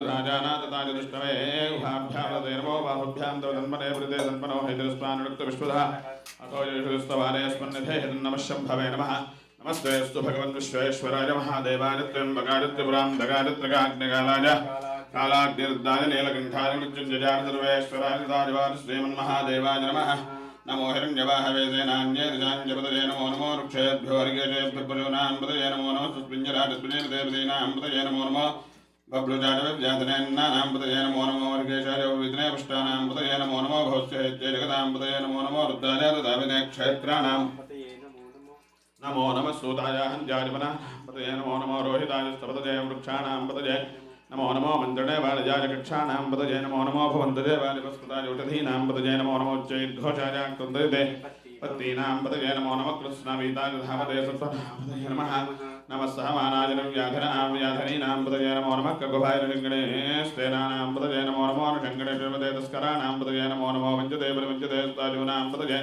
राजानाथतानि दुष्टवे उभाभ्यां नमो बाहुभ्यां तव तन्मने वृते तन्मनो हैदरस्मानुक्त विश्वधा अतो येषुस्तवाने स्मन्निधे नमः शम्भवे नमः नमस्ते अस्तु भगवन् विश्वेश्वराय महादेवाय त्र्यम्बकाय त्रिपुरां दगाय कालाग्निरुद्धाय नीलकण्ठाय मृत्युञ्जयाय सर्वेश्वराय दादिवाय श्रीमन्महादेवाय नमः नमो हिरण्यवाहवे सेनान्येर्जान्यपतये नमो नमो वृक्षेभ्यो हरिकेशेभ्यो पशूनां पतये नमो नमः सुस्मिञ्जराजस्मिञ्जर देवतीनां पतये नमो नमः बब्लुजातव्यातनेन्नानां पतये नमो नमो वर्गेशाय विद्ने पुष्टानां पतये नमो नमो भौस्येत्ये जगतां पतये नमो नमो रुद्राय तदाविने क्षेत्राणां नमो नमः सूताय हञ्जारिमनां पतये नमो नमो रोहिताय स्तपतये वृक्षाणां पतये नमो नमो मन्द्रणे वालजाय कक्षाणां पतये नमो नमो भवन्तजे वालिपस्कृताय उषधीनां पतये नमो नमो उच्चैर्घोषाय कृन्दयते पत्नीनां पतये नमो नमः कृत्स्नावीताय धावते सत्त्वनां पतये नमः नमः सहमानाय व्याधनीनां पतये नमो नमः कगुभाय गणेशतेनानां पतये नमो नमो अनुषङ्गणे तस्कराणां पतये नमो नमो वञ्चते परिवञ्चते स्ताजूनां पतये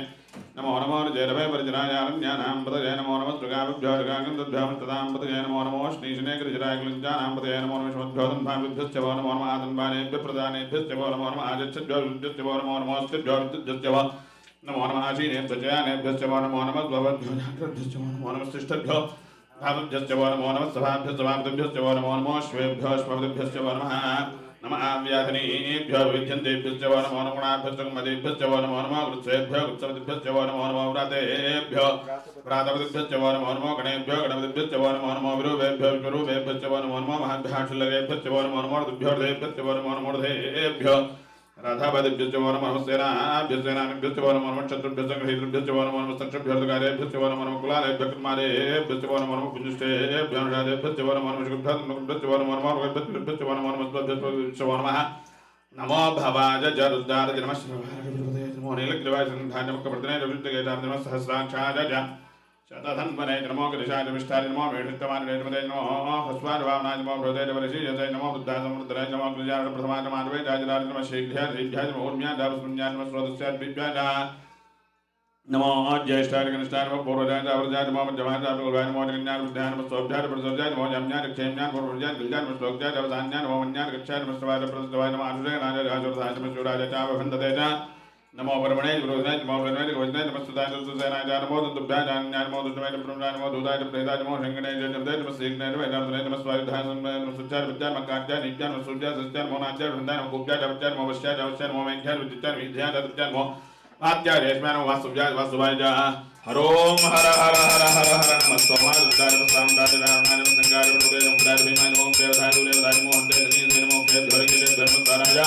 नमो नमो जैरवे परिजरायारण्यानां पतये नमो नमः दृगाभ्यो दृगागन्धभ्यों पतये नमो नमो श्नीशने गिरिजराय क्लिञ्जानां पतये नमो नमः श्वद्भ्योदन्भाभ्यश्च वो नमो नमः आदन्वानेभ्यः प्रदानेभ्यश्च वो नमो नमः आजच्छद्भ्योभ्यश्च वो नमो नमः स्थिभ्योभ्यश्च वो नमो नमः आशीनेभ्यश्च वो नमो नमः द्वभ्योभ्यश्च वो नमो नमः शिष्टभ्यो भावभ्यश्च वो नमो नमः सभाभ्यश्च वो नमो नमः श्वेभ्यश्च वो नमः नमः व्याधनीभ्यो विद्यन्तेभ्यश्च वो नमो नमः गुणाभ्यश्च मदेभ्यश्च वो नमो नमः वृत्सेभ्यो वृत्सपतिभ्यश्च वो नमो नमः व्रातेभ्यो व्रातपतिभ्यश्च वो नमो नमः गणेभ्यो गणपतिभ्यश्च वो नमो नमः विरूपेभ्यो विरूपेभ्यश्च वो नमो नमः महाभ्याशुलगेभ्यश्च वो नमो नमः ऋतुभ्योर्धेभ्यश्च वो नमो नमः ऋधेभ्यो राधापतिभ्यश्च वो नमो नमः सेनाभ्यश्च वो नमो नमः शत्रुभ्यश्च गृहीतृभ्यश्च वो नमो नमः सक्षभ्योर्धकारेभ्यश्च वो नमो नमः कुलालेभ्यः कुमारेभ्यश्च वो नमो नमः पुंजुष्टेभ्यो अनुराधेभ्यश्च वो नमो नमः शुभभ्यश्च वो नमो नमः रुभ्यश्च वो नमो नमः स्वभ्यश्च वो नमः नमो भवाय जरुद्धार नमः श्रीवाय नमो नीलग्रीवाय संधाय नमः कपर्दने रविन्द्रगेताय नमः सहस्राक्षाय शतधन्वने नमो गिरिशाय विष्ठाय नमो मेढितवान् वेदमदे नमो हस्वानुभावनाय नमो भ्रोदे वरशीयते नमो बुद्धाय समुद्राय नमो गिरिजाय प्रथमाय नमो माधवेजाय नमः शीघ्राय शीघ्राय नमो ऊर्म्याय दावस्पुन्याय नमः स्रोतस्याय दिव्याय नमो ज्येष्ठाय कनिष्ठाय नमो पूर्वजाय दावरजाय नमो मध्यमाय दावकुलवाय नमो जगन्याय बुद्धाय नमः सोभ्याय प्रसोभ्याय नमो जम्याय क्षेम्याय पूर्वजाय गिरिजाय नमः श्लोक्याय देवतान्याय नमो मन्याय गच्छाय नमः श्रवाय प्रसवाय नमो अनुजय राजाय राजोर्धाय नमः शिवराय च वन्दते च नमो परमणे गुरुदेव नमो परमणे गोविंदाय नमस्तुताय नमस्तुसेनाय नमो दुभ्याय जान्याय नमो दुष्टवे ब्रह्मणाय नमो दूताय प्रेताय नमो शंकणे जयदेव नमः श्रीघ्नाय नमः नमः नमः स्वायुधाय नमः सुचाय विद्याय नमः काज्याय नित्याय नमः सूर्याय सत्याय नमो नाज्याय वृन्दाय नमो गोप्याय जपत्याय नमो वश्याय जवस्याय नमो मेघ्याय विद्याय विद्याय दत्त्याय नमो आत्याय रेशमाय नमो वासुव्याय वासुवाय च हरोम हर हर हर हर हर नमः सोमाय रुद्राय नमः सामगाय रावणाय नमः संगाय नमः नमः भीमाय नमो देवताय देवताय नमो हन्ते जनीय नमो केभ्यो धर्मद्वाराय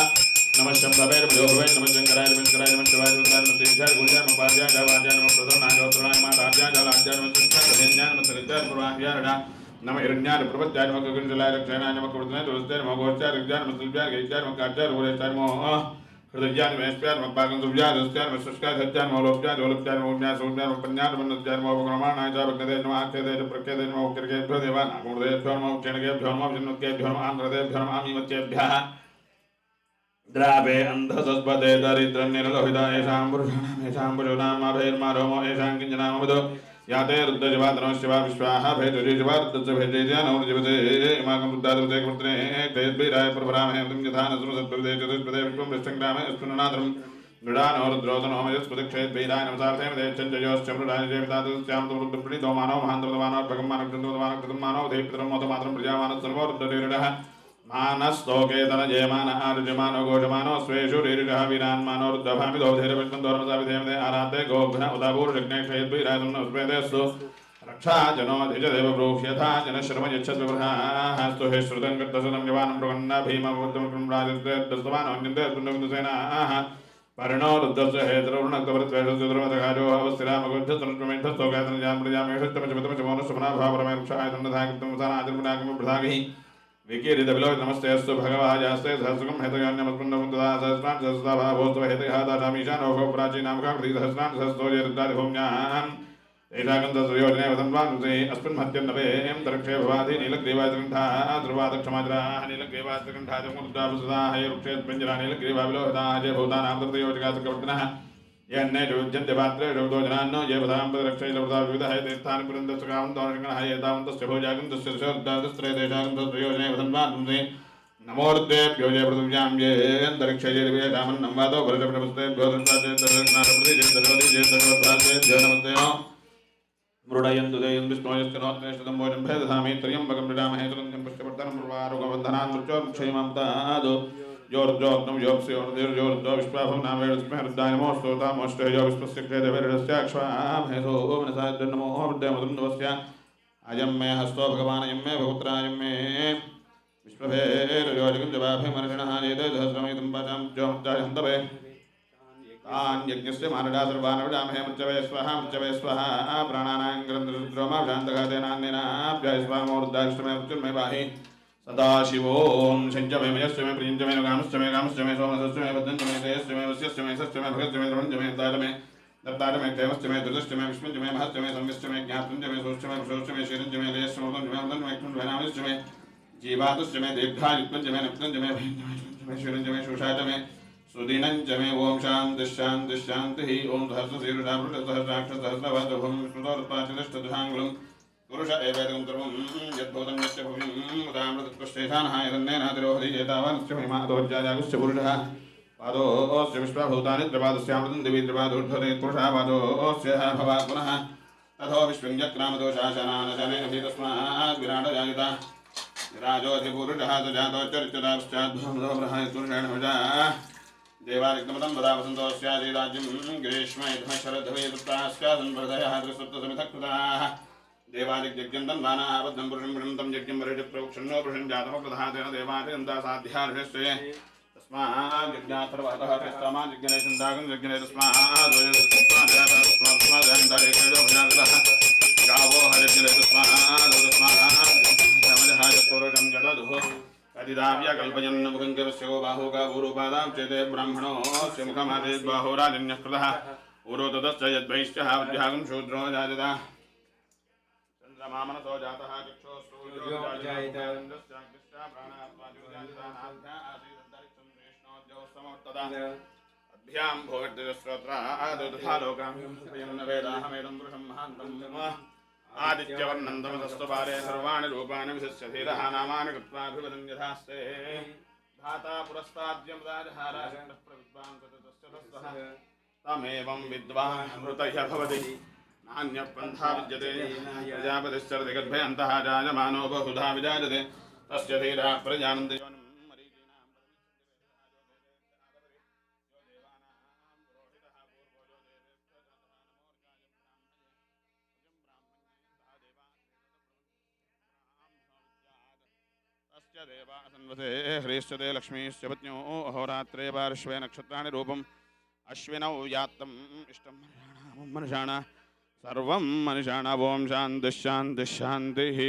नमः शम्भवे नमः नमः शंकराय नमः शिवाय नमः तीर्थाय गुरुजाय नमः पाद्याय जवाद्याय नमः प्रसन्नाय ज्योतिर्नाय माताद्याय जलाद्याय नमः सत्याय नमः सरिताय प्रवाह्याय नमः हिरण्याय प्रपत्याय नमः गगनजलाय रक्षणाय नमः कुर्दनाय तुलस्याय नमः गोष्ठाय ऋग्याय नमः शिल्प्याय गैत्याय नमः काट्याय रूरेशाय नमः हृदयाय नमः स्प्याय नमः पाकंसुभ्याय दस्याय नमः शुष्काय सत्याय नमः लोप्याय जोलप्याय नमः उज्ञाय सोज्ञाय नमः पन्याय नमः नद्याय नमः उपक्रमाणाय च भग्नदे नमः आख्यदे च प्रख्यदे नमः उक्किर्केभ्यो देवान् आकुर्देभ्यो नमः उच्चेणकेभ्यो नमः विष्णुकेभ्यो नमः आन्ध्रदेभ्यो नमः आमीमत्येभ्यः द्रावे अंधसस्पदे दरिद्रनिर्लोहिता येषां पुरुषाणां येषां पशूनाम् अभैर्मारोमो येषां किञ्चनामवदो याते रुद्रजवातनो शिवा विश्वाः भेदुरीजवा रुद्रस्य भेदेज्या नौर्जीवते इमाकं रुद्रादृते कृत्रे तेद्भिराय प्रभरामहे तुं यथा नसुमसत्प्रदे चतुष्पदे विश्वं विष्टङ्ग्रामे अस्तुननाथं मृडानो रुद्रोदनो मयस्पतिक्षेद्भिराय नमसार्थेम देच्छञ्जयोश्च मृडाय देवतादस्यां तु रुद्रप्रणीतो मानव महान्तमानव भगमानव चन्द्रमानव कृतमानव देवपितरं मोदमात्रं प्रजामानः सर्वो रुद्ररीरिणः मानस्तोके तनजयमान आरुजमानो घोषमानो स्वेषु रीरिषः वीरान्मानो रुद्रभामिदो धैर्यविष्णुन्दोरमसाविधेमदे आराधे गोघ्न उदापूर्णज्ञक्षेद्भिराजन्नस्वेदेस्तु रक्षाजनोऽधिजदेव ब्रूह्यथा जनश्रम यच्छद्विवृहास्तु हे श्रुतं कृतसुतं जवानं प्रवन्ना भीमवद्दमकृं राजद्वस्तवानोऽन्यन्ते पुण्यकुन्दसेनाः परिणो रुद्रस्य हेतरुणक्तवृत्वेषस्य दुर्मदकार्यो अवस्थिरामगुद्धतनुष्वमेधस्तोकातनजान्मृजामेषुत्तमचमतमचमोनस्वनाभावरमेक्षाय तन्नधाकित्तमसानादिर्मुनाकिमप्रधागिः विकीरितविलोचनमस्ते सहस्रकं हेतयान्यमस्मन्नमुद्दा सहस्रान् सहस्राभावोस्तव हेतयादाशामीशानोः प्राचीनामकाकृतिसहस्रान् सहस्रोजरुद्रादिभूम्याम् एषागन्तसुयोजने वदन्वानुसे अस्मिन् मत्यन्नवें दरक्षे भवाधि नीलग्रीवादिकण्ठाः ध्रुवादक्षमाजराः नीलग्रीवादिकण्ठाः वृक्षेत्पञ्जरा नीलग्रीवाविलोहिताः जय भूतानां तत्रयोजकासकवर्तिनः यन्ने युज्यन्ते पात्रे रौदो जनान्नो ये पदां पदरक्षैलवृता विविधः तीर्थानि पुरन्दस्तकावन्तोषङ्गणः एतावन्तस्य भोजागन्तस्य शोर्दादस्त्रे देशागन्तस्य योजने वदन्वानुसे नमोर्देभ्यो जय पृथिव्यां ये अन्तरिक्षे ये दिवे दामन्नं वादो भरतप्रभस्तेभ्यो दत्ताचेतरनारप्रतिजेतरोद्धाचेभ्यो नमस्ते मृडयन्तु देयं विष्णोयस्तनोत्नेष्टं भोजं भेदधामि त्र्यम्बकं मृडामहे तुरन्तं पुष्टवर्धनं मुर्वारुकवन्धनान् मृत्योर्मुक्षयमां योर्जोग्नं योप्स्योर्दीर्योर्जो विश्वाभं नामेडस्मै हृद्धाय नमोस्तोतामोष्टे यो विश्वस्य देवेरस्याक्ष्वामहेसो मनसाद्य नमो वृद्धमदन्दवस्य अयं मे हस्तो भगवान् अयं मे भगवत्रायं मे विश्वभेर्योजगं जवाभिमर्षणः एते सहस्रमेतं पाचां ज्योमुच्चायन्तवे तान् यज्ञस्य मानडा सर्वान् विडामहे मृत्यवे स्वाहा प्राणानां ग्रन्थरुद्रोमा शान्तघातेनान्येनाभ्याय स्वामोर्धाष्टमे मृत्युर्मे पाहि सदाशिवों शञ्चमे मयस्य मे प्रियञ्च मे कामश्च मे सोमसश्च मे भद्रञ्च मे तेयश्च मे वस्यश्च मे सश्च मे भगश्च मे द्रवञ्च मे दत्तार मे क्षेमश्च मे दुर्दश्च मे विष्णुञ्च मे महश्च मे संविश्च मे ज्ञातञ्च मे सोश्च मे पुरुषश्च मे शीरञ्च मे लेयश्च मे मदञ्च मे क्षुञ्च मे नामश्च मे जीवातुश्च मे दीर्घायुत्वञ्च मे नप्तञ्च मे भयञ्च मे शीरञ्च मे शोषाच मे सुदीनञ्च मे ओं शान्तिः ओं सहस्रशीर्षा वृषसहस्राक्षसहस्रवदभुं विष्णुतोत्पाचिदष्टदशाङ्गुलं पुरुष एवेदं कर्मं यद्भूतं यस्य भुविं उदामृतत्वशेषानः यदन्नेनातिरोहति महिमादोज्जायागुश्च पुरुषः पादोऽस्य विश्वभूतानि त्रिपादस्यामृतं दिवि त्रिपादोद्धरे पुरुषः पादोऽस्य भवात् पुनः तथो विश्वञ्जक्रामदोषाशनानशनेन तस्मात् विराटजायिता विराजोऽधिपुरुषः स जातोच्चरित्यदाश्चाद्भ्रमदोब्रहायपुरुषेण भजा देवारिक्तमतं वदा वसन्तोऽस्यादिराज्यं ग्रीष्मैधमशरद्भवेदुत्तास्यादन्वृदयः त्रिसप्तसमितकृताः देवादिग्यज्ञन्तं दानाबद्धं पुरुषं गृणन्तं यज्ञं वरिष्ठ प्रोक्षन्नो पुरुषं जातमप्रधातेन देवादिगन्ता साध्यार्षस्ये तस्मात् यज्ञाथर्वतः तस्मात् यज्ञने यज्ञने तस्मात् गावो हरिजने तस्मात् जदधुः कदिदाव्य कल्पयन् मुखङ्करस्य बाहो गावोरुपादां चेते ब्राह्मणोऽस्य मुखमादेत् बाहो राजन्यः कृतः ऊरो ततश्च यद्वैश्चः विद्यागं शूद्रो जायता चन्द्रमामनसो जातः चक्षुः अभ्यां भोगर्तिस्रोत्रा लोकां वेदाहमेदं पुरुषं महान्तम् आदित्यवर्णन्दमतस्तपारे सर्वाणि रूपाणि विशिष्य धीरः नामानि कृत्वाभिवदन् यथास्ते धाता पुरस्ताद्यं राजहाराशक्तः प्रविद्वान् तस्य तस्तः तमेवं विद्वान् मृतयः भवति नान्यपन्था विद्यते प्रजापतिश्चरति गर्भे अन्तः जायमानो बहुधा विजायते तस्य धीराः प्रजानन्ति देवासन्वसे ह्रीश्चते लक्ष्मीश्च पत्न्यो अहोरात्रे पार्श्वे नक्षत्राणि रूपम् अश्विनौ यात्तम् इष्टं मनुषाणां सर्वं मनुषाणां ओं शान्तिः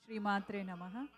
Srimatre Namaha.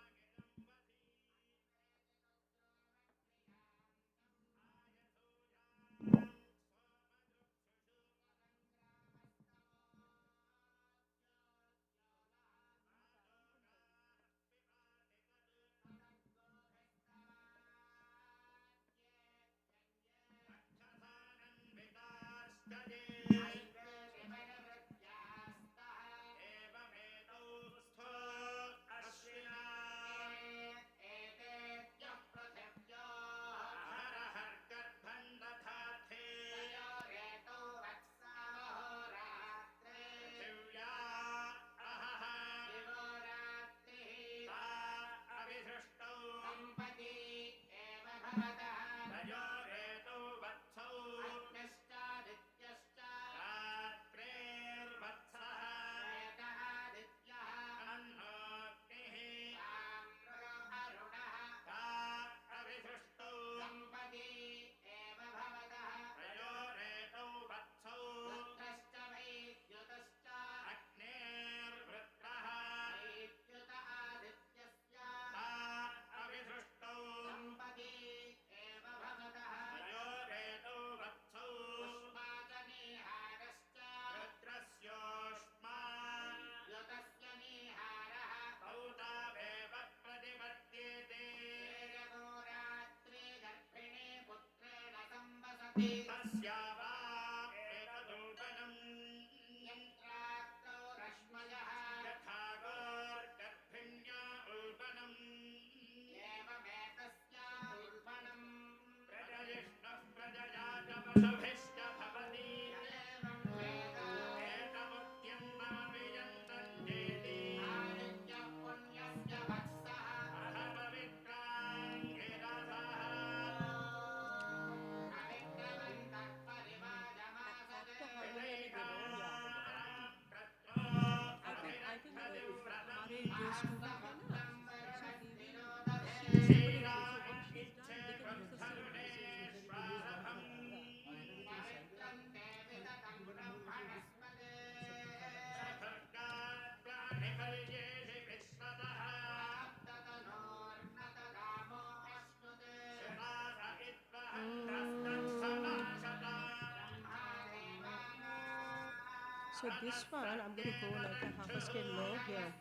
So this one, I'm going to go like a half a scale low here.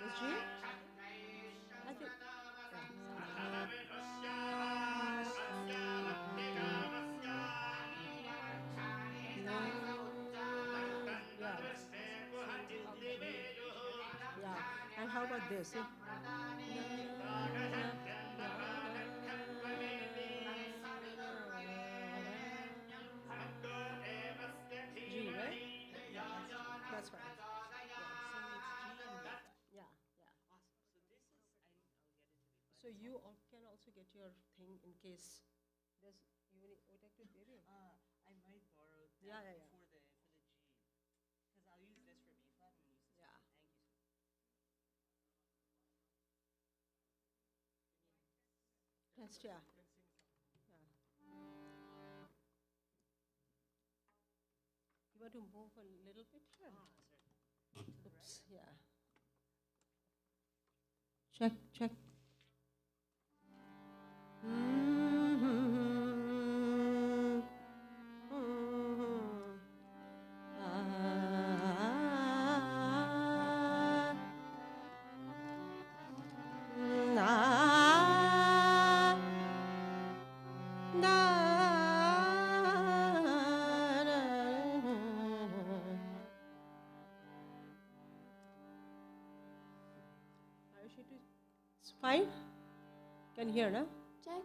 Yes, G? I think, yeah. And how about this? G, right? Yeah, that's fine. Yeah, yeah. So you can also get your thing in case there's you would like to baby. I might borrow that Yeah. for the G, because I'll use this for B flat and use this. Yeah. For Thank you. Test, yeah. You want to move a little bit here? Oops, yeah. Check, check. It's fine? Can you hear, no? Check.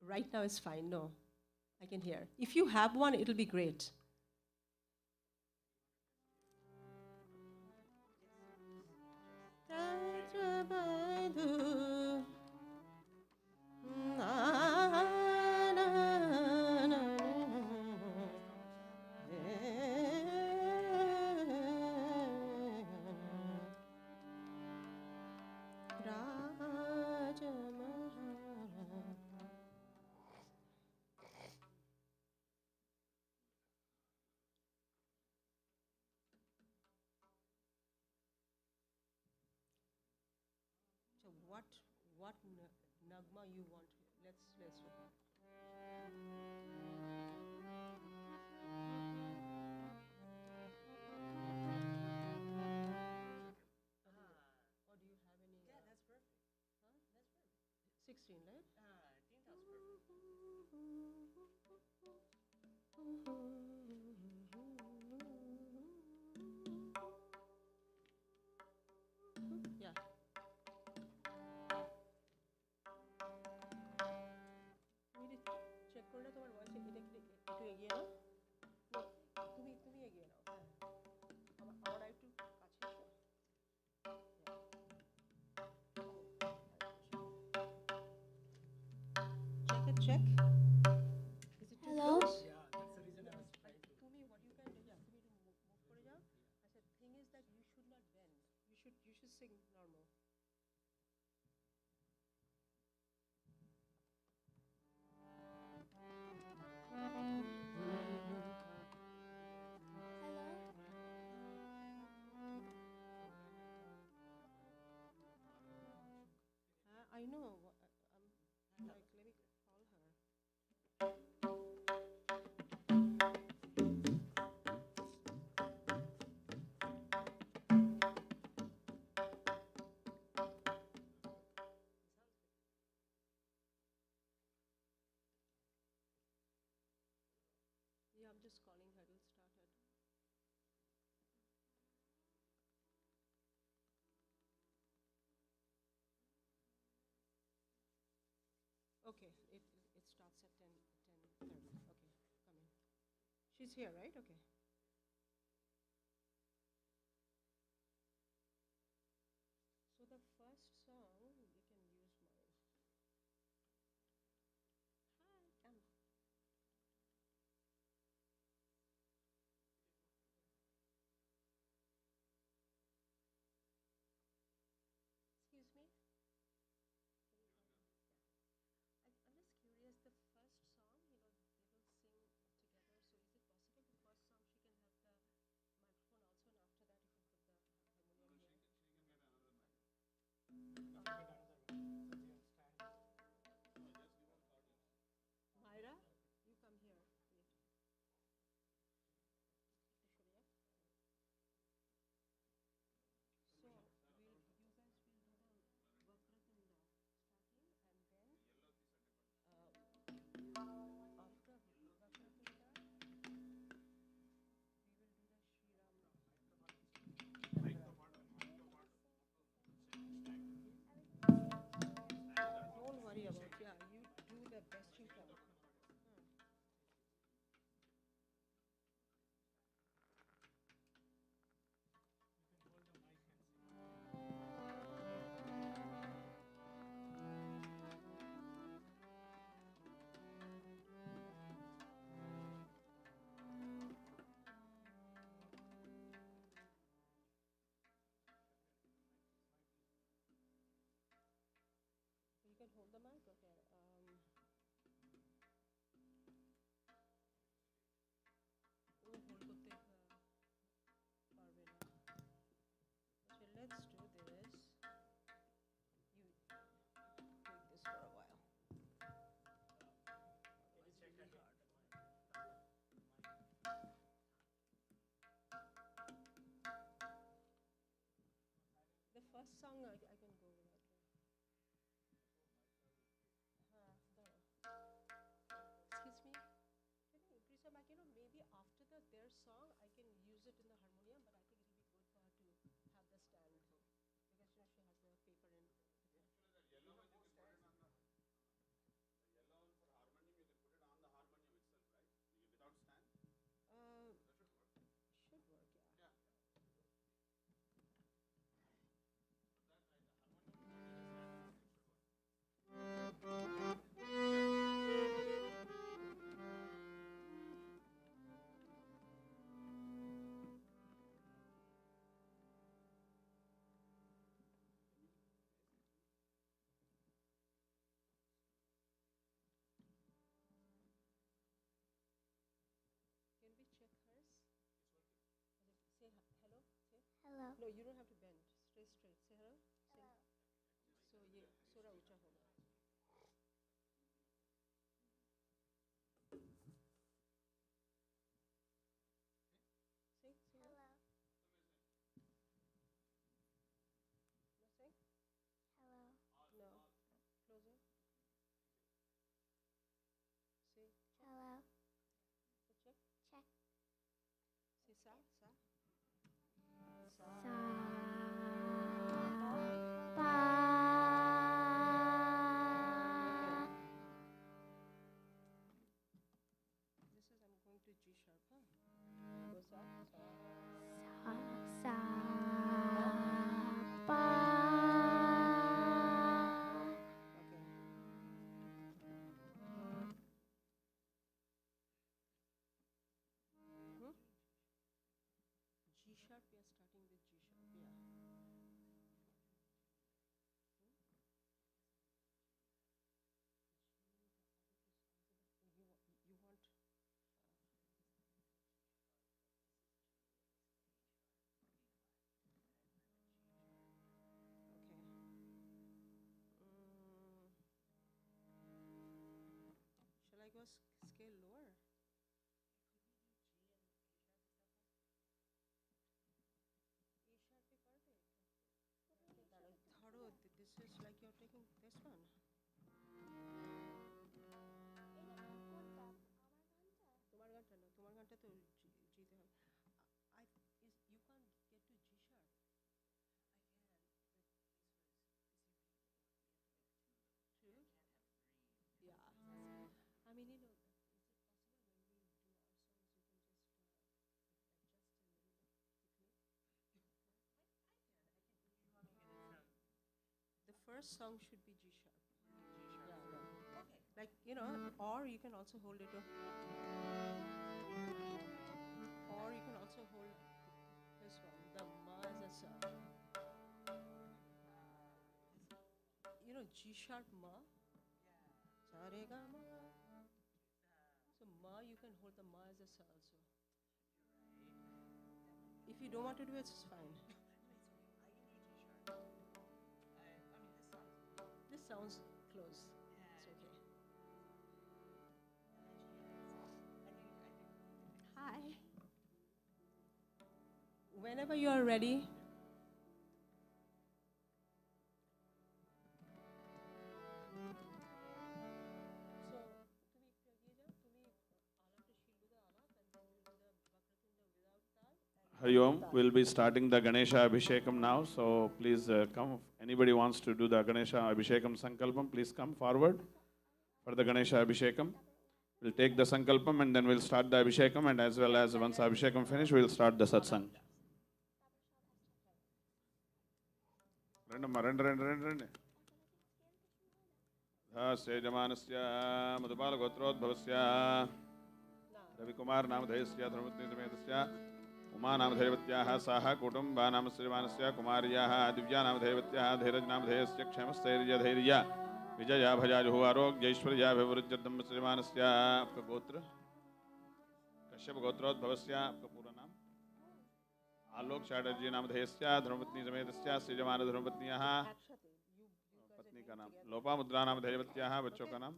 Right now it's fine, no. I can hear. If you have one, it'll be great. what nagma you want. Let's do. Or do you have any? Yeah, that's perfect. Huh? That's perfect. 16, right? I think that's perfect. Yeah. তুমি check করলে তোমার voice এটা কি একটু এগিয়ে নাও তুমি এগিয়ে নাও হ্যাঁ আমার একটু কাছে এসো check is it too Hello? close? Yeah, that's the reason I was trying to. To me, what you can do, yeah, to me to move করে যাও. I said, thing is that you should not bend. You should sing normal. I know. I'm like, let me call her. Yeah, I'm just calling her. It'll start at. Okay, it starts at 10:30. Okay, come in. She's here, right? Okay. So the first song, we can use mine. Hi, come. Excuse me? I'm just curious, the first song, they will sing together. So is it possible the first song she can have the microphone also, and after that you can put the harmonium here? Myra, you come here. Wait. একটু সরে যাও। So you guys will do the Vakrat in the starting, and then after Vakratunda, we will do the Shri Ram. Don't worry about it. Yeah, you do the best you can. You can hold the mic, okay. hold করতে পারবে না। So let's do this. You take this for a while. It's really hard. The first song I can go without that. Excuse me? Can you increase your mic? Maybe after their song, I can use it in the harmonium, but I think it will be good for her to have the stand. Because she has the paper in. Actually, the yellow one you can put it on the yellow one for harmonium. You can put it on the harmonium itself, right? Without stand. That should work. Should work, yeah. Yeah. That right, the harmonium should work. Can we check hers? Say hello. Say. Hello. No, you don't have to bend. Stay straight. Say hello. Say. Hello. So थोड़ा ऊंचा होगा. Sing, sing. Hello. No, sing. Hello. No. Closer. See. Hello. Check. Check. See, sa, sa. Sa. Ba. This is I'm going to G sharp, huh? Goes up, sa. Sa. Ba. Okay. G sharp, we are starting with G sharp, yeah. You want okay. Shall I go scale lower? E sharp पे कर दे. Thoro, this is like you're taking this one. তোমার গানটা না, তোমার গানটা তো জিতে হবে. You can't get to G sharp. True? Yeah. I mean, you know, is it possible when we do our songs, you can just adjust a little bit technique? The first song should be G sharp. Yeah, yeah. Okay. Like, you know, or you can also hold it up. Or you can also hold this one, the ma as a sa. You know, G sharp ma. Sa re ga ma. So ma, you can hold the ma as a sa also. If you don't want to do it, it's fine. This sounds close. It's okay. Hi. Whenever you are ready. So, তুমি একটু এগিয়ে যাও. তুমি আলাপটা শিলবুদা আলাপ and then we'll do the Vakratunda without tal. Hari Om, we'll be starting the Ganesha Abhishekam now, so please come. If anybody wants to do the Ganesha Abhishekam Sankalpam, please come forward for the Ganesha Abhishekam. We'll take the Sankalpam and then we'll start the Abhishekam, and as well as once Abhishekam finish, we'll start the Satsang. Rendamma, rende. Dhasya Jamanasya Madhupala Gotrodbhavasya Ravikumar Namadhayasya Dharmatni Sametasya Uma Namadhayavatyaha Saha Kutumba Namasrivanasya Kumaryaha Divya Namadhayavatyaha Dheeraj Namadhayasya Kshamasthirya Dhairya Vijaya Bhajajuhu Arogya Ishwarya Vivrujyadam Srivanasya. आपका गोत्र कश्यप गोत्रोद्भवस्या. आपका पूरा नाम आलोक चैटर्जी नामधेयस्या धर्मपत्नी समेतस्या श्रीजमान धर्मपत्न्याः. একসাথে. पत्नी का नाम लोपामुद्रा नामधेयवत्याः. बच्चों का नाम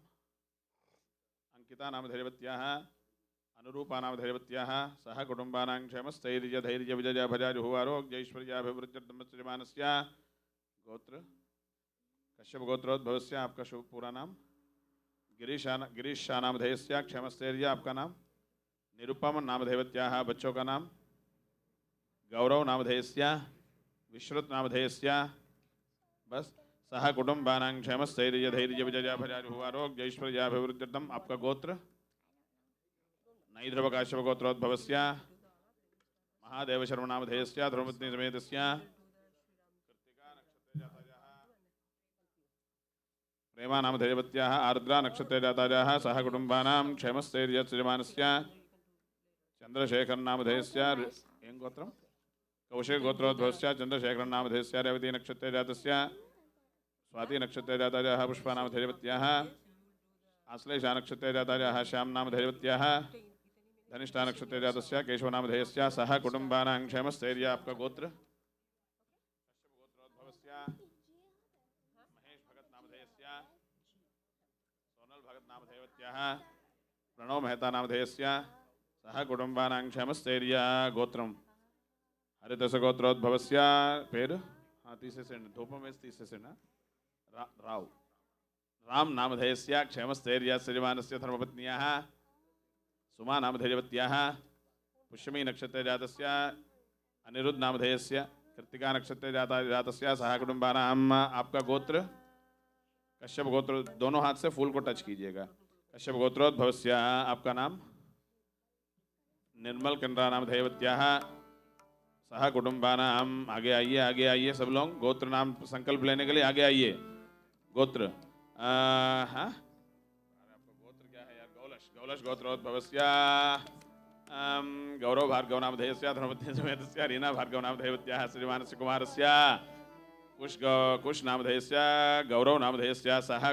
अंकिता नामधेयवत्याः. अनुरूपा नामधेयवत्याः. सह कुटुम्बानां क्षेमस्थैर्य धैर्य विजय भजाजुः आरोग्य ऐश्वर्याभिवृद्धिर्दम्मत्सजमानस्य. गोत्र कश्यप गोत्रोद्भवस्य. आपका शुभ पूरा नाम गिरीश शाह नामधेयस्य. क्षेमस्थैर्य. आपका नाम निरुपम नामधेयवत्याः. बच्चों का नाम गौरव नामधेयस्य. विश्रुत नामधेयस्य. बस. सह कुटुम्बानां क्षेमस्थैर्य धैर्य विजय भजाजुः आरोग्य ऐश्वर्याभिवृद्धिर्दम. आपका गोत्र नैद्रव काश्यप गोत्रोद्भवस्य. महादेव शर्म नामधेयस्य. धर्मपत्नी समेतस्य. कृत्तिका नक्षत्रे जातायाः. प्रेमा नामधेयवत्याः. आर्द्रा नक्षत्रे जातायाः. सह कुटुम्बानां क्षेमस्थैर्य सृजमानस्य. चंद्रशेखर नामधेयस्य. एं गोत्रम कौशिक गोत्रोद्भवस्य. चंद्रशेखर नामधेयस्य. रेवती नक्षत्रे जातस्य. स्वाति नक्षत्रे जातायाः. पुष्पा नामधेयवत्याः. आश्लेषा नक्षत्रे जातायाः. श्याम नामधेयवत्याः. धनिष्ठा नक्षत्रे जातस्य. केशव नामधेयस्य. सह कुटुम्बानां क्षेमस्थैर्य. आपका गोत्र कश्यप गोत्रोद्भवस्य. महेश भगत नामधेयस्य. स्वागत नामधेयवत्याः प्रणव मेहता नामधेयस्य सह कुटुंबानां क्षेमस्थैर्य गोत्रम हरिदशगोत्रोद्भवस्य पेरु तीसेसेंड धूपम वेसी तीसेसेंड राव राम नामधेयस्य क्षेमस्थैर्य श्रीमानस्य धर्मपत्न्याः सुमा नामधेयवत्याः पुष्यमी नक्षत्रे जातस्य अनिरुद्ध नामधेयस्य कृत्तिका नक्षत्रे जातस्य सह कुटुंबानां आपका गोत्र कश्यप गोत्र दोनों हाथ से फूल को टच कीजिएगा कश्यप गोत्रोद्भवस्य आपका नाम निर्मल कन्रा नामधेयवत्याः सह कुटुंबानां आगे आइए सब लोग गोत्र नाम संकल्प लेने के लिए आगे आइए गोत्र हाँ आपका गोत्र क्या है यार गौलश गोत्रोद्भवस्य गौरव भार्गव नामधेयस्य धर्मपत्नी समेतस्य रीना भार्गव नामधेयवत्याः श्रीमानस्य कुमारस्य कुश नामधेयस्य गौरव नामधेयस्य सह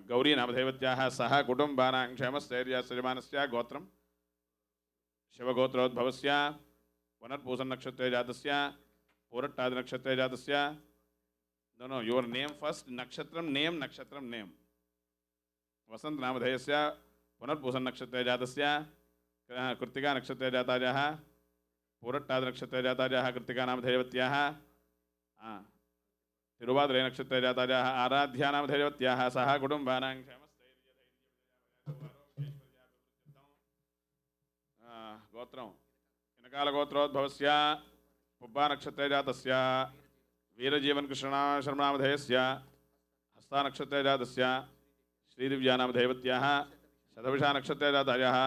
गौरी नामधेयवत्याः सह कुटुंबानां क्षेमस्थैर्य श्रीमानस्य गोत्रम शिवगोत्रोद्भवस्य पुनर्पूसन नक्षत्रे जातस्य पूरट्टादि नक्षत्रे जातस्य नो योर नेम फर्स्ट नक्षत्रम नेम वसंत नामधेयस्य पुनर्पूसन नक्षत्रे जातस्य कृत्तिका नक्षत्रे जातायाः पूरट्टादि नक्षत्रे जातायाः कृत्तिका नामधेयवत्याः तिरुवादिरे नक्षत्रे जातायाः आराध्या नामधेयवत्याः सह कुटुंबानां गोत्रं किनकालगोत्रोद्भवस्य पुब्बा नक्षत्रे जातस्य वीरजीवन कृष्णशर्मनामधेयस्य हस्ता नक्षत्रे जातस्य श्रीदिव्या नामधेयवत्याः शतभिषा नक्षत्रे जातायाः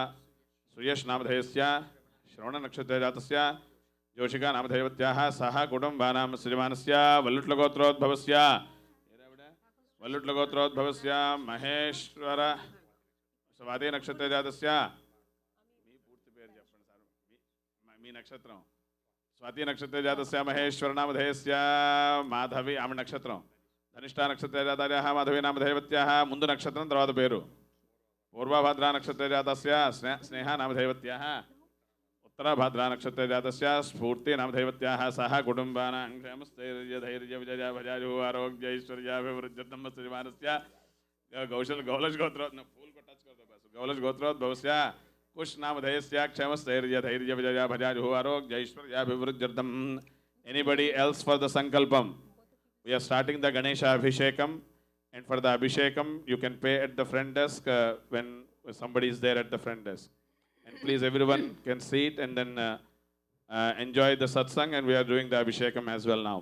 सुयश नामधेयस्य श्रवण नक्षत्रे जातस्य जोशिका नामधेयवत्याः सह कुटुंबानां श्रीमानस्य वल्लुट्लगोत्रोद्भवस्य महेश्वर स्वाति नक्षत्रे जातस्य मी पूर्ति पेरु चेप्पंడి सार मी नक्षत्रम स्वाति नक्षत्रे जातस्य महेश्वर नामधेयस्य माधवी आమె नक्षत्रम धनिष्ठा नक्षत्रे जातायाः माधवी नामधेयवत्याः मुंदु नक्षत्रम तर्वात पेरु पूर्वभाद्रा नक्षत्रे जातस्य स्नेहा नामधेयवत्याः उत्तराभाद्रा नक्षत्रे जातस्य स्फूर्ति नामधेयवत्याः सह कुटुंबानां क्षेमस्थैर्य धैर्य विजय भजायु आरोग्य ऐश्वर्याभिवृद्ध्यर्थं श्रीमानस्य गौलश गोत्रो फूल को टच कर दो बस गौलश गोत्रोद्भवस्य कुश नामधेयस्य क्षेमस्थैर्य धैर्य विजय भजायु आरोग्य ऐश्वर्याभिवृद्ध्यर्थं एनीबडी एल्स फॉर द संकल्पम we are starting the Ganesh अभिषेकम and for the abhishekam you can pay at the front desk when somebody is there at the front desk. And please everyone can sit and then enjoy the satsang, and we are doing the abhishekam as well now.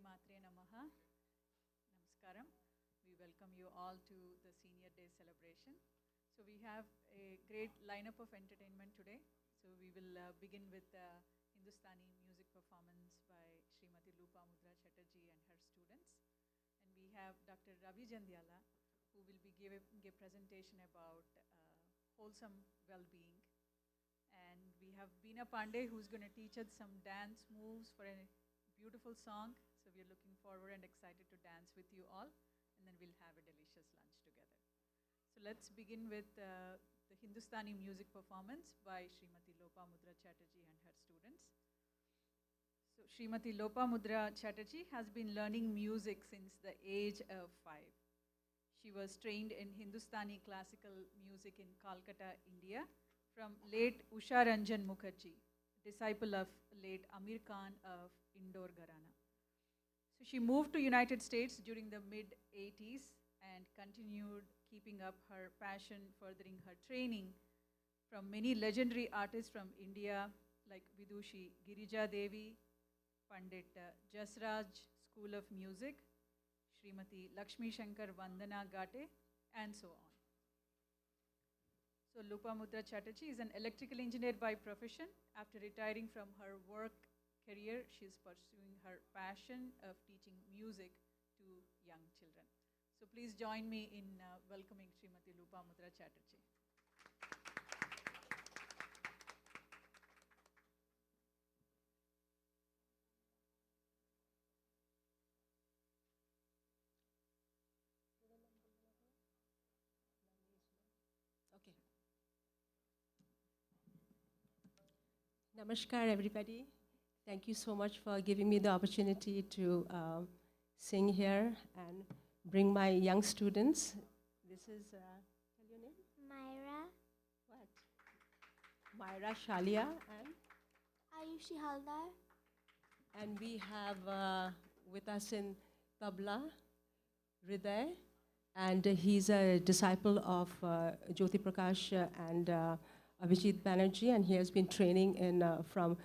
Matre Namaha. Namaskaram. We welcome you all to the Senior Day celebration. So we have a great lineup of entertainment today. So we will begin with Hindustani music performance by Srimati Lupa Mudra Chatterjee and her students. And we have Dr. Ravi Jandiala, who will be giving a presentation about wholesome well-being. And we have Beena Pandey, who's going to teach us some dance moves for a beautiful song. So we are looking forward and excited to dance with you all, and then we'll have a delicious lunch together. So let's begin with the Hindustani music performance by Srimati Lopa Mudra Chatterjee and her students. So Srimati Lopa Mudra Chatterjee has been learning music since the age of 5. She was trained in Hindustani classical music in Calcutta, India, from late Usha Ranjan Mukherjee, disciple of late Amir Khan of Indore Gharana. So she moved to United States during the mid-80s and continued keeping up her passion, furthering her training from many legendary artists from India like Vidushi Girija Devi, Pandit Jasraj School of Music, Srimati Lakshmi Shankar Vandana Gate, and so on. So Lupa Mudra Chatterjee is an electrical engineer by profession. After retiring from her work career, she is pursuing her passion of teaching music to young children. So please join me in welcoming Srimati Lupa Mudra Chatterjee. Namaskar, everybody. Thank you so much for giving me the opportunity to sing here and bring my young students. This is, tell your name? Myra, What? Myra Shalia, Ayushi Haldar, and we have with us in tabla, Hriday, and he's a disciple of Jyoti Prakash and Abhijit Banerjee, and he has been training in from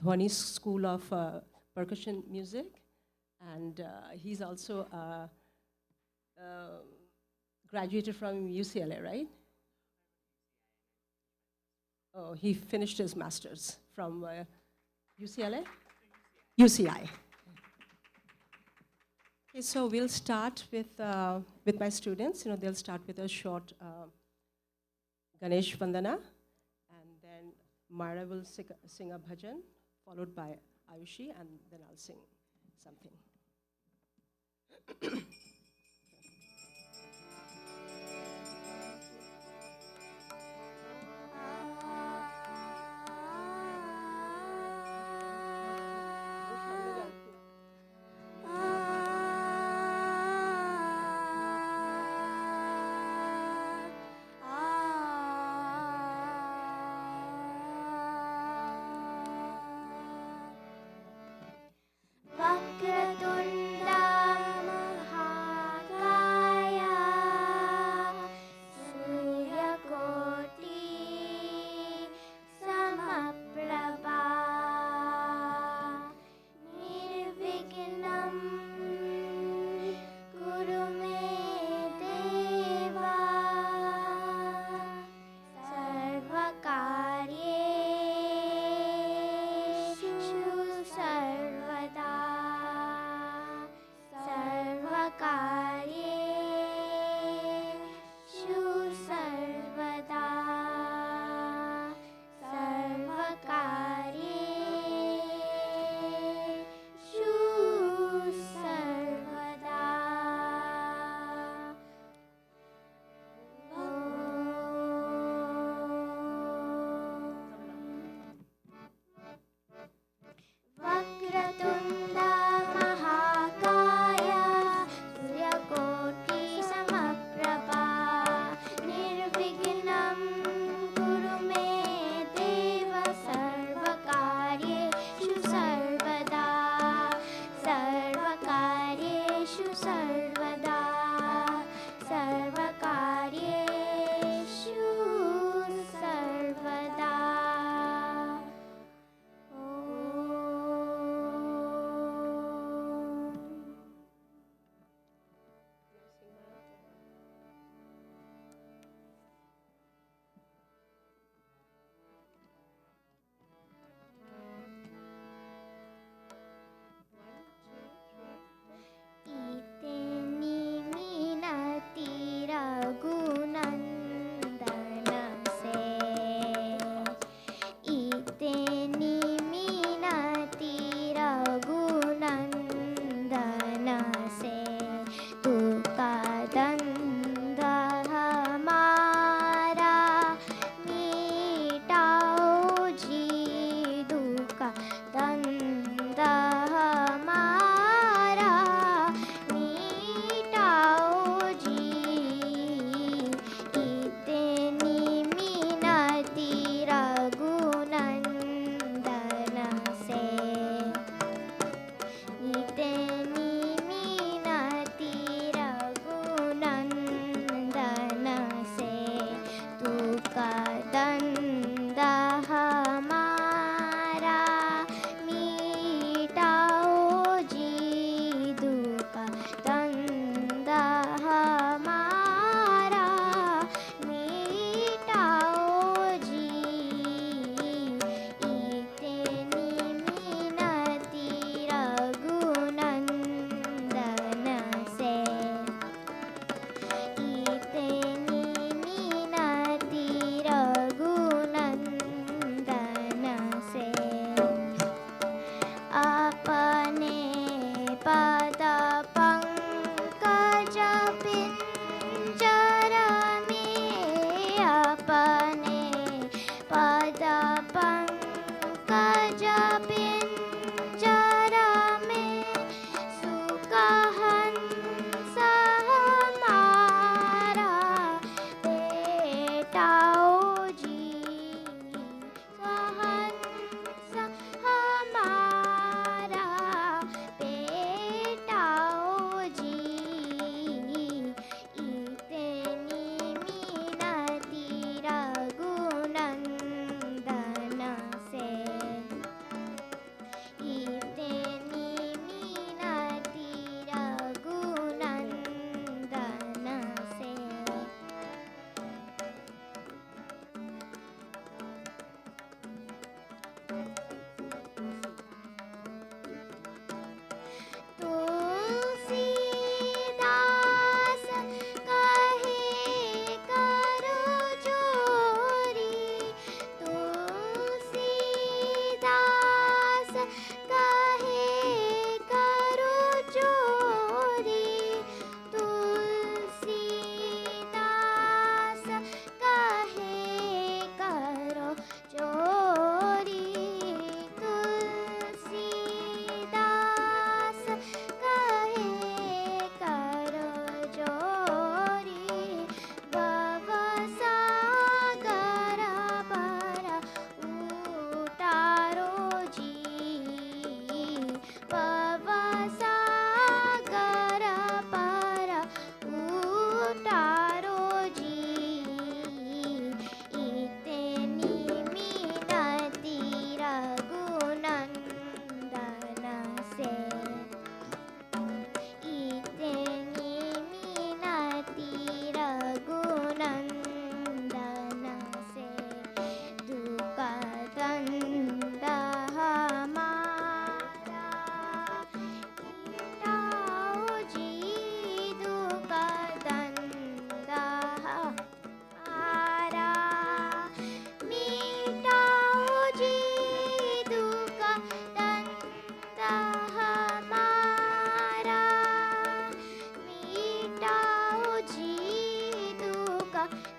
Dhwani School of Percussion Music, and he's also graduated from UCLA, right? Oh, he finished his master's from UCLA? UCI. Okay, so we'll start with my students. You know, they'll start with a short Ganesh Vandana, and then Mara will sing a bhajan, followed by Ayushi, and then I'll sing something. Vakratunda Maha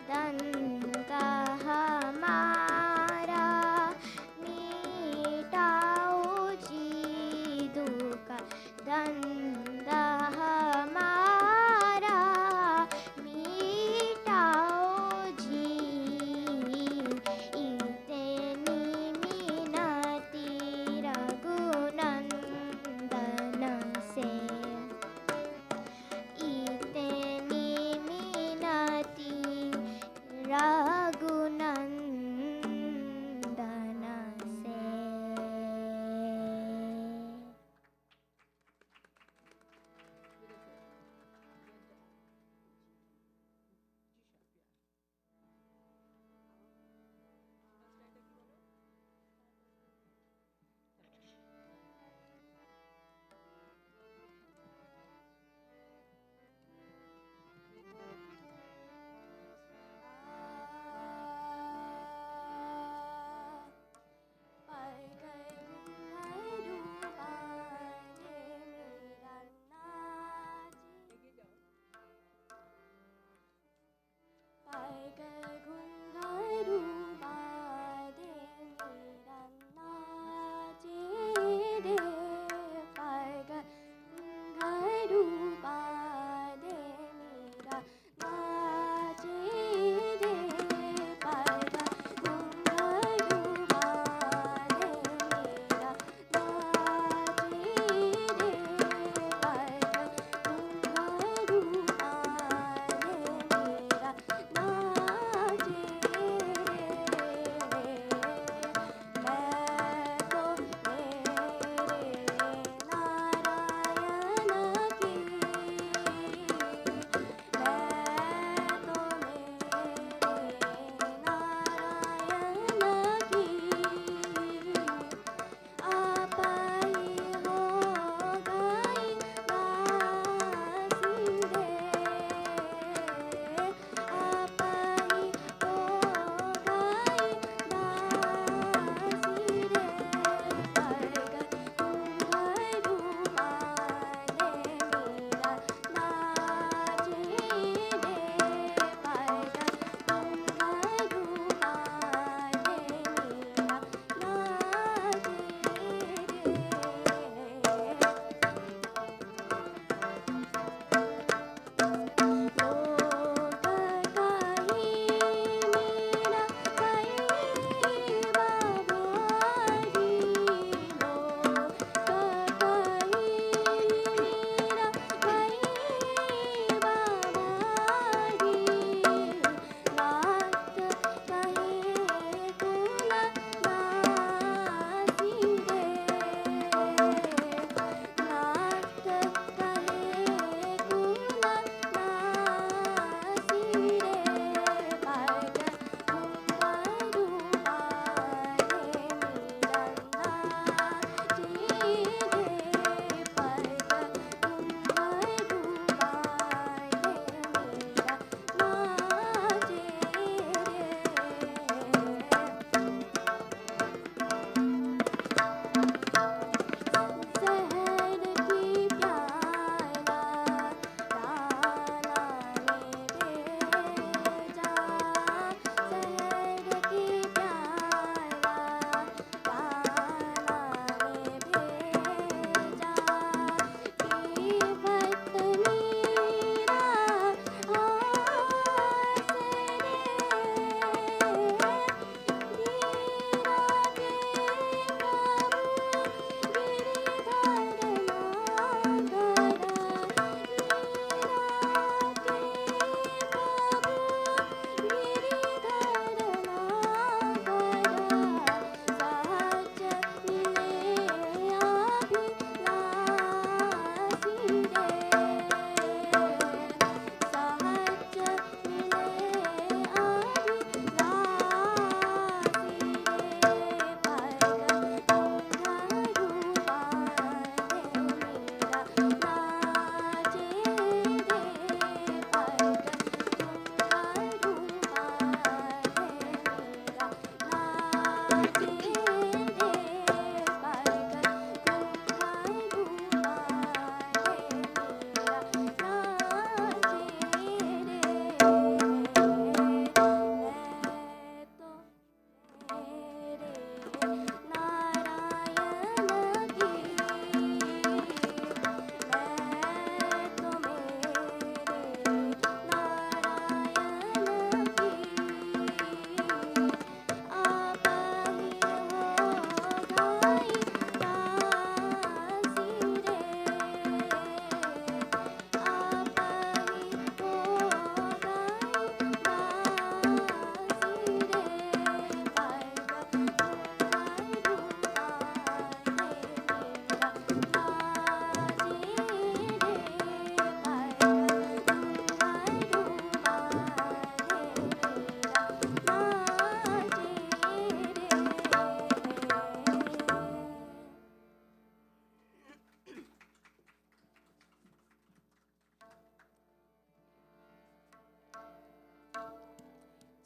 दंत हमारा मिटाओ जी दुख दंत हमारा मिटाओ जी इतनी मिनती रघुनंदन से इतनी मिनती रघुनंदन से।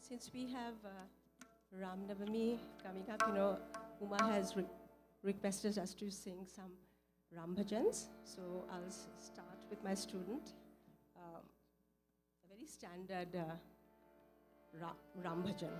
since we have Ram Navami coming up, Uma has requested us to sing some Ram bhajans. So I'll start with my student. A very standard Ram bhajan.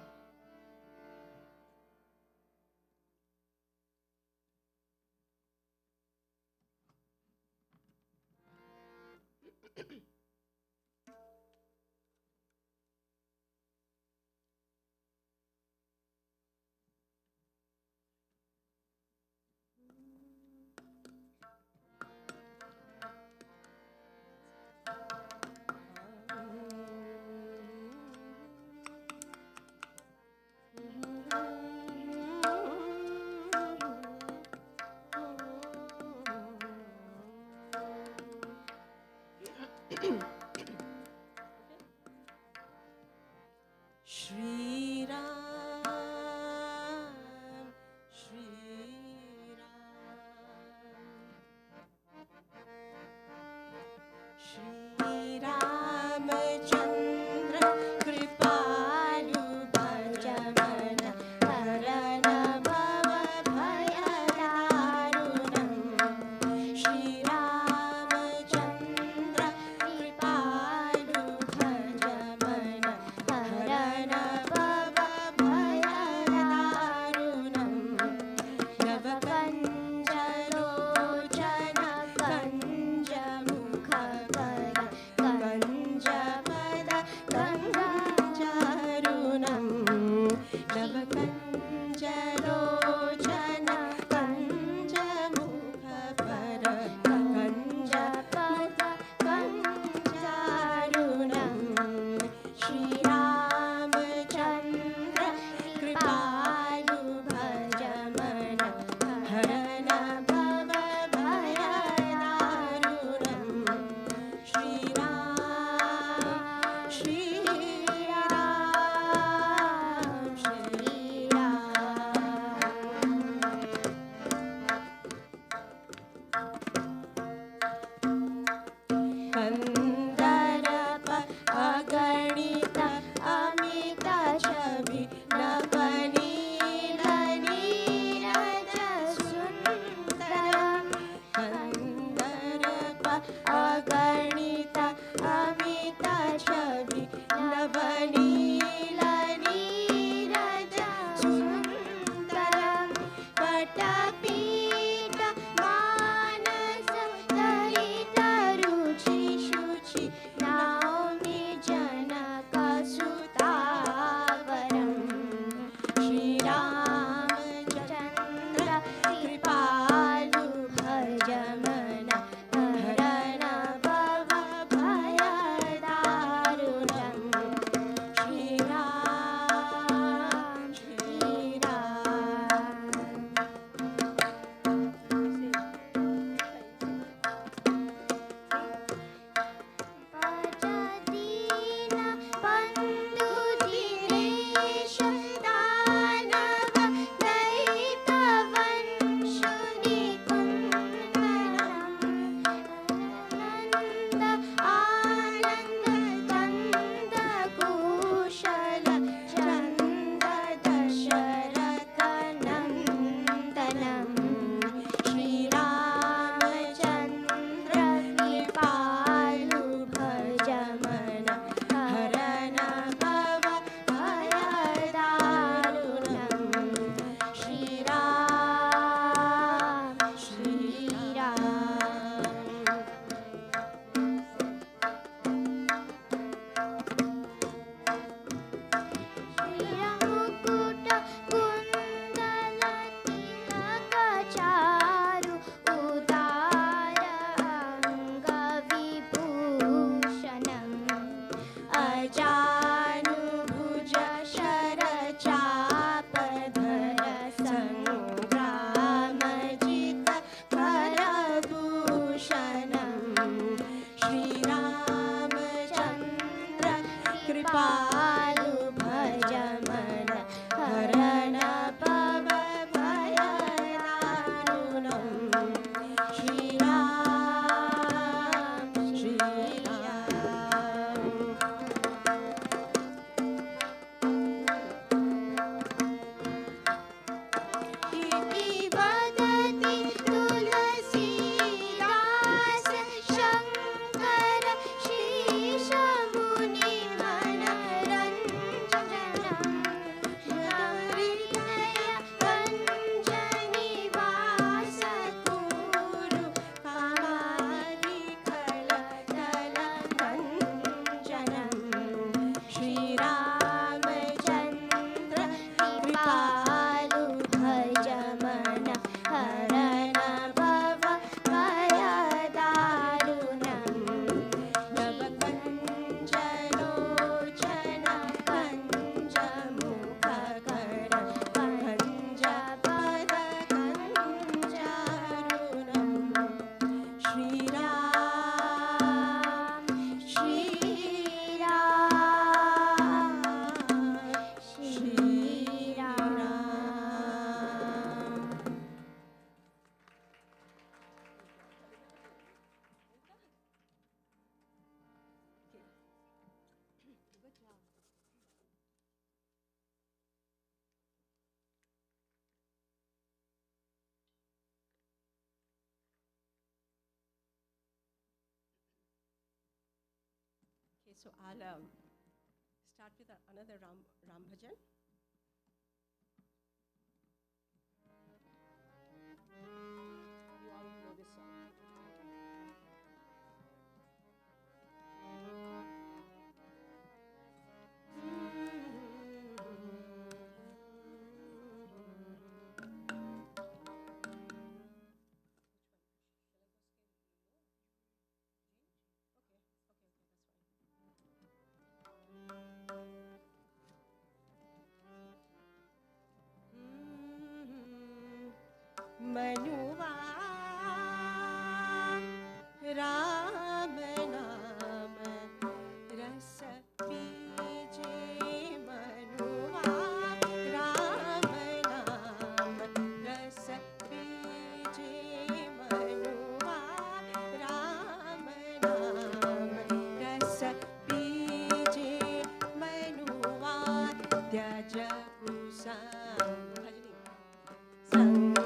So I'll start with another Ram Bhajan. You all know this song. मनुवा Ram नाम रस पीजे मनुवा राम नाम रस पीजे मनुवा राम नाम रस पीजे मनुवा त्यज कुसंग संग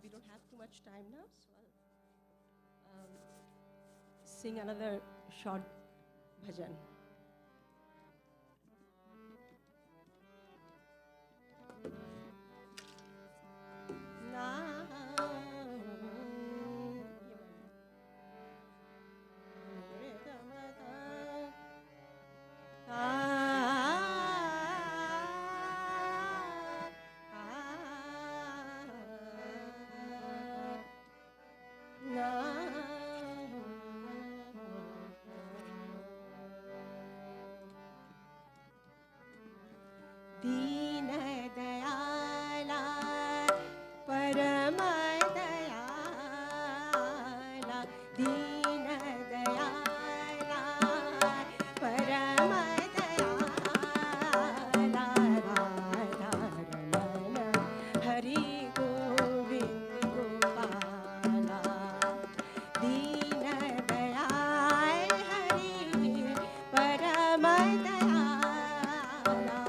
we don't have too much time now, so I'll sing another short bhajan. दीन दयाला परम दयाला दीन दयाला परम दयाला राधा रमण हरि गोविंद गोपाला दीन दयाल हरि परम दयाला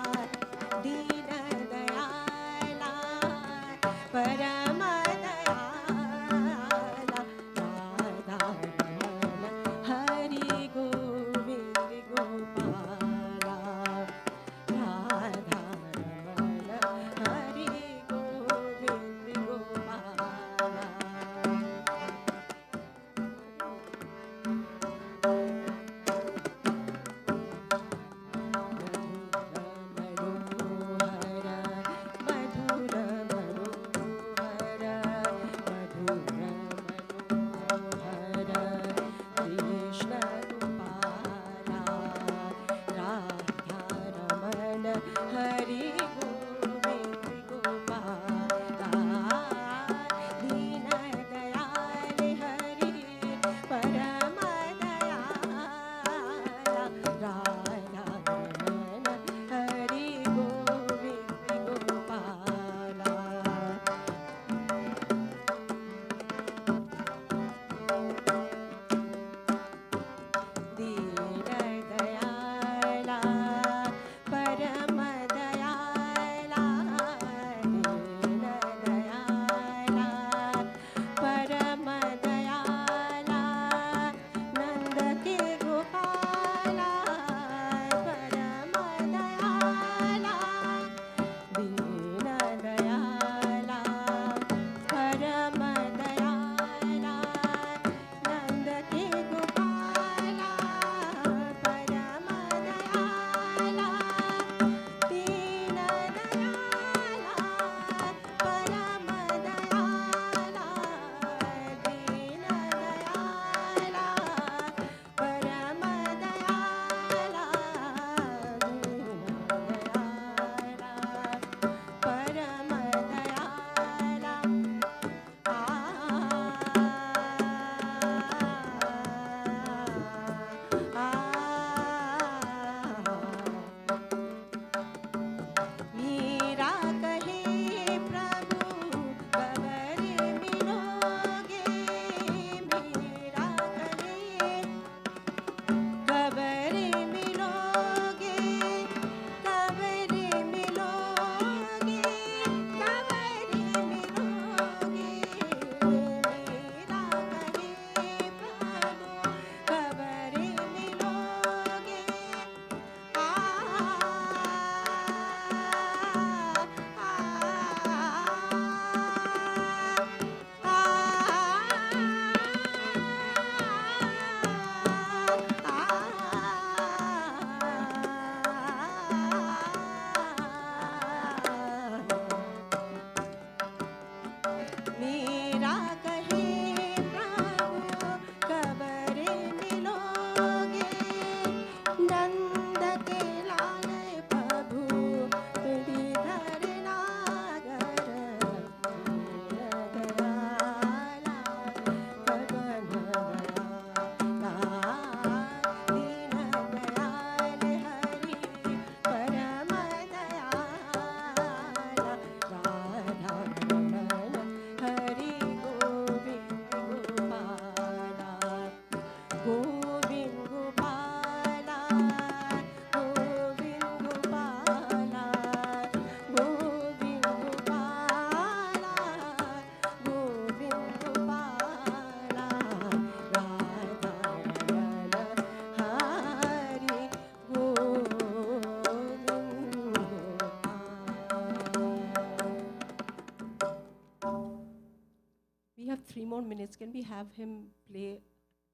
3 more minutes. Can we have him play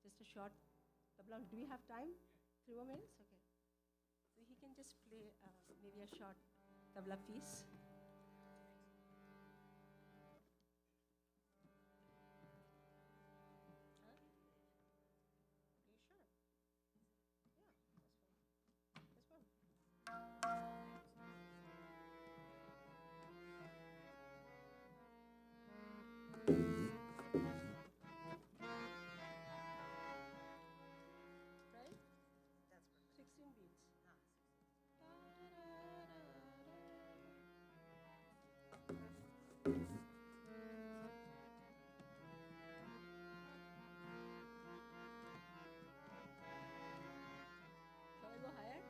just a short tabla? Do we have time? 3 more minutes? Okay. So he can just play maybe a short tabla piece. Huh? Are you sure? Yeah, that's fine. That's fine. Right? That's perfect. 16 beats. Shall I go higher?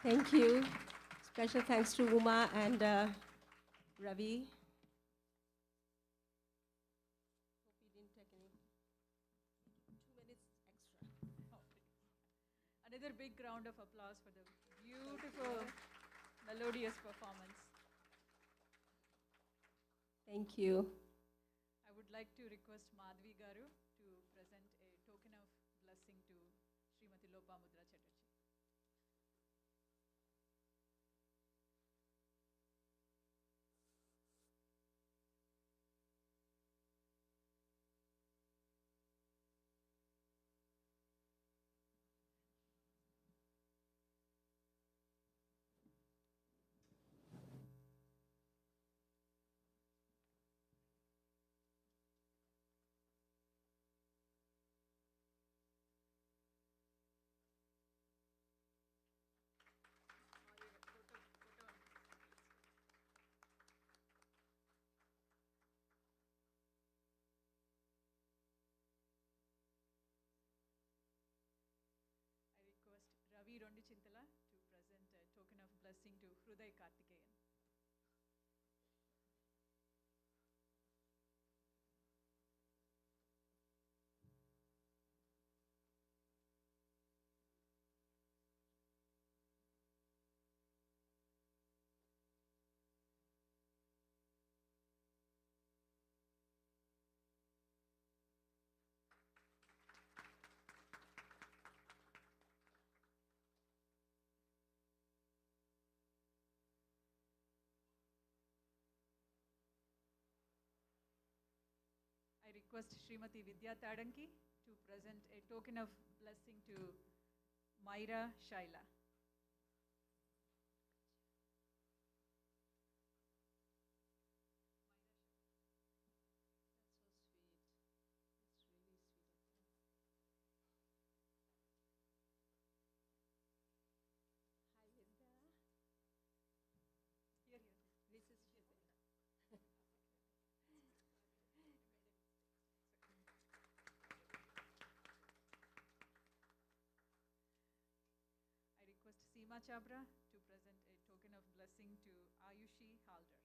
Thank you. Special thanks to Uma and Ravi. Another big round of applause for the beautiful, melodious performance. Thank you. I would like to request Madhvi Garu to present a token of blessing to Srimati Lopamudra Chatterjee. I request Ravi Rondichintala to present a token of blessing to Hruday Karthikeyan. I request Srimati Vidya Tadanki to present a token of blessing to Myra Shaila. That's so sweet. That's really sweet of them. Hi, Vidya. Here, here. This is Vidya. I request Seema Chabra to present a token of blessing to Ayushi Halder.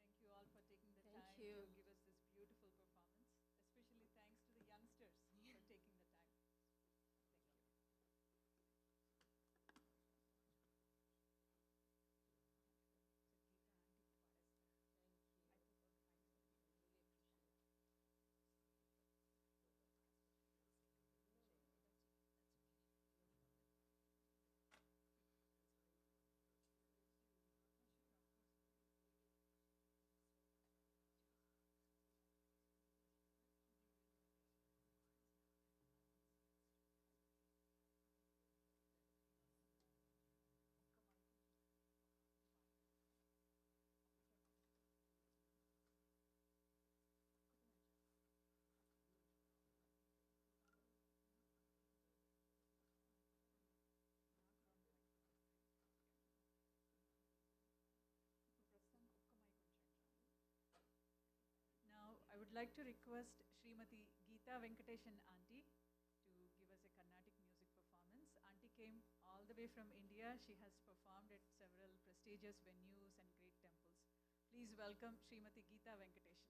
Thank you all for taking the Thank time you. to give us this beautiful performance. Especially thanks to the youngsters for taking the time. Thank you. Thank you. I really appreciate it. No, no, no, that's okay. That's okay. No problem. Now, I would like to request Srimati Geeta Venkateshan Aunty to give us a Carnatic music performance. Aunty came all the way from India. She has performed at several prestigious venues and great temples. Please welcome Srimati Geeta Venkateshan.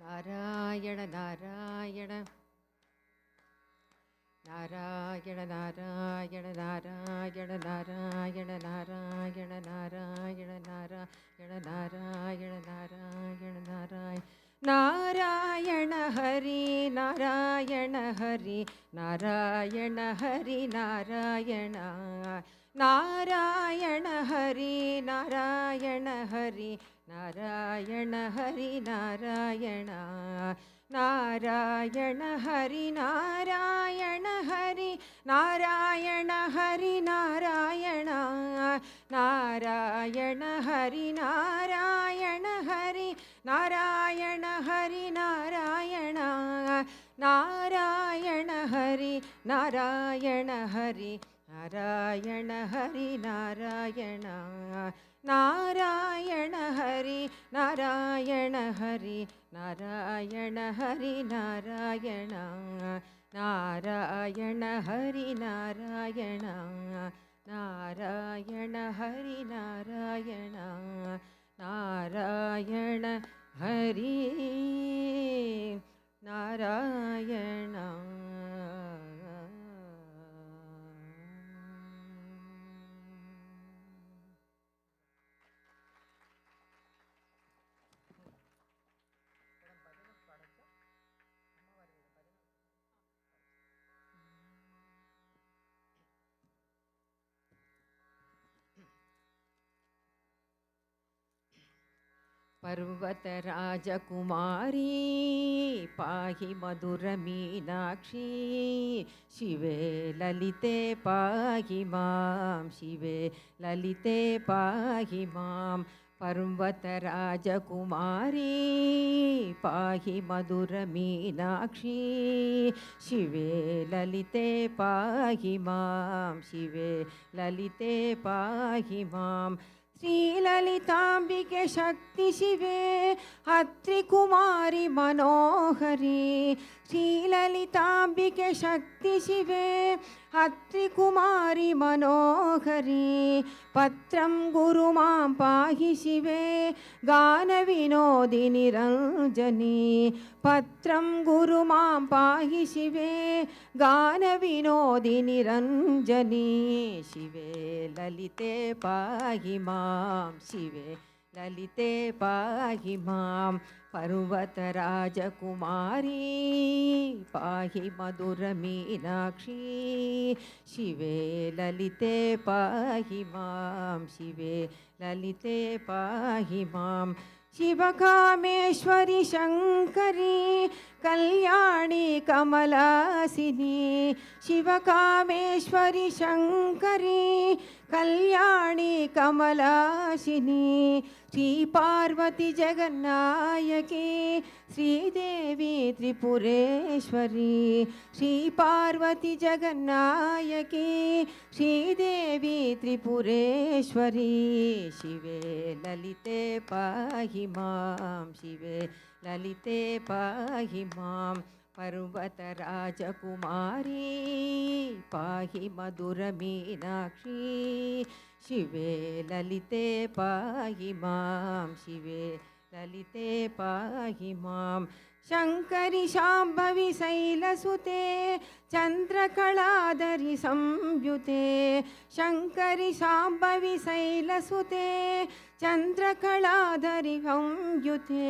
Narayan Narayan Narayan Narayan Narayan Narayan Narayan Narayan Narayan Narayan Narayan Narayan Narayan Hari Narayan Hari Narayan Hari Narayan Narayan Hari Narayan Hari Narayan Hari Narayan Narayan Hari Narayan Hari Narayan Hari Narayan Narayan Hari Narayan Hari Narayan Hari Narayan Narayan Hari Narayan Hari Narayan Hari Narayan Narayan Hari Narayan Hari Narayan Hari Narayan Narayan Hari Narayan Narayan Hari Narayan Narayan Hari Narayan पर्वतराजकुमारी पाहि मधुरमीनाक्षी शिवे ललिते पाहि मां शिवे ललिते पाहि मां पर्वतराजकुमारी पाहि मधुरमीनाक्षी शिवे ललिते पाहि मां शिवे ललिते पाहि मां श्रीललिताम्बिके शक्ति शिवे अत्रिकुमारी मनोहरी श्रीललिताम्बिके शक्ति शिवे अत्रिकुमारी मनोहरी पत्रं गुरु मां पाहि शिवे गानविनोदिनि रञ्जनी पत्रं गुरु मां पाहि शिवे गानविनोदिनि रञ्जनी शिवे ललिते पाहि मां शिवे ललिते पाहि मां पर्वतराजकुमारी पाहि मधुरमीनाक्षी शिवे ललिते पाहि मां शिवे ललिते पाहि मां शिवकामेश्वरी शङ्करी कल्याणी कमलासिनी शिवकामेश्वरी शङ्करी कल्याणी कमलासिनी श्रीपार्वती जगन्नायकी श्रीदेवी त्रिपुरेश्वरी श्रीपार्वती जगन्नायकी श्रीदेवी त्रिपुरेश्वरी शिवे ललिते पाहि मां शिवे ललिते पाहि मां पर्वतराजकुमारी पाहि मधुरमीनाक्षी शिवे ललिते पाहि मां शिवे ललिते पाहि मां शङ्करि शाम्भवि शैलसुते चन्द्रकलाधरि संयुते शङ्करि शाम्भवि शैलसुते चन्द्रकलाधरि संयुते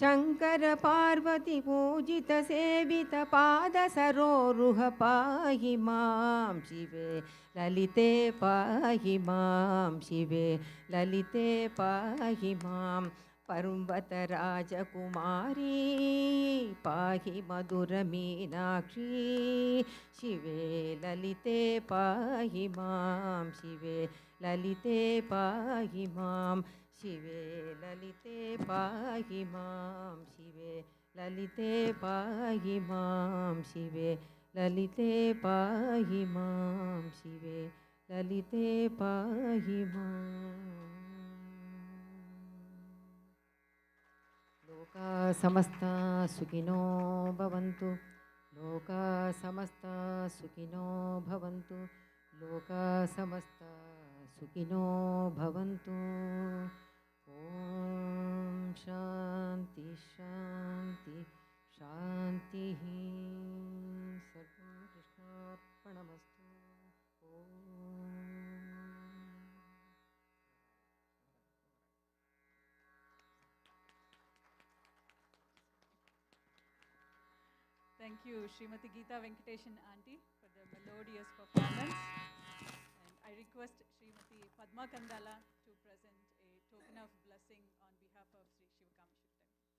शङ्कर पार्वती पूजित सेवित पादसरोरुह पाहि मां शिवे ललिते पाहि मां शिवे ललिते पाहि मां पर्वतराजकुमारी पाहि मधुरमीनाक्षी शिवे ललिते पाहि मां शिवे ललिते पाहि मां शिवे ललिते पाहि मां शिवे ललिते पाहि मां शिवे ललिते पाहि मां शिवे ललिते पाहि माम् लोका समस्ता सुखिनो भवन्तु लोका समस्ता सुखिनो भवन्तु लोका समस्ता सुखिनो भवन्तु ॐ शान्ति शान्ति शान्तिः सर्वं कृष्णार्पणमस्तु ॐ Thank you, Srimati Geeta Venkateshan Auntie, for the melodious performance. And I request Srimati Padma Kandala to present a token of blessing on behalf of Sri Śivakāmeśwarī Temple.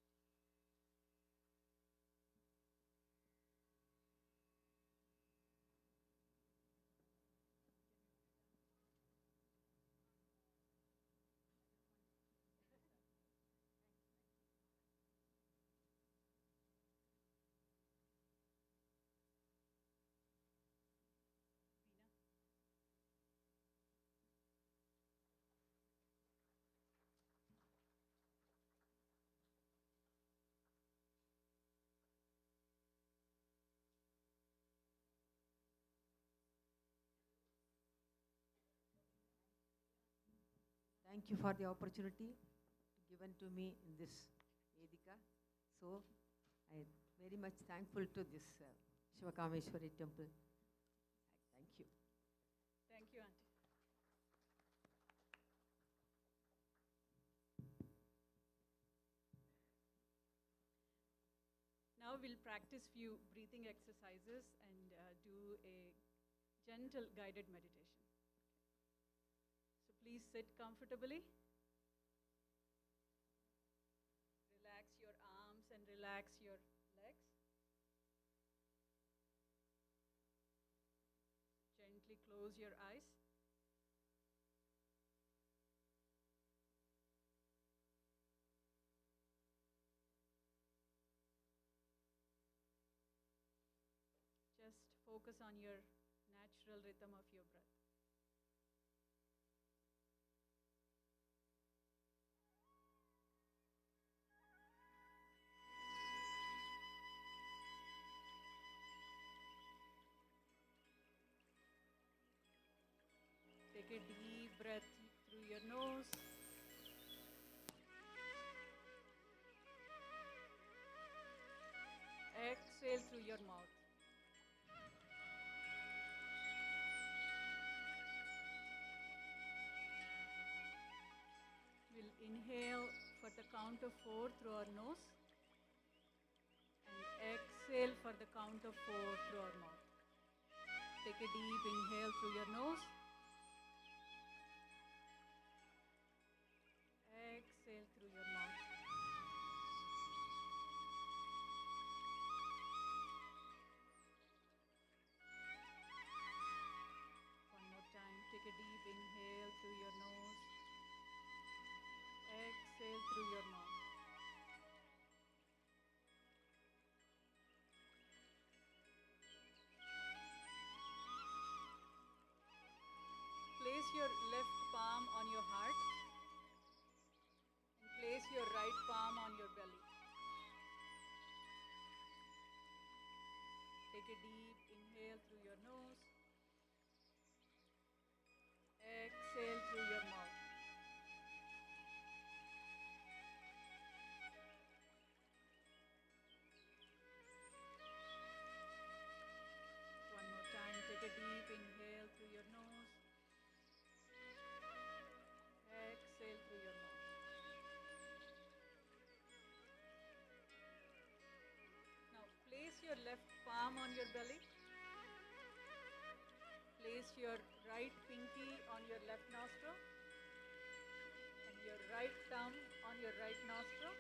Thank you for the opportunity given to me in this Vedika. So I am very much thankful to this Śivakāmeśwarī temple. Thank you. Thank you, Auntie. Now we'll practice few breathing exercises and do a gentle guided meditation. So please sit comfortably. Relax your arms and relax your legs. Gently close your eyes. Just focus on your natural rhythm of your breath. Take a deep breath through your nose. Exhale through your mouth. We'll inhale for the count of 4 through our nose and exhale for the count of 4 through our mouth. Take a deep inhale through your nose. Exhale through your mouth. One more time. Take a deep inhale through your nose. Exhale through your mouth. Place your left palm on your heart and place your right palm on your belly. Take a deep inhale through your nose. Exhale through your mouth. One more time, take a deep inhale through your nose. Exhale through your mouth. Now place your left palm on your belly. Place your right pinky on your left nostril and your right thumb on your right nostril.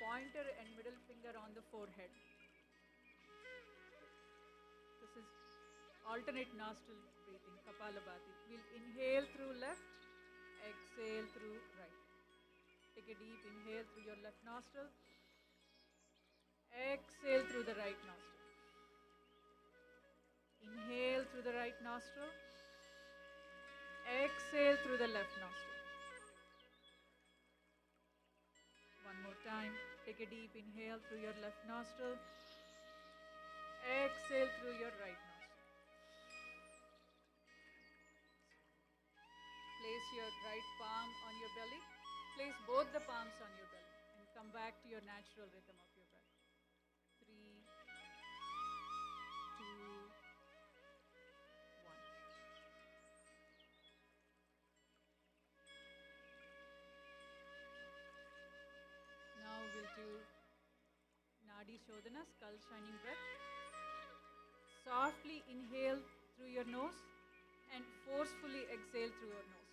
Pointer and middle finger on the forehead. This is alternate nostril breathing, Kapalabhati. We'll inhale through left, exhale through right. Take a deep inhale through your left nostril. Exhale through the right nostril. Inhale through the right nostril. Exhale through the left nostril. One more time. Take a deep inhale through your left nostril. Exhale through your right nostril. Place your right palm on your belly. place both the palms on your belly and come back to your natural rhythm of your breath. 3, 2, 1. Now we'll do Nadi Shodhana, skull shining breath. Softly inhale through your nose and forcefully exhale through your nose.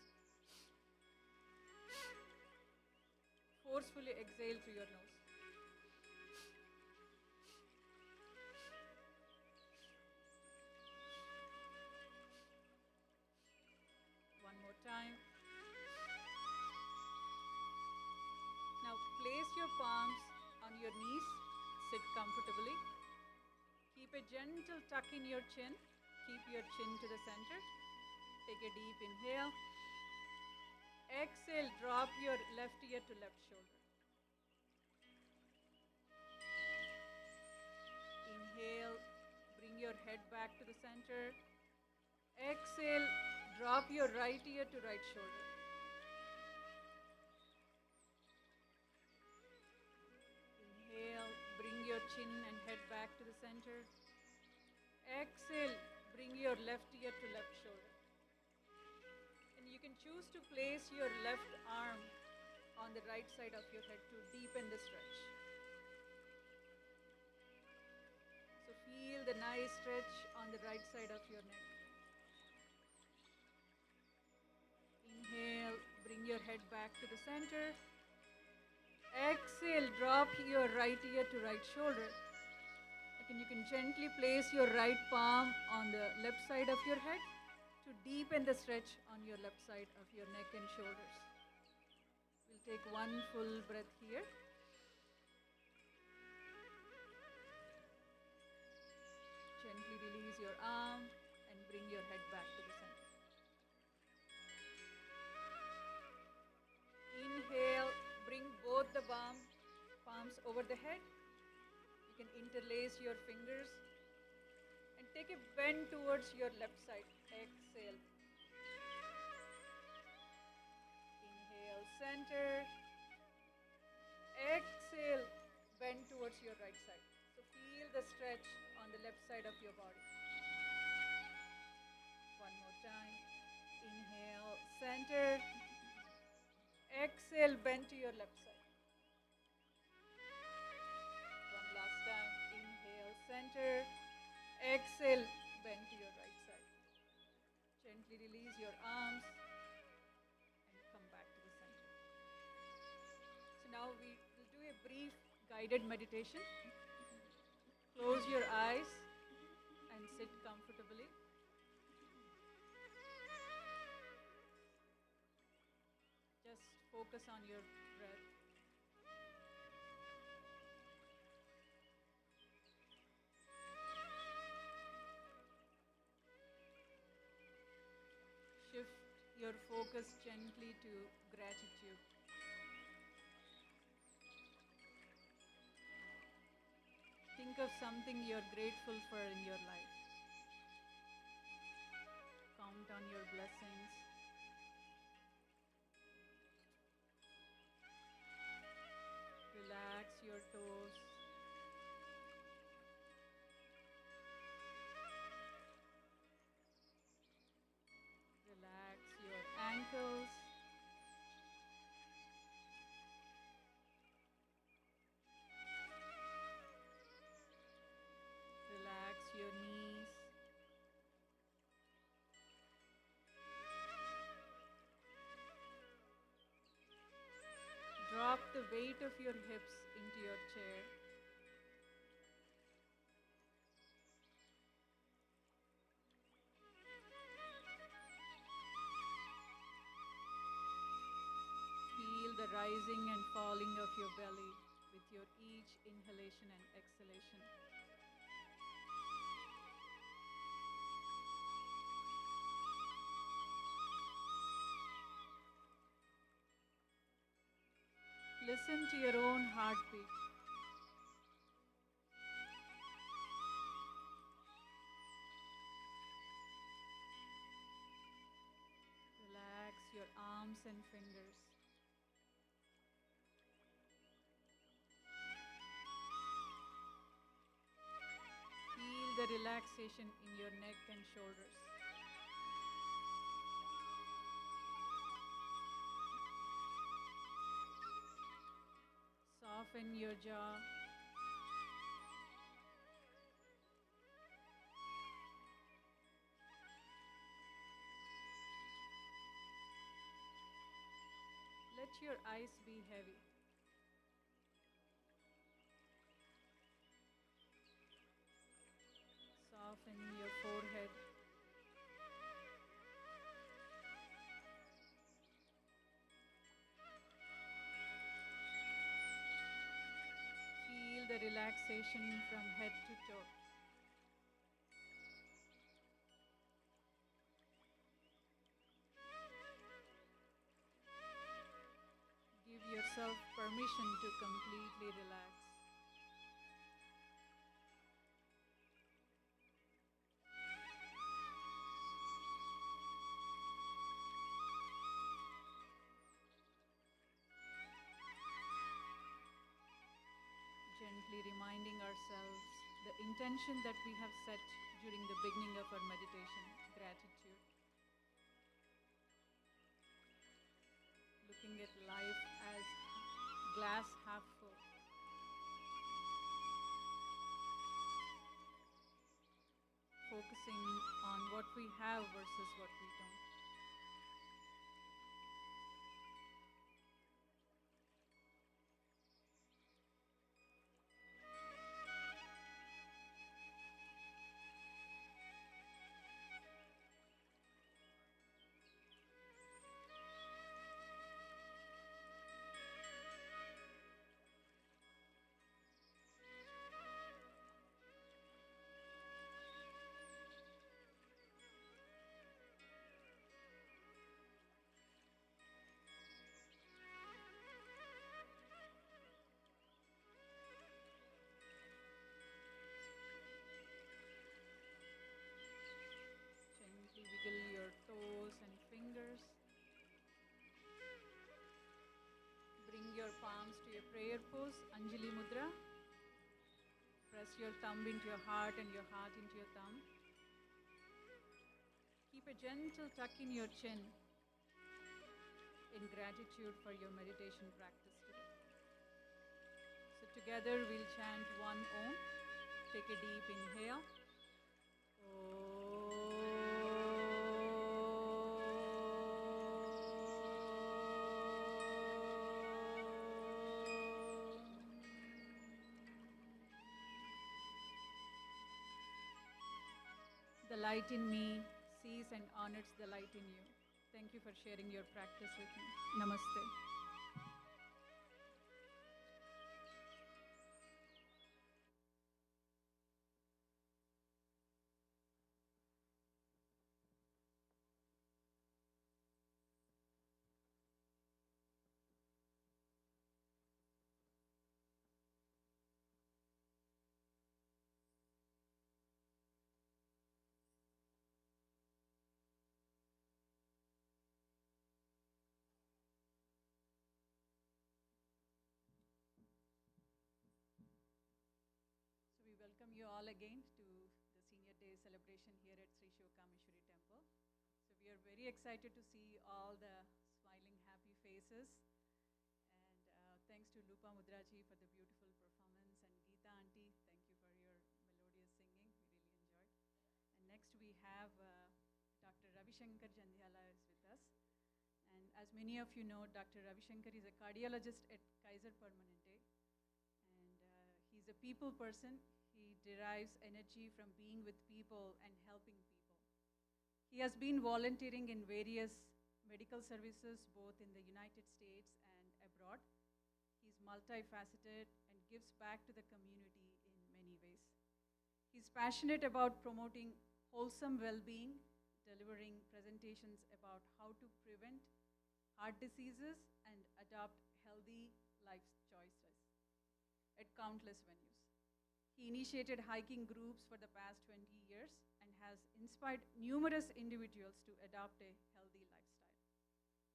Forcefully exhale through your nose. One more time. Now place your palms on your knees. Sit comfortably. Keep a gentle tuck in your chin. Keep your chin to the center. Take a deep inhale. Exhale, drop your left ear to left shoulder. Inhale, bring your head back to the center. Exhale, drop your right ear to right shoulder. Inhale, bring your chin and head back to the center. Exhale, bring your left ear to left shoulder. And you can choose to place your left arm on the right side of your head to deepen the stretch. So feel the nice stretch on the right side of your neck. Inhale, bring your head back to the center. Exhale, drop your right ear to right shoulder. Again, you can gently place your right palm on the left side of your head to deepen the stretch on your left side of your neck and shoulders. We'll take one full breath here. Gently release your arm and bring your head back to the center. Inhale, bring both the palms over the head. You can interlace your fingers and take a bend towards your left side. Exhale. Inhale, center. Exhale, bend towards your right side. So feel the stretch on the left side of your body. One more time. Inhale, center. Exhale, bend to your left side. One last time. Inhale, center. Exhale, bend to your right side. Gently release your arms and come back to the center. So now we will do a brief guided meditation. Close your eyes and sit comfortably. Just focus on your breath. Shift your focus gently to gratitude. Think of something you're grateful for in your life. Count on your blessings. Relax your toes. Relax your ankles. Relax your knees. Drop the weight of your hips into your chair. Feel the rising and falling of your belly with your each inhalation and exhalation. Listen to your own heartbeat. Relax your arms and fingers. the relaxation in your neck and shoulders. Soften your jaw. Let your eyes be heavy. Soften your forehead. Feel the relaxation from head to toe. Give yourself permission to completely relax. Gently reminding ourselves the intention that we have set during the beginning of our meditation, gratitude. Looking at life as glass half full. Focusing on what we have versus what we don't. Gently wiggle your toes and fingers. Bring your palms to your prayer pose, Anjali Mudra. Press your thumb into your heart and your heart into your thumb. Keep a gentle tuck in your chin in gratitude for your meditation practice today. So together we'll chant one Om. Take a deep inhale. The light in me sees and honors the light in you. Thank you for sharing your practice with me. Namaste. So we welcome you all again to the Senior Day celebration here at Sri Śivakāmeśwarī Temple. So we are very excited to see all the smiling, happy faces. And thanks to Lupa Mudraji for the beautiful performance. And Geeta Auntie, thank you for your melodious singing. We really enjoyed. And next we have Dr. Ravi Shankar Jandhyala is with us. And as many of you know, Dr. Ravi Shankar is a cardiologist at Kaiser Permanente. And he's a people person. He derives energy from being with people and helping people. He has been volunteering in various medical services, both in the United States and abroad. He's multifaceted and gives back to the community in many ways. He's passionate about promoting wholesome well-being, delivering presentations about how to prevent heart diseases and adopt healthy life choices at countless venues. He initiated hiking groups for the past 20 years and has inspired numerous individuals to adopt a healthy lifestyle.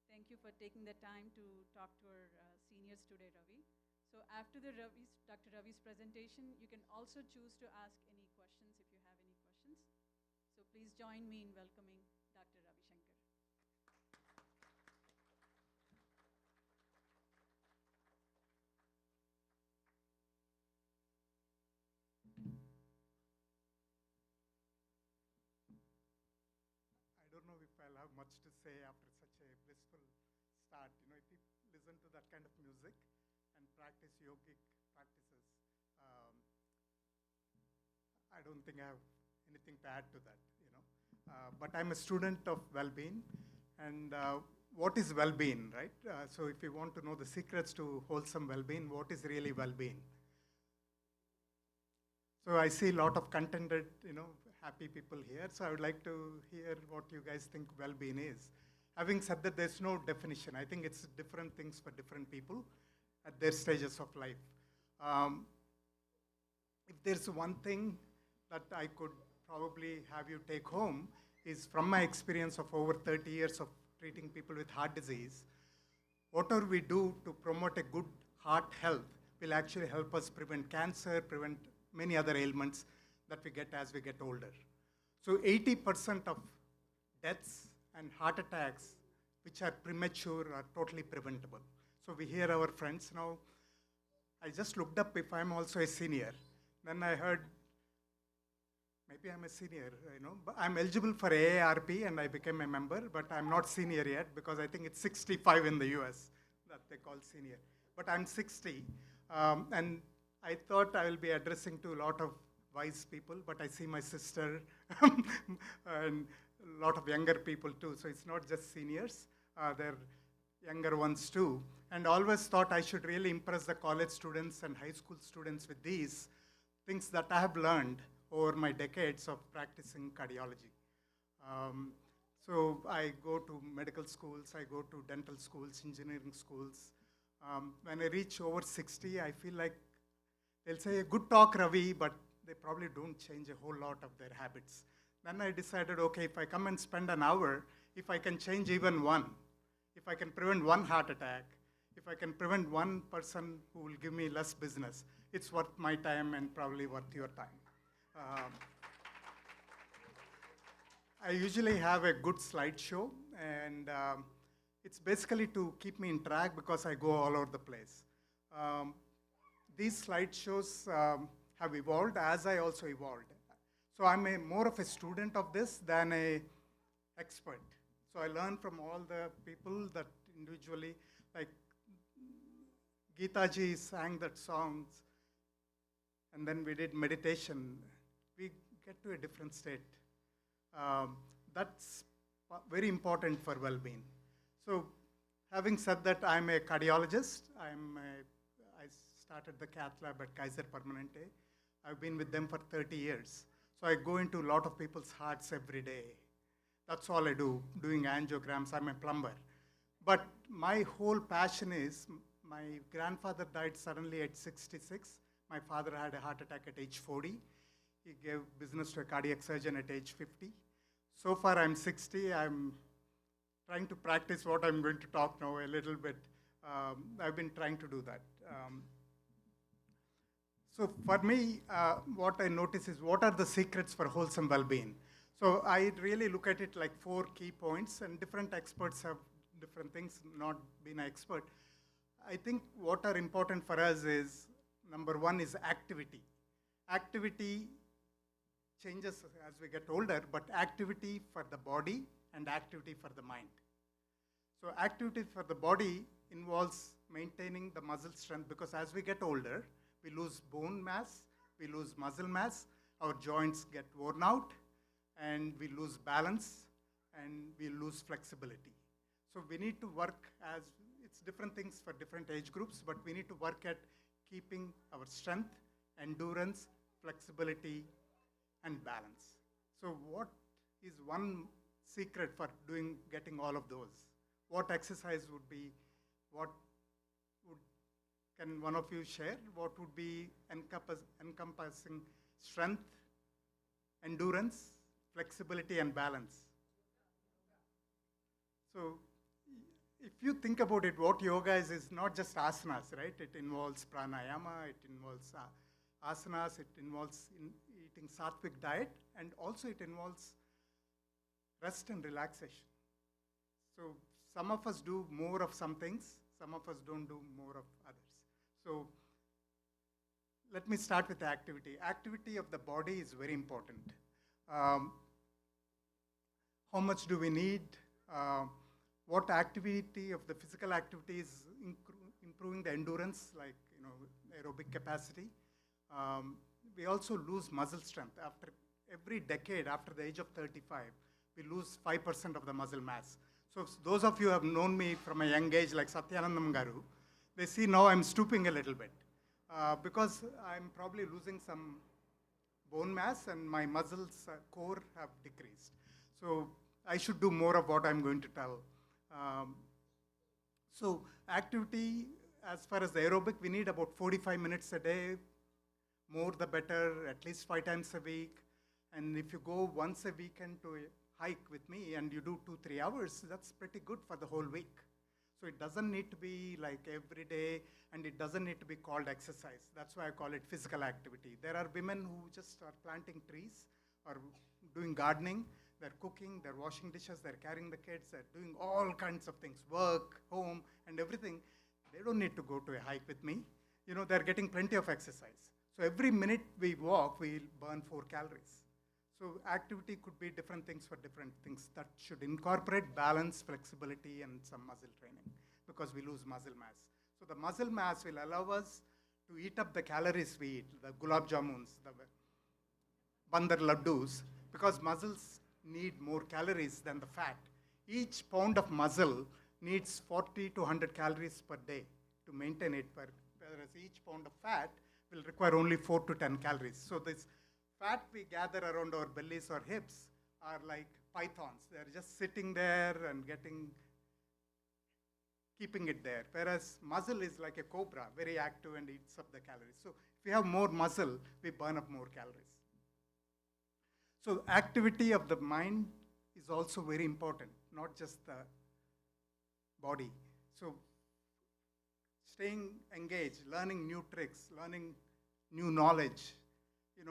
Thank you for taking the time to talk to our seniors today, Ravi. So after Dr. Ravi's presentation, you can also choose to ask any questions if you have any please join me in welcoming Dr. Ravi Shankar. I don't know if I'll have much to say after such a blissful start. You know, if you listen to that kind of music and practice yogic practices, I don't think I have anything to add to that, you know. But I'm a student of well-being, and what is well-being, right? So if you want to know the secrets to wholesome well-being, what is really well-being? So I see a lot of contented, you know, happy people here. So I would like to hear what you guys think well-being is. Having said that, there's no definition. I think it's different things for different people at their stages of life. If there's one thing that I could probably have you take home is from my experience of over 30 years of treating people with heart disease, whatever we do to promote a good heart health will actually help us prevent cancer, prevent many other ailments that we get as we get older. So 80% of deaths and heart attacks which are premature are totally preventable. So we hear our friends now. I just looked up if I'm also a senior. Then I heard, maybe I'm a senior, you know, but I'm eligible for AARP and I became a member, but I'm not senior yet because I think it's 65 in the US that they call senior. But I'm 60, and I thought I will be addressing to a lot of wise people, but I see my sister and a lot of younger people too. So it's not just seniors, they're younger ones too. And always thought I should really impress the college students and high school students with these things that I have learned over my decades of practicing cardiology. So I go to medical schools, I go to dental schools, engineering schools. When I reach over 60, I feel like they'll say, good talk, Ravi, but they probably don't change a whole lot of their habits. Then I decided, okay, if I come and spend an hour, if I can change even one, if I can prevent one heart attack, if I can prevent one person who will give me less business, it's worth my time and probably worth your time. I usually have a good slideshow, and it's basically to keep me in track because I go all over the place. These slideshows have evolved as I also evolved. So I'm more of a student of this than an expert. So I learn from all the people that individually, like Geeta ji sang that songs, and then we did meditation. We get to a different state. That's very important for well-being. So having said that, I'm a cardiologist. I started the cath lab at Kaiser Permanente. I've been with them for 30 years. So I go into a lot of people's hearts every day. That's all I do, doing angiograms. I'm a plumber. But my whole passion is, my grandfather died suddenly at 66. My father had a heart attack at age 40. He gave business to a cardiac surgeon at age 50. So far I'm 60. I'm trying to practice what I'm going to talk now a little bit. I've been trying to do that. So for me, what I notice is what are the secrets for wholesome well-being? So I really look at it like 4 key points, and different experts have different things, not being an expert. I think what are important for us is, number 1 is activity. Activity changes as we get older, but activity for the body and activity for the mind. So activity for the body involves maintaining the muscle strength, because as we get older, we lose bone mass, we lose muscle mass, our joints get worn out, and we lose balance, and we lose flexibility. So we need to work, as it's different things for different age groups, but we need to work at keeping our strength, endurance, flexibility, and balance. So what is one secret for getting all of those? What exercise would be, can one of you share? What would be encompassing strength, endurance, flexibility, and balance? So if you think about it, what yoga is not just asanas, right? It involves pranayama, it involves asanas, it involves eating sattvic diet, and also it involves rest and relaxation. So some of us do more of some things, some of us don't do more of others. So let me start with the activity. Activity of the body is very important. How much do we need? What activity of the physical activity is improving the endurance, like aerobic capacity. We also lose muscle strength. After every decade, after the age of 35, we lose 5% of the muscle mass. So those of you who have known me from a young age, like Satyanandam Garu, they see now I'm stooping a little bit because I'm probably losing some bone mass and my muscles core have decreased. So I should do more of what I'm going to tell. So activity, as far as the aerobic, we need about 45 minutes a day. More the better, at least 5 times a week. And if you go once a weekend to a hike with me and you do 2-3 hours, that's pretty good for the whole week. So it doesn't need to be like every day, and it doesn't need to be called exercise. That's why I call it physical activity. There are women who just are planting trees or doing gardening. They're cooking, they're washing dishes, they're carrying the kids, they're doing all kinds of things, work, home, and everything. They don't need to go to a hike with me. They're getting plenty of exercise. So every minute we walk, we'll burn 4 calories. So activity could be different things for different things. That should incorporate balance, flexibility, and some muscle training because we lose muscle mass. So the muscle mass will allow us to eat up the calories we eat, the gulab jamuns, the bandar laddus, because muscles need more calories than the fat. Each pound of muscle needs 40 to 100 calories per day to maintain it, whereas each pound of fat will require only 4 to 10 calories. So this fat we gather around our bellies or hips are like pythons. They're just sitting there and keeping it there. Whereas muscle is like a cobra, very active and eats up the calories. So if we have more muscle, we burn up more calories. So activity of the mind is also very important, not just the body. So staying engaged, learning new tricks, learning new knowledge.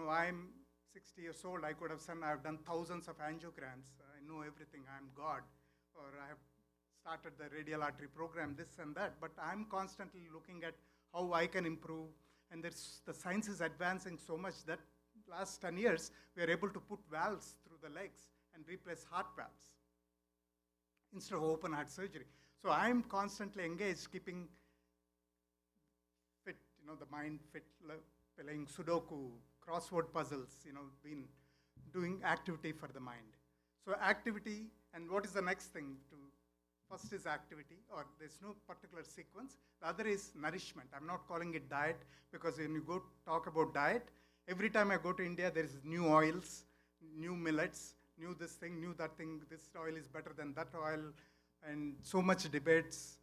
I'm 60 years old. I could have said I've done thousands of angiograms. I know everything. I'm God. Or I have started the radial artery program, this and that. But I'm constantly looking at how I can improve. And the science is advancing so much that last 10 years, we are able to put valves through the legs and replace heart valves instead of open heart surgery. So I'm constantly engaged, keeping fit, the mind fit, playing Sudoku, crossword puzzles, been doing activity for the mind. So activity, and what is the next thing? First is activity, or there's no particular sequence. The other is nourishment. I'm not calling it diet, because when you go talk about diet, every time I go to India, there is new oils, new millets, new this thing, new that thing, this oil is better than that oil, and so much debates,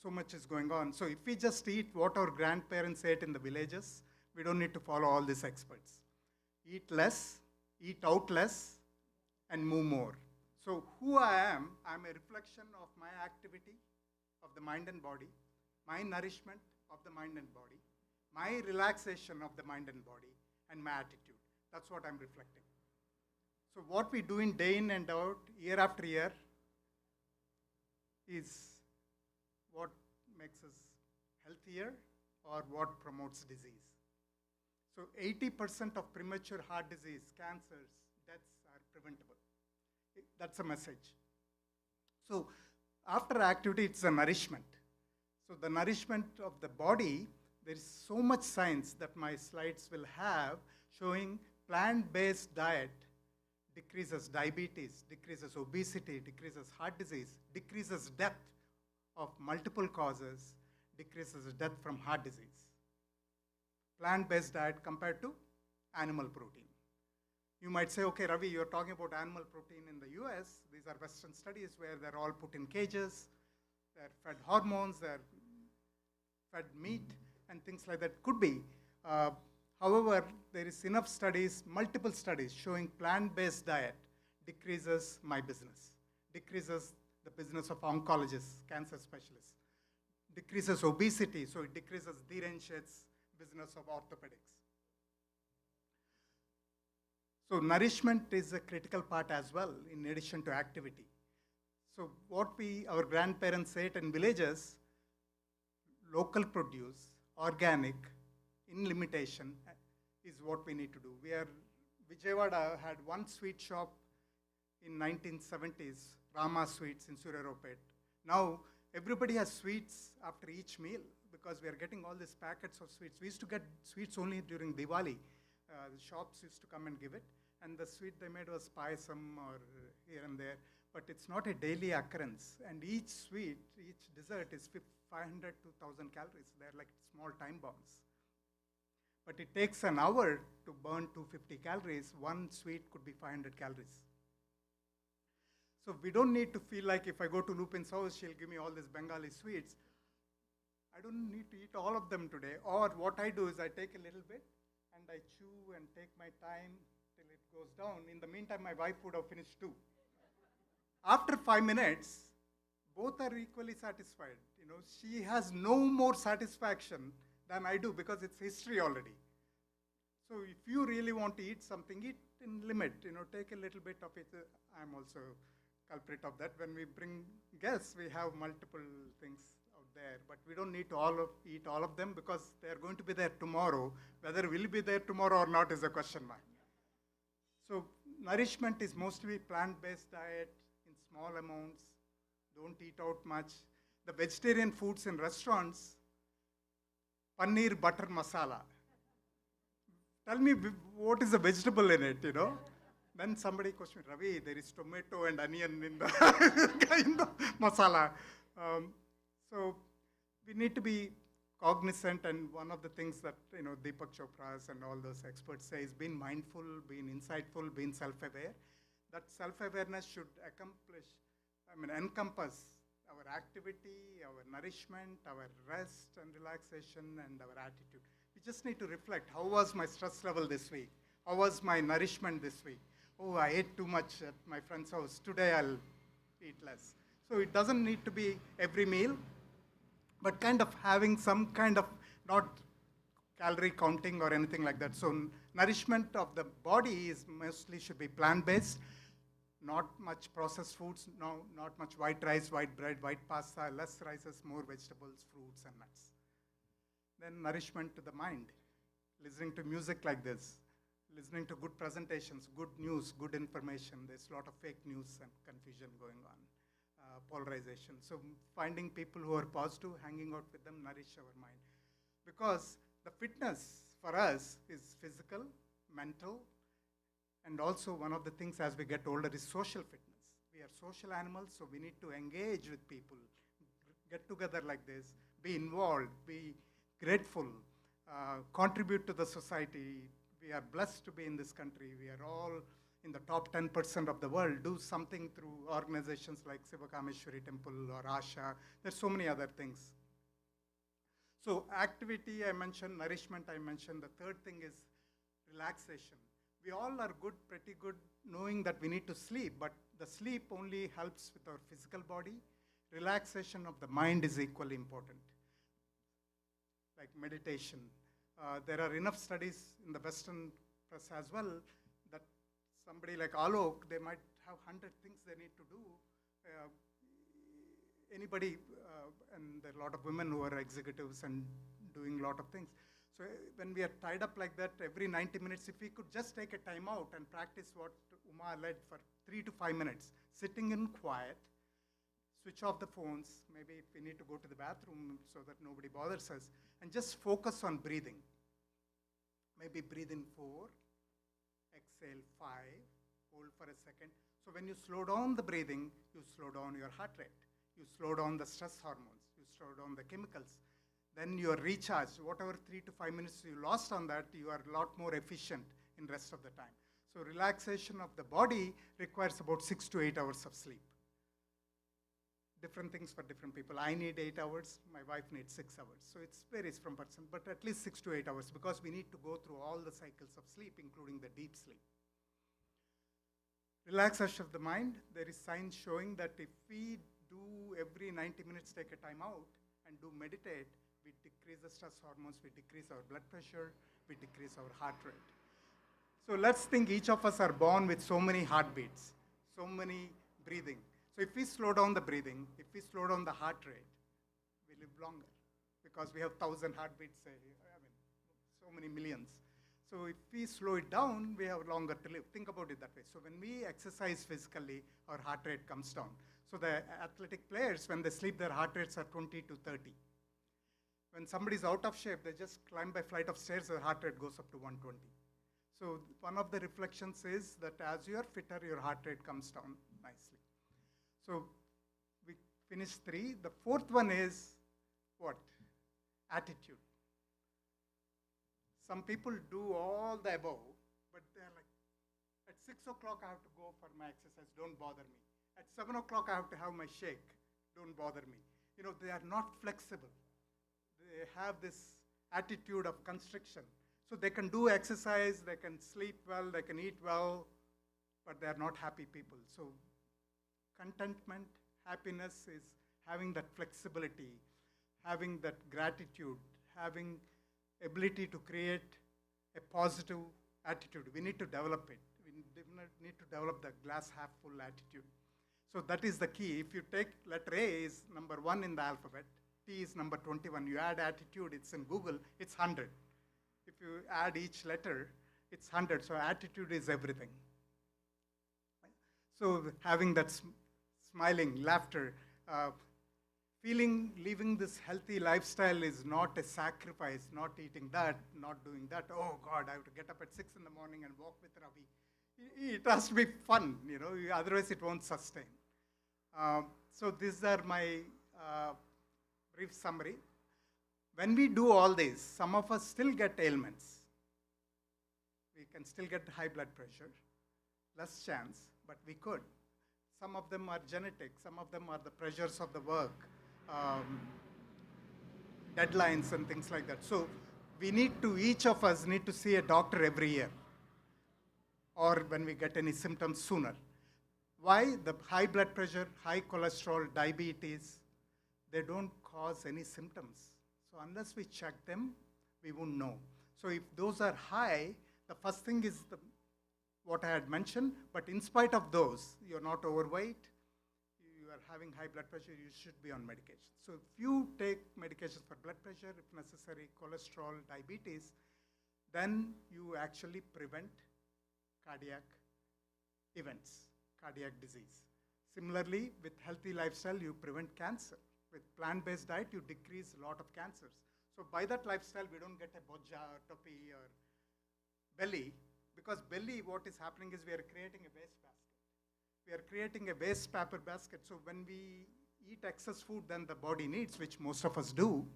so much is going on. So if we just eat what our grandparents ate in the villages, we don't need to follow all these experts. Eat less, eat out less, and move more. So who I am, I'm a reflection of my activity of the mind and body, my nourishment of the mind and body, my relaxation of the mind and body, and my attitude. That's what I'm reflecting. So what we do day in and out, year after year, is what makes us healthier or what promotes disease. So 80% of premature heart disease, cancers, deaths are preventable. That's a message. So after activity, it's a nourishment. So the nourishment of the body, there is so much science that my slides will have showing plant-based diet decreases diabetes, decreases obesity, decreases heart disease, decreases death of multiple causes, decreases death from heart disease. Plant-based diet compared to animal protein. You might say, okay, Ravi, you're talking about animal protein in the US. These are Western studies where they're all put in cages. They're fed hormones, they're fed meat, and things like that. Could be. However, there is enough studies, multiple studies, showing plant-based diet decreases my business, decreases the business of oncologists, cancer specialists, decreases obesity, so it decreases Dhiren Sheth's business of orthopedics. So nourishment is a critical part as well, in addition to activity. So what our grandparents ate in villages, local produce, organic, in limitation, is what we need to do. Vijayawada had one sweet shop in 1970s, Rama Sweets in Suraropet. Now, everybody has sweets after each meal because we are getting all these packets of sweets. We used to get sweets only during Diwali. The shops used to come and give it. And the sweet they made was payasam or here and there. But it's not a daily occurrence. And each sweet, each dessert is 500 to 1,000 calories. They're like small time bombs. But it takes an hour to burn 250 calories. One sweet could be 500 calories. So we don't need to feel like if I go to Lupin's house, she'll give me all these Bengali sweets. I don't need to eat all of them today. Or what I do is I take a little bit and I chew and take my time till it goes down. In the meantime, my wife would have finished too. After 5 minutes, both are equally satisfied. She has no more satisfaction than I do because it's history already. So if you really want to eat something, eat in limit. Take a little bit of it. I'm also culprit of that. When we bring guests, we have multiple things out there, but we don't need to eat all of them because they are going to be there tomorrow. Whether we'll be there tomorrow or not is a question mark. So nourishment is mostly plant-based diet in small amounts. Don't eat out much. The vegetarian foods in restaurants, paneer butter masala. Tell me what is the vegetable in it, Then somebody questioned, Ravi, there is tomato and onion in the masala. So we need to be cognizant, and one of the things that Deepak Chopra's and all those experts say is being mindful, being insightful, being self-aware. That self-awareness should encompass our activity, our nourishment, our rest and relaxation, and our attitude. We just need to reflect, how was my stress level this week? How was my nourishment this week? Oh, I ate too much at my friend's house. Today I'll eat less. So it doesn't need to be every meal, but kind of having some kind of, not calorie counting or anything like that. So nourishment of the body is mostly should be plant-based, not much processed foods, not much white rice, white bread, white pasta, less rices, more vegetables, fruits, and nuts. Then nourishment to the mind, listening to music like this, listening to good presentations, good news, good information. There's a lot of fake news and confusion going on, polarization. So finding people who are positive, hanging out with them, nourish our mind. Because the fitness for us is physical, mental, and also one of the things as we get older is social fitness. We are social animals, so we need to engage with people, get together like this, be involved, be grateful, contribute to the society. We are blessed to be in this country. We are all in the top 10% of the world. Do something through organizations like śivakāmeśwarī Temple or ASHA. There's so many other things. So activity I mentioned, nourishment I mentioned. The third thing is relaxation. We all are pretty good knowing that we need to sleep, but the sleep only helps with our physical body. Relaxation of the mind is equally important, like meditation. There are enough studies in the Western press as well that somebody like Alok, they might have 100 things they need to do. Anybody, and there are a lot of women who are executives and doing a lot of things. So when we are tied up like that, every 90 minutes, if we could just take a time out and practice what Uma led for 3 to 5 minutes, sitting in quiet, switch off the phones, maybe if we need to go to the bathroom so that nobody bothers us, and just focus on breathing. Maybe breathe in 4, exhale 5, hold for a second. So when you slow down the breathing, you slow down your heart rate. You slow down the stress hormones. You slow down the chemicals. Then you are recharged. Whatever 3 to 5 minutes you lost on that, you are a lot more efficient in the rest of the time. So relaxation of the body requires about 6 to 8 hours of sleep. Different things for different people. I need 8 hours. My wife needs 6 hours. So it varies from person, but at least 6 to 8 hours because we need to go through all the cycles of sleep, including the deep sleep. Relaxation of the mind. There is science showing that if we do every 90 minutes, take a time out and do meditate, we decrease the stress hormones, we decrease our blood pressure, we decrease our heart rate. So let's think each of us are born with so many heartbeats, so many breathing. So if we slow down the breathing, if we slow down the heart rate, we live longer because we have 1,000 heartbeats, so many millions. So if we slow it down, we have longer to live. Think about it that way. So when we exercise physically, our heart rate comes down. So the athletic players, when they sleep, their heart rates are 20 to 30. When somebody's out of shape, they just climb by flight of stairs, their heart rate goes up to 120. So one of the reflections is that as you are fitter, your heart rate comes down nicely. So we finished 3. The 4th one is what? Attitude. Some people do all the above, but they're like, at 6 o'clock I have to go for my exercise, don't bother me. At 7 o'clock I have to have my shake, don't bother me. You know, they are not flexible. They have this attitude of constriction. So they can do exercise, they can sleep well, they can eat well, but they are not happy people. So contentment, happiness is having that flexibility, having that gratitude, having ability to create a positive attitude. We need to develop it. We need to develop the glass half full attitude. So that is the key. If you take letter A is number 1 in the alphabet, T is number 21. You add attitude, it's in Google, it's 100. If you add each letter, it's 100. So attitude is everything. So having that smiling, laughter, living this healthy lifestyle is not a sacrifice, not eating that, not doing that. Oh God, I have to get up at 6 in the morning and walk with Ravi. It has to be fun, you know, otherwise it won't sustain. So these are my brief summary. When we do all this, some of us still get ailments. We can still get high blood pressure, less chance, but we could. Some of them are genetic, some of them are the pressures of the work, deadlines and things like that. So we need to, each of us need to see a doctor every year, or when we get any symptoms sooner. Why? The high blood pressure, high cholesterol, diabetes, they don't cause any symptoms. So unless we check them, we won't know. So if those are high, the first thing is what I had mentioned, but in spite of those, you're not overweight, you are having high blood pressure, you should be on medication. So if you take medications for blood pressure, if necessary, cholesterol, diabetes, then you actually prevent cardiac events, cardiac disease. Similarly, with healthy lifestyle, you prevent cancer. With plant-based diet, you decrease a lot of cancers. So by that lifestyle, we don't get a bojja, or topi, or belly, because belly, what is happening is we are creating a waste basket. We are creating a waste paper basket. So when we eat excess food than the body needs, which most of us do,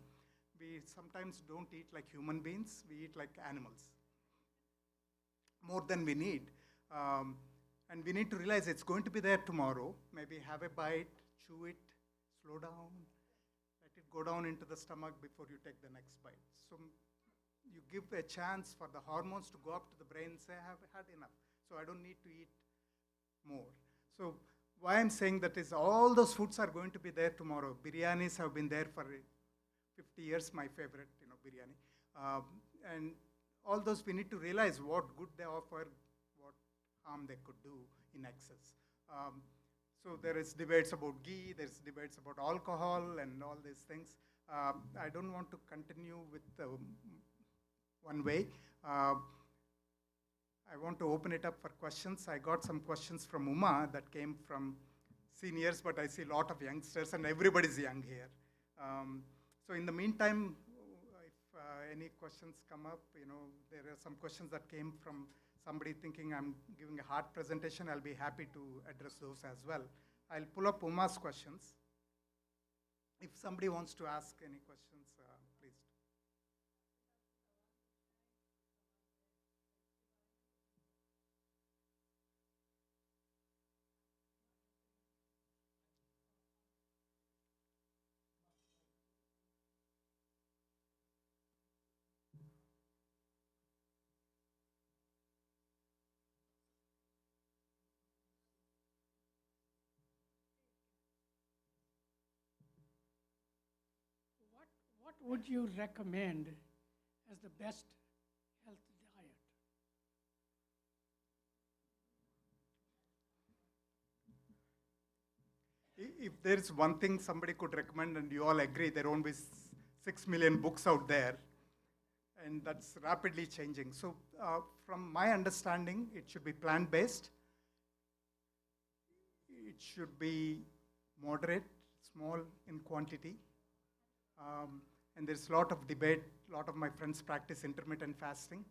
we sometimes don't eat like human beings, we eat like animals. More than we need. And we need to realize it's going to be there tomorrow. Maybe have a bite, chew it, slow down, let it go down into the stomach before you take the next bite. So you give a chance for the hormones to go up to the brain and say, I have had enough, so I don't need to eat more. So why I'm saying that is all those foods are going to be there tomorrow. Biryanis have been there for 50 years, my favorite, biryani. And all those, we need to realize what good they offer, what harm they could do in excess. So there is debates about ghee, there's debates about alcohol and all these things. I don't want to continue with one way. I want to open it up for questions. I got some questions from Uma that came from seniors, but I see a lot of youngsters and everybody's young here. So in the meantime, if any questions come up, there are some questions that came from somebody thinking I'm giving a hard presentation. I'll be happy to address those as well. I'll pull up Uma's questions. If somebody wants to ask any questions, please. What would you recommend as the best health diet? if there is one thing somebody could recommend, and you all agree, there won't be 6 million books out there, and that's rapidly changing. So from my understanding, it should be plant-based. It should be moderate, small in quantity. And there's a lot of debate. A lot of my friends practice intermittent fasting.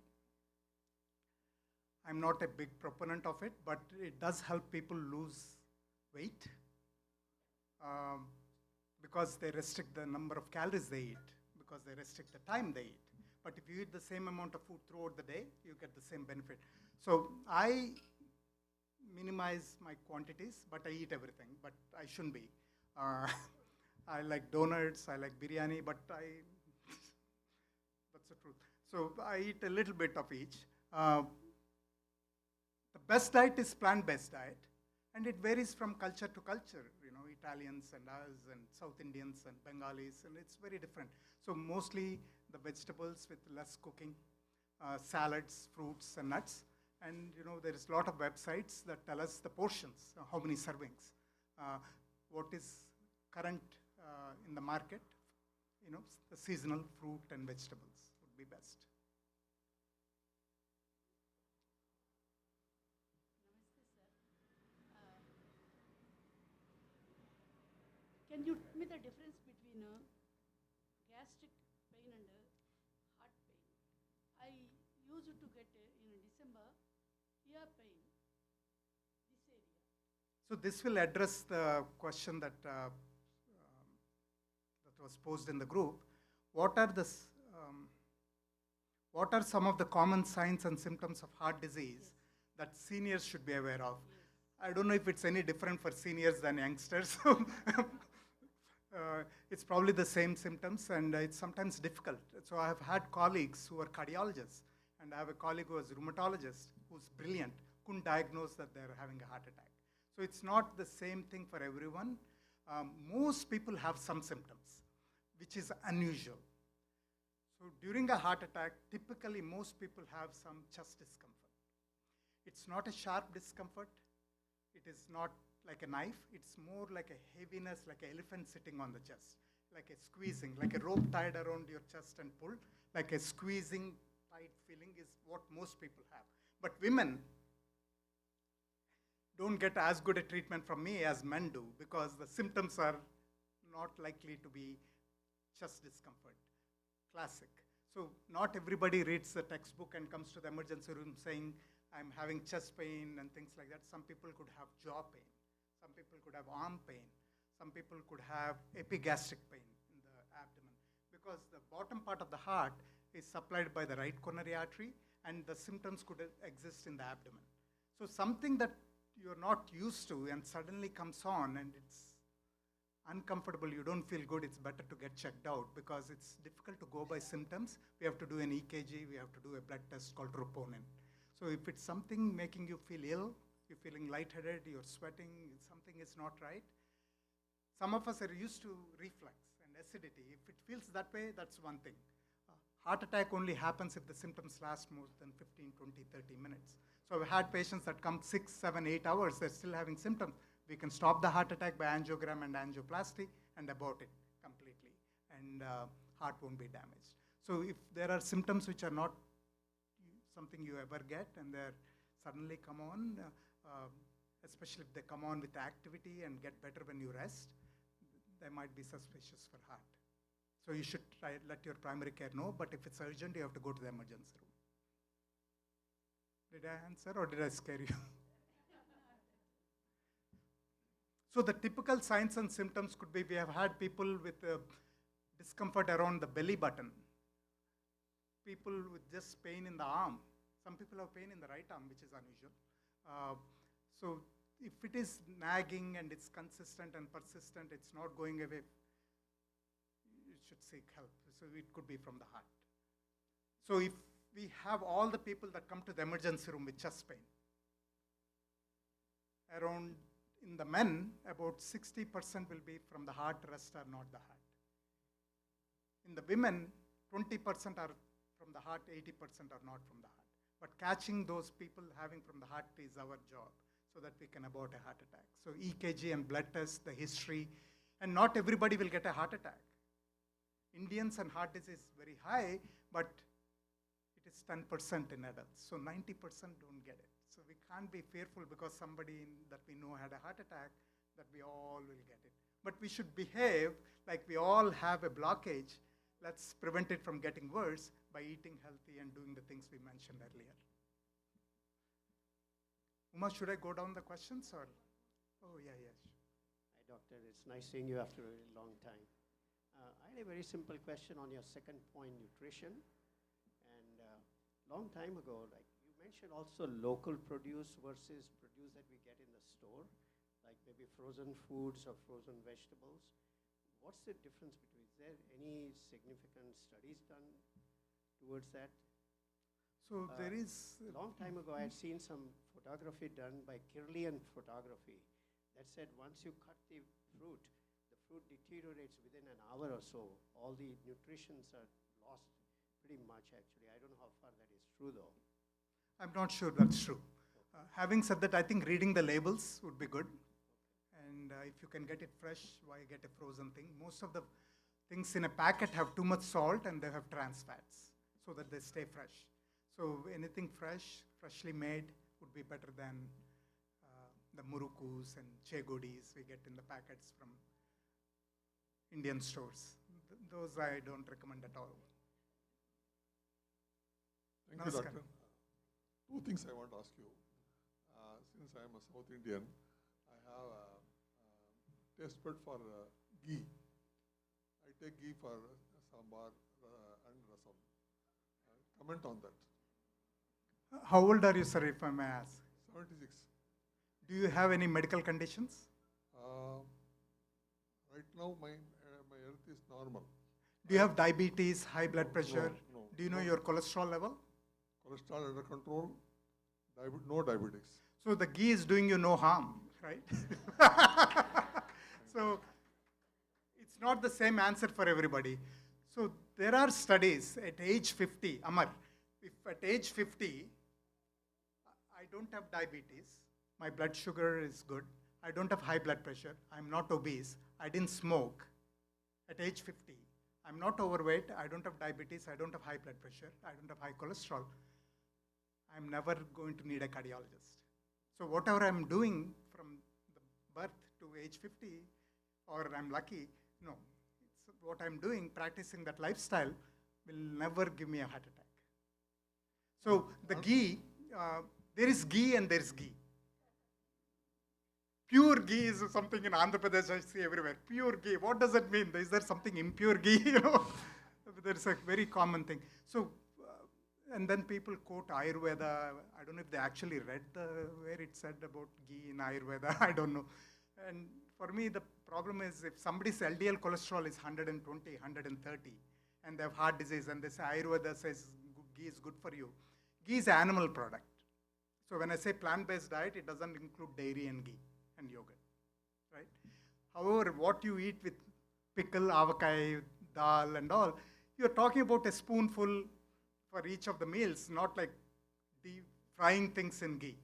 I'm not a big proponent of it, but it does help people lose weight because they restrict the number of calories they eat, because they restrict the time they eat. But if you eat the same amount of food throughout the day, you get the same benefit. So I minimize my quantities, but I eat everything, but I shouldn't be. I like donuts, I like biryani, but that's the truth. So I eat a little bit of each. The best diet is plant-based diet, and it varies from culture to culture. You know, Italians and us and South Indians and Bengalis, and it's very different. So mostly the vegetables with less cooking, salads, fruits, and nuts. And you know, there is a lot of websites that tell us the portions, how many servings, what is current in the market. You know, the seasonal fruit and vegetables would be best. Can you tell me the difference between gastric pain and heart pain? I used to get in December ear pain, this area. So this will address the question that that was posed in the group. What are some of the common signs and symptoms of heart disease that seniors should be aware of? I don't know if it's any different for seniors than youngsters. It's probably the same symptoms, and it's sometimes difficult. So I have had colleagues who are cardiologists, and I have a colleague who is a rheumatologist who's brilliant, couldn't diagnose that they're having a heart attack. So it's not the same thing for everyone. Most people have some symptoms, which is unusual. So during a heart attack, typically most people have some chest discomfort. It's not a sharp discomfort. It is not like a knife. It's more like a heaviness, like an elephant sitting on the chest, like a squeezing, like a rope tied around your chest and pulled, like a squeezing, tight feeling is what most people have. But women don't get as good a treatment from me as men do, because the symptoms are not likely to be chest discomfort, classic. So not everybody reads the textbook and comes to the emergency room saying, I'm having chest pain and things like that. Some people could have jaw pain. Some people could have arm pain. Some people could have epigastric pain in the abdomen, because the bottom part of the heart is supplied by the right coronary artery, and the symptoms could exist in the abdomen. So something that you're not used to and suddenly comes on and it's uncomfortable, you don't feel good, it's better to get checked out, because it's difficult to go by symptoms. We have to do an EKG, we have to do a blood test called troponin. So if it's something making you feel ill, you're feeling lightheaded, you're sweating, something is not right. Some of us are used to reflux and acidity. If it feels that way, that's one thing. Heart attack only happens if the symptoms last more than 15, 20, 30 minutes. So I've had patients that come 6, 7, 8 hours, they're still having symptoms. We can stop the heart attack by angiogram and angioplasty and abort it completely, and heart won't be damaged. So if there are symptoms which are not something you ever get and they're suddenly come on, especially if they come on with activity and get better when you rest, they might be suspicious for heart. So you should let your primary care know, but if it's urgent, you have to go to the emergency room. Did I answer or did I scare you? So the typical signs and symptoms could be, we have had people with discomfort around the belly button, people with just pain in the arm. Some people have pain in the right arm, which is unusual. So if it is nagging and it's consistent and persistent, it's not going away, you should seek help. So it could be from the heart. So if we have all the people that come to the emergency room with chest pain, around in the men, about 60% will be from the heart, rest are not the heart. In the women, 20% are from the heart, 80% are not from the heart. But catching those people having from the heart is our job. so that we can abort a heart attack. So EKG and blood tests, the history, and not everybody will get a heart attack. Indians and heart disease very high, but it is 10% in adults. So 90% don't get it. So we can't be fearful because somebody that we know had a heart attack that we all will get it. But we should behave like we all have a blockage. Let's prevent it from getting worse by eating healthy and doing the things we mentioned earlier. Uma, should I go down the questions or? Oh, yeah, yes. Hi, doctor. It's nice seeing you after a very long time. I had a very simple question on your second point, nutrition. And long time ago, like you mentioned also local produce versus produce that we get in the store, like maybe frozen foods or frozen vegetables. What's the difference between, is there any significant studies done towards that? So there is. A long time ago, I had seen some photography done by Kirlian Photography that said once you cut the fruit deteriorates within an hour or so. All the nutritions are lost pretty much, actually. I don't know how far that is true, though. I'm not sure that's true. Having said that, I think reading the labels would be good. And if you can get it fresh, why get a frozen thing? Most of the things in a packet have too much salt and they have trans fats so that they stay fresh. So anything fresh, freshly made would be better than the murukus and chegodis we get in the packets from Indian stores. Those I don't recommend at all. Thank you, doctor. Two things I want to ask you. Since I am a South Indian, I have a taste bud for ghee. I take ghee for sambar and rasam. Comment on that. How old are you, sir, if I may ask? 76. Do you have any medical conditions? Right now, my health is normal. Do you have diabetes, high blood pressure? No. Do you know your cholesterol level? Cholesterol under control, no diabetes. So the ghee is doing you no harm, right? So it's not the same answer for everybody. So there are studies at age 50, Amar, if at age 50, I don't have diabetes, my blood sugar is good, I don't have high blood pressure, I'm not obese, I didn't smoke at age 50, I'm not overweight, I don't have diabetes, I don't have high blood pressure, I don't have high cholesterol, I'm never going to need a cardiologist. So whatever I'm doing from the birth to age 50, or I'm lucky, no, it's what I'm doing, practicing that lifestyle will never give me a heart attack. So the ghee, there is ghee and there is ghee. Pure ghee is something in Andhra Pradesh I see everywhere. Pure ghee, what does that mean? Is there something impure ghee? There's a very common thing. So, and then people quote Ayurveda. I don't know if they actually read where it said about ghee in Ayurveda. I don't know. And for me, the problem is if somebody's LDL cholesterol is 120, 130, and they have heart disease, and they say Ayurveda says ghee is good for you. Ghee is an animal product. So when I say plant-based diet, it doesn't include dairy and ghee and yogurt, right? However, what you eat with pickle, avakai, dal and all, you're talking about a spoonful for each of the meals, not like deep frying things in ghee,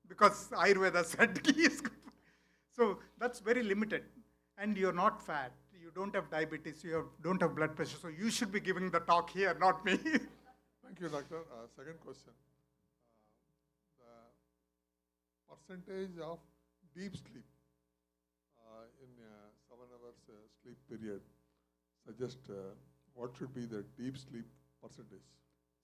because Ayurveda said ghee is good. So that's very limited. And you're not fat, you don't have diabetes, you don't have blood pressure, so you should be giving the talk here, not me. Thank you, doctor. Second question. The percentage of deep sleep in 7 hours sleep period suggest what should be the deep sleep percentage?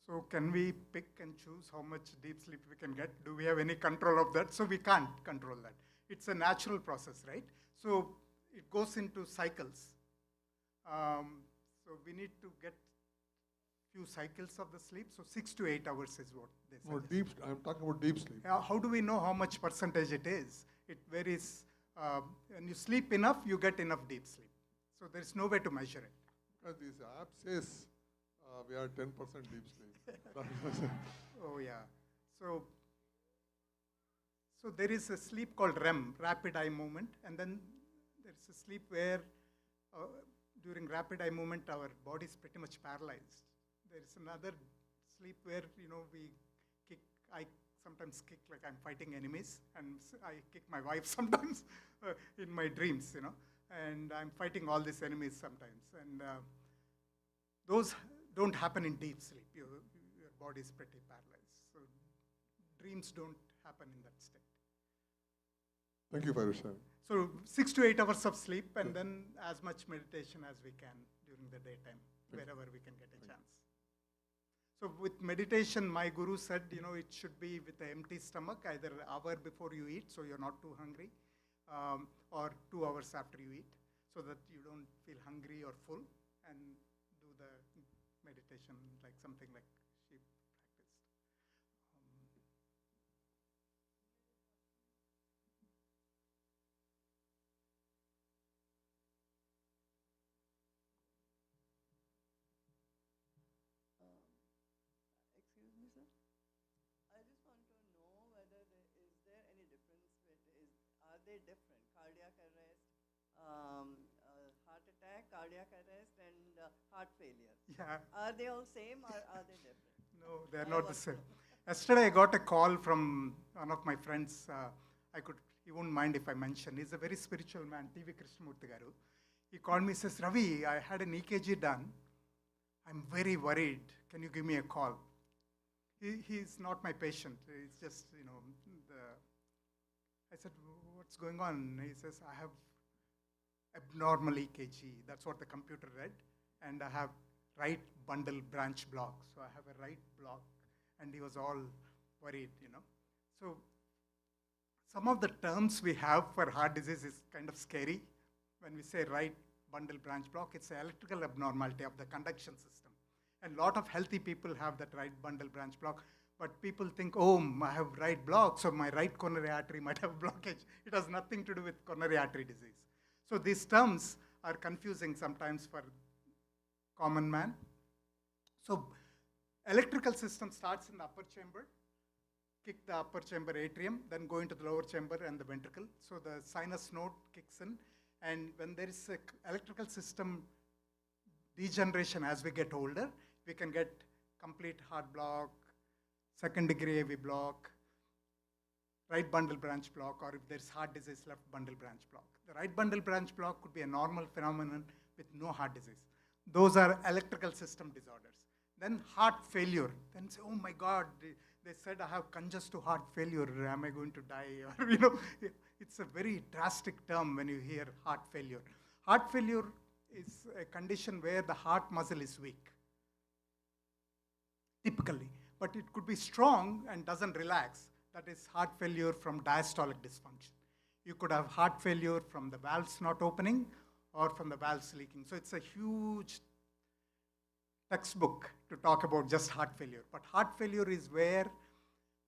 So can we pick and choose how much deep sleep we can get? Do we have any control of that? So we can't control that. It's a natural process, right? So it goes into cycles. So we need to get few cycles of the sleep. So 6 to 8 hours is what they suggest. I'm talking about deep sleep. How do we know how much percentage it is? It varies. When you sleep enough, you get enough deep sleep. So there's no way to measure it. Because this app says we are 10% deep sleep. Oh yeah. So there is a sleep called REM, rapid eye movement, and then there's a sleep where during rapid eye movement our body is pretty much paralyzed. There is another sleep where we kick, I sometimes kick like I'm fighting enemies, and I kick my wife sometimes in my dreams, you know, and I'm fighting all these enemies sometimes. And those don't happen in deep sleep. Your body is pretty paralyzed. So dreams don't happen in that state. Thank you for your sharing. So 6 to 8 hours of sleep, and then as much meditation as we can during the daytime, wherever we can get a chance. So with meditation, my guru said, you know, it should be with an empty stomach, either an hour before you eat, so you're not too hungry, or 2 hours after you eat, so that you don't feel hungry or full, and do the meditation like something like she practiced. Excuse me, sir. I just want to know whether is there any difference are they different? Cardiac arrest, heart attack, cardiac arrest, and heart failure. Yeah. Are they all same or are they different? No, they're not the same. Yesterday I got a call from one of my friends. He won't mind if I mention. He's a very spiritual man, TV Krishnamurthy garu. He called me, says, Ravi, I had an EKG done. I'm very worried. Can you give me a call? He's not my patient. It's just, you know, I said, what's going on? He says, I have abnormal EKG. That's what the computer read. And I have right bundle branch block. So I have a right block. And he was all worried, you know. So some of the terms we have for heart disease is kind of scary. When we say right bundle branch block, it's an electrical abnormality of the conduction system. And a lot of healthy people have that right bundle branch block. But people think, oh, I have right block, so my right coronary artery might have blockage. It has nothing to do with coronary artery disease. So these terms are confusing sometimes for common man. So electrical system starts in the upper chamber, kick the upper chamber atrium, then go into the lower chamber and the ventricle. So the sinus node kicks in. And when there is an electrical system degeneration as we get older, we can get complete heart block, second degree AV block, right bundle branch block, or if there's heart disease, left bundle branch block. The right bundle branch block could be a normal phenomenon with no heart disease. Those are electrical system disorders. Then heart failure. Then say, oh my God, they said I have congestive heart failure. Am I going to die? Or, you know, it's a very drastic term when you hear heart failure. Heart failure is a condition where the heart muscle is weak, typically. But it could be strong and doesn't relax. That is heart failure from diastolic dysfunction. You could have heart failure from the valves not opening or from the valves leaking. So it's a huge textbook to talk about just heart failure. But heart failure is where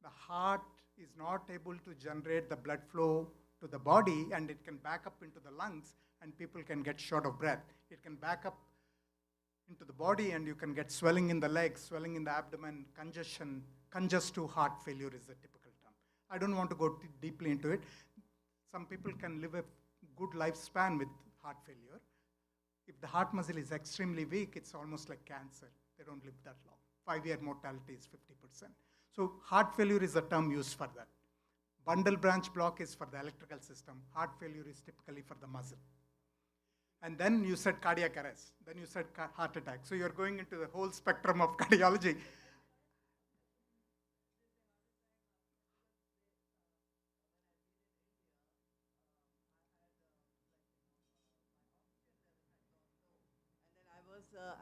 the heart is not able to generate the blood flow to the body, and it can back up into the lungs, and people can get short of breath. It can back up into the body, and you can get swelling in the legs, swelling in the abdomen, congestion. Congestive heart failure is the typical term. I don't want to go deeply into it. Some people can live a good lifespan with heart failure. If the heart muscle is extremely weak, it's almost like cancer. They don't live that long. 5-year mortality is 50%. So heart failure is a term used for that. Bundle branch block is for the electrical system. Heart failure is typically for the muscle. And then you said cardiac arrest. Then you said heart attack. So you're going into the whole spectrum of cardiology.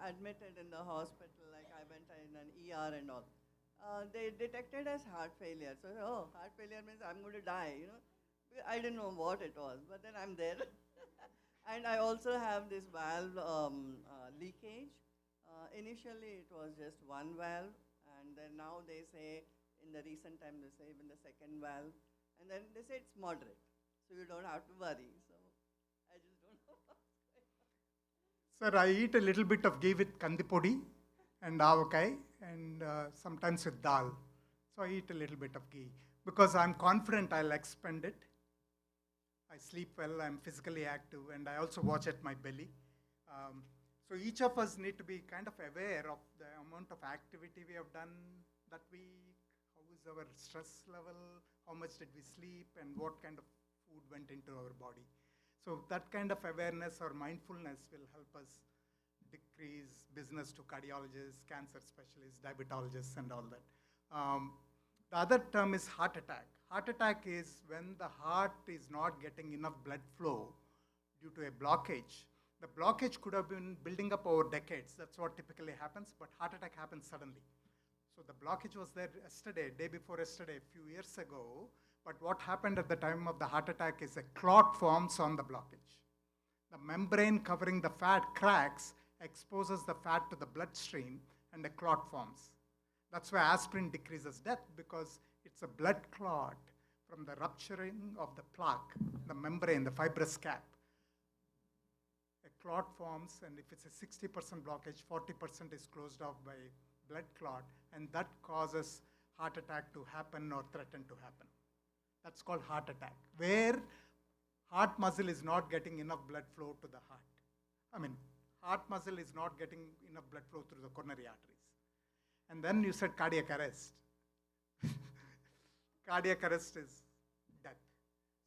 Admitted in the hospital, like I went in an ER and all. They detected as heart failure. So, oh, heart failure means I'm going to die, you know. I didn't know what it was, but then I'm there. And I also have this valve leakage. Initially, it was just one valve, and then now they say, in the recent time, they say even the second valve, and then they say it's moderate, so you don't have to worry. So I just don't know. Sir, I eat a little bit of ghee with kandipodi and avakai, and sometimes with dal. So I eat a little bit of ghee because I'm confident I'll expend it. I sleep well, I'm physically active, and I also watch at my belly. So each of us need to be kind of aware of the amount of activity we have done that week. How is is our stress level, how much did we sleep, and what kind of food went into our body. So that kind of awareness or mindfulness will help us decrease business to cardiologists, cancer specialists, diabetologists, and all that. The other term is heart attack. Heart attack is when the heart is not getting enough blood flow due to a blockage. The blockage could have been building up over decades. That's what typically happens, but heart attack happens suddenly. So the blockage was there yesterday, day before yesterday, a few years ago, but what happened at the time of the heart attack is a clot forms on the blockage. The membrane covering the fat cracks, exposes the fat to the bloodstream, and a clot forms. That's why aspirin decreases death, because it's a blood clot from the rupturing of the plaque, the membrane, the fibrous cap. A clot forms, and if it's a 60% blockage, 40% is closed off by blood clot, and that causes heart attack to happen or threaten to happen. That's called heart attack, where heart muscle is not getting enough blood flow to the heart. Heart muscle is not getting enough blood flow through the coronary arteries. And then you said cardiac arrest. Cardiac arrest is death.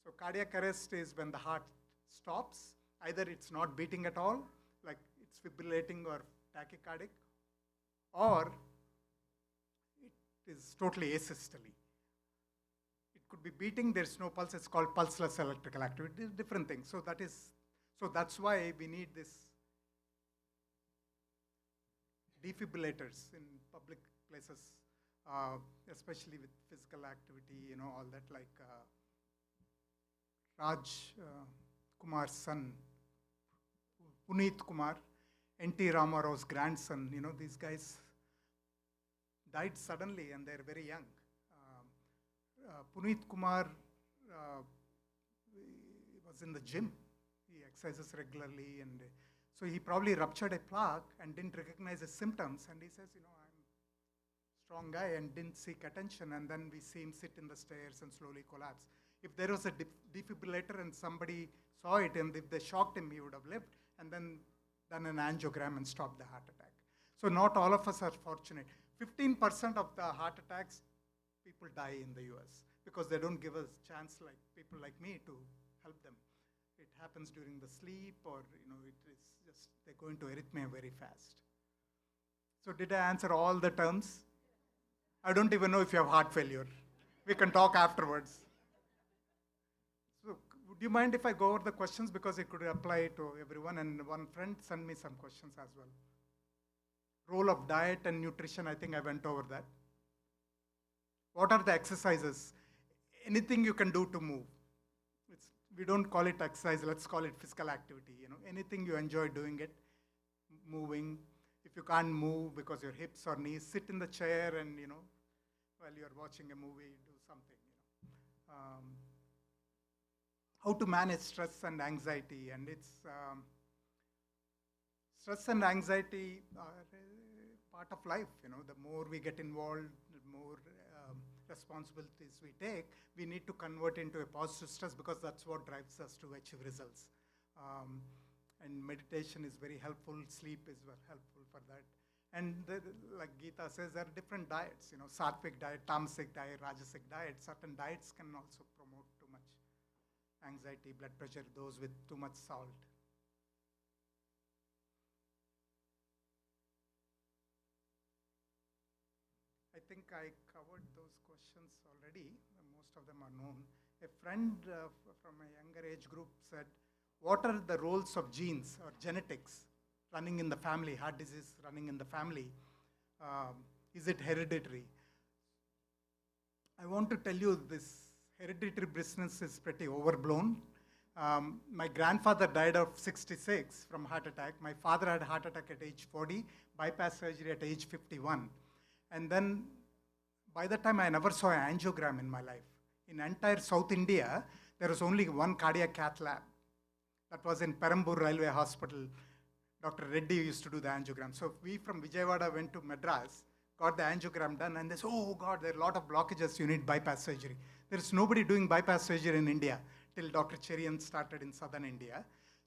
So cardiac arrest is when the heart stops. Either it's not beating at all, like it's fibrillating or tachycardic, or it is totally asystole. It could be beating, there's no pulse, it's called pulseless electrical activity, different things. So that's why we need this defibrillators in public places, especially with physical activity, all that, like Raj Kumar's son, Puneet Kumar, N.T. Ramarao's grandson, these guys died suddenly and they're very young. Puneet Kumar was in the gym. He exercises regularly, and so he probably ruptured a plaque and didn't recognize his symptoms. And he says, I'm a strong guy, and didn't seek attention. And then we see him sit in the stairs and slowly collapse. If there was a defibrillator and somebody saw it, and if they shocked him, he would have lived, and then done an angiogram and stopped the heart attack. So not all of us are fortunate. 15% of the heart attacks, people die in the US because they don't give us a chance, like people like me, to help them. It happens during the sleep, or it is just they go into arrhythmia very fast. So did I answer all the terms? I don't even know if you have heart failure. We can talk afterwards. So would you mind if I go over the questions, because it could apply to everyone, and one friend sent me some questions as well. Role of diet and nutrition, I think I went over that. What are the exercises? Anything you can do to move. We don't call it exercise, let's call it physical activity. Anything you enjoy doing it, moving. If you can't move because your hips or knees, sit in the chair and, while you're watching a movie, do something. How to manage stress and anxiety, and stress and anxiety are a part of life. The more we get involved, the more responsibilities we take, we need to convert into a positive stress, because that's what drives us to achieve results. And meditation is very helpful, sleep is very helpful for that. And like Geeta says, there are different diets, sattvic diet, tamasic diet, rajasic diet. Certain diets can also promote too much anxiety, blood pressure, those with too much salt. I think I covered those questions already. Most of them are known. A friend from a younger age group said, what are the roles of genes or genetics running in the family, heart disease running in the family? Is it hereditary? I want to tell you, this hereditary business is pretty overblown. My grandfather died of 66 from heart attack. My father had a heart attack at age 40, bypass surgery at age 51. And then by the time I never saw an angiogram in my life. In entire South India, there was only one cardiac cath lab. That was in Perambur Railway Hospital. Dr. Reddy used to do the angiogram. So we from Vijayawada went to Madras, got the angiogram done, and they said, oh God, there are a lot of blockages, you need bypass surgery. There is nobody doing bypass surgery in India till Dr. Cherian started in southern India.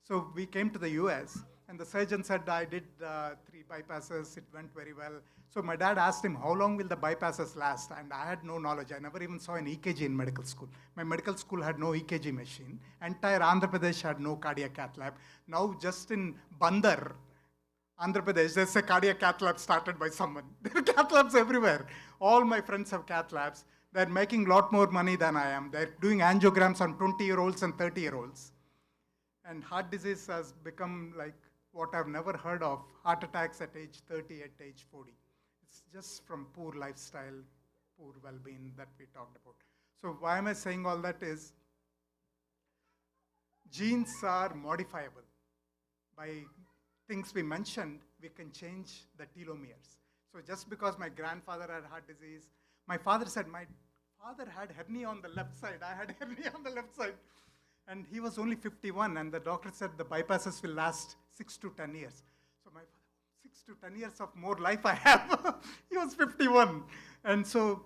So we came to the US, and the surgeon said, I did 3 bypasses, it went very well. So my dad asked him, how long will the bypasses last? And I had no knowledge. I never even saw an EKG in medical school. My medical school had no EKG machine. Entire Andhra Pradesh had no cardiac cath lab. Now just in Bandar, Andhra Pradesh, there's a cardiac cath lab started by someone. There are cath labs everywhere. All my friends have cath labs. They're making a lot more money than I am. They're doing angiograms on 20-year-olds and 30-year-olds. And heart disease has become like what I've never heard of, heart attacks at age 30, at age 40. It's just from poor lifestyle, poor well-being that we talked about. So why am I saying all that is, genes are modifiable. By things we mentioned, we can change the telomeres. So just because my grandfather had heart disease, my father said, my father had hernia on the left side, I had hernia on the left side. And he was only 51, and the doctor said the bypasses will last 6 to 10 years. So my father, 6 to 10 years of more life I have. He was 51. And so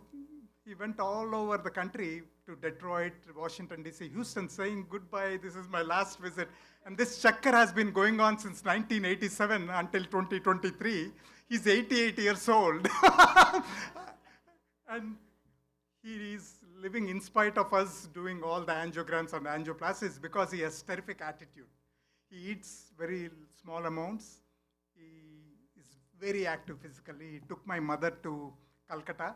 he went all over the country to Detroit, Washington, D.C., Houston, saying goodbye, this is my last visit. And this chakkar has been going on since 1987 until 2023. He's 88 years old. And he is living in spite of us doing all the angiograms and angioplasties because he has terrific attitude. He eats very small amounts. He is very active physically. He took my mother to Calcutta,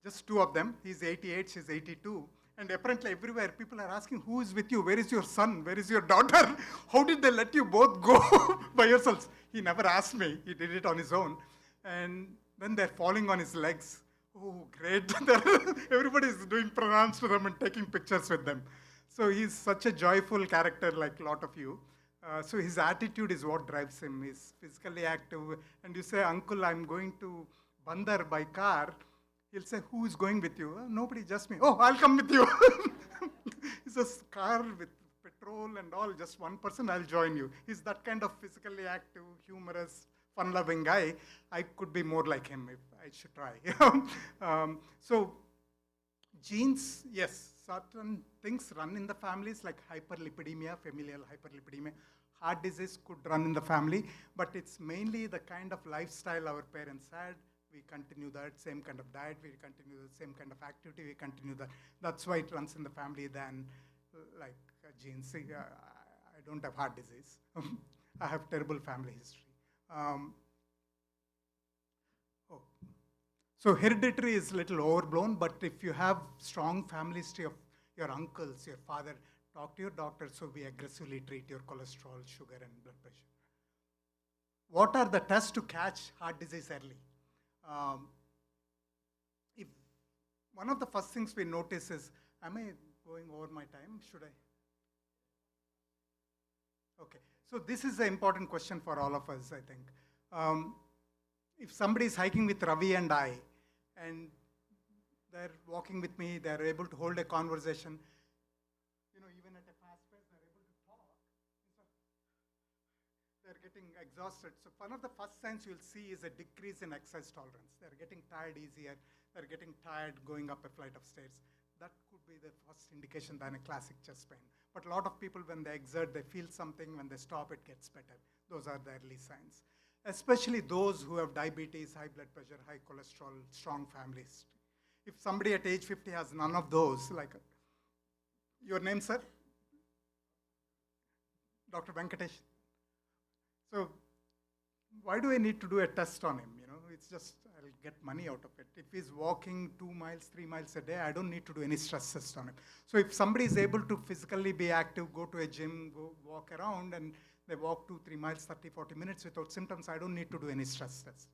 just 2 of them. He's 88, she's 82. And apparently everywhere people are asking, who is with you? Where is your son? Where is your daughter? How did they let you both go by yourselves? He never asked me. He did it on his own. And then they're falling on his legs. Oh, great. Everybody is doing pranams to them and taking pictures with them. So he's such a joyful character like a lot of you. So his attitude is what drives him. He's physically active. And you say, Uncle, I'm going to Bandar by car. He'll say, who is going with you? Oh, nobody, just me. Oh, I'll come with you. It's a car with petrol and all, just one person, I'll join you. He's that kind of physically active, humorous, fun-loving guy. I could be more like him if I should try. So genes, yes, certain things run in the families like hyperlipidemia, familial hyperlipidemia. Heart disease could run in the family, but it's mainly the kind of lifestyle our parents had. We continue that same kind of diet, we continue the same kind of activity, we continue that. That's why it runs in the family than like genes. See, I don't have heart disease. I have terrible family history. So hereditary is a little overblown, but if you have strong family history of your uncles, your father, talk to your doctor so we aggressively treat your cholesterol, sugar, and blood pressure. What are the tests to catch heart disease early? If one of the first things we notice is, am I going over my time? Should I? Okay, so this is an important question for all of us, I think. If somebody is hiking with Ravi and I, and they're walking with me, they're able to hold a conversation, even at a fast pace, they're able to talk. They're getting exhausted. So one of the first signs you'll see is a decrease in exercise tolerance. They're getting tired easier. They're getting tired going up a flight of stairs. That could be the first indication than a classic chest pain. But a lot of people, when they exert, they feel something. When they stop, it gets better. Those are the early signs. Especially those who have diabetes, high blood pressure, high cholesterol, strong family history. If somebody at age 50 has none of those, like, your name, sir? Dr. Venkatesh. So why do I need to do a test on him? It's just, I'll get money out of it. If he's walking 2 miles, 3 miles a day, I don't need to do any stress test on him. So if somebody is able to physically be active, go to a gym, go walk around, and they walk 2, 3 miles, 30, 40 minutes without symptoms, I don't need to do any stress test.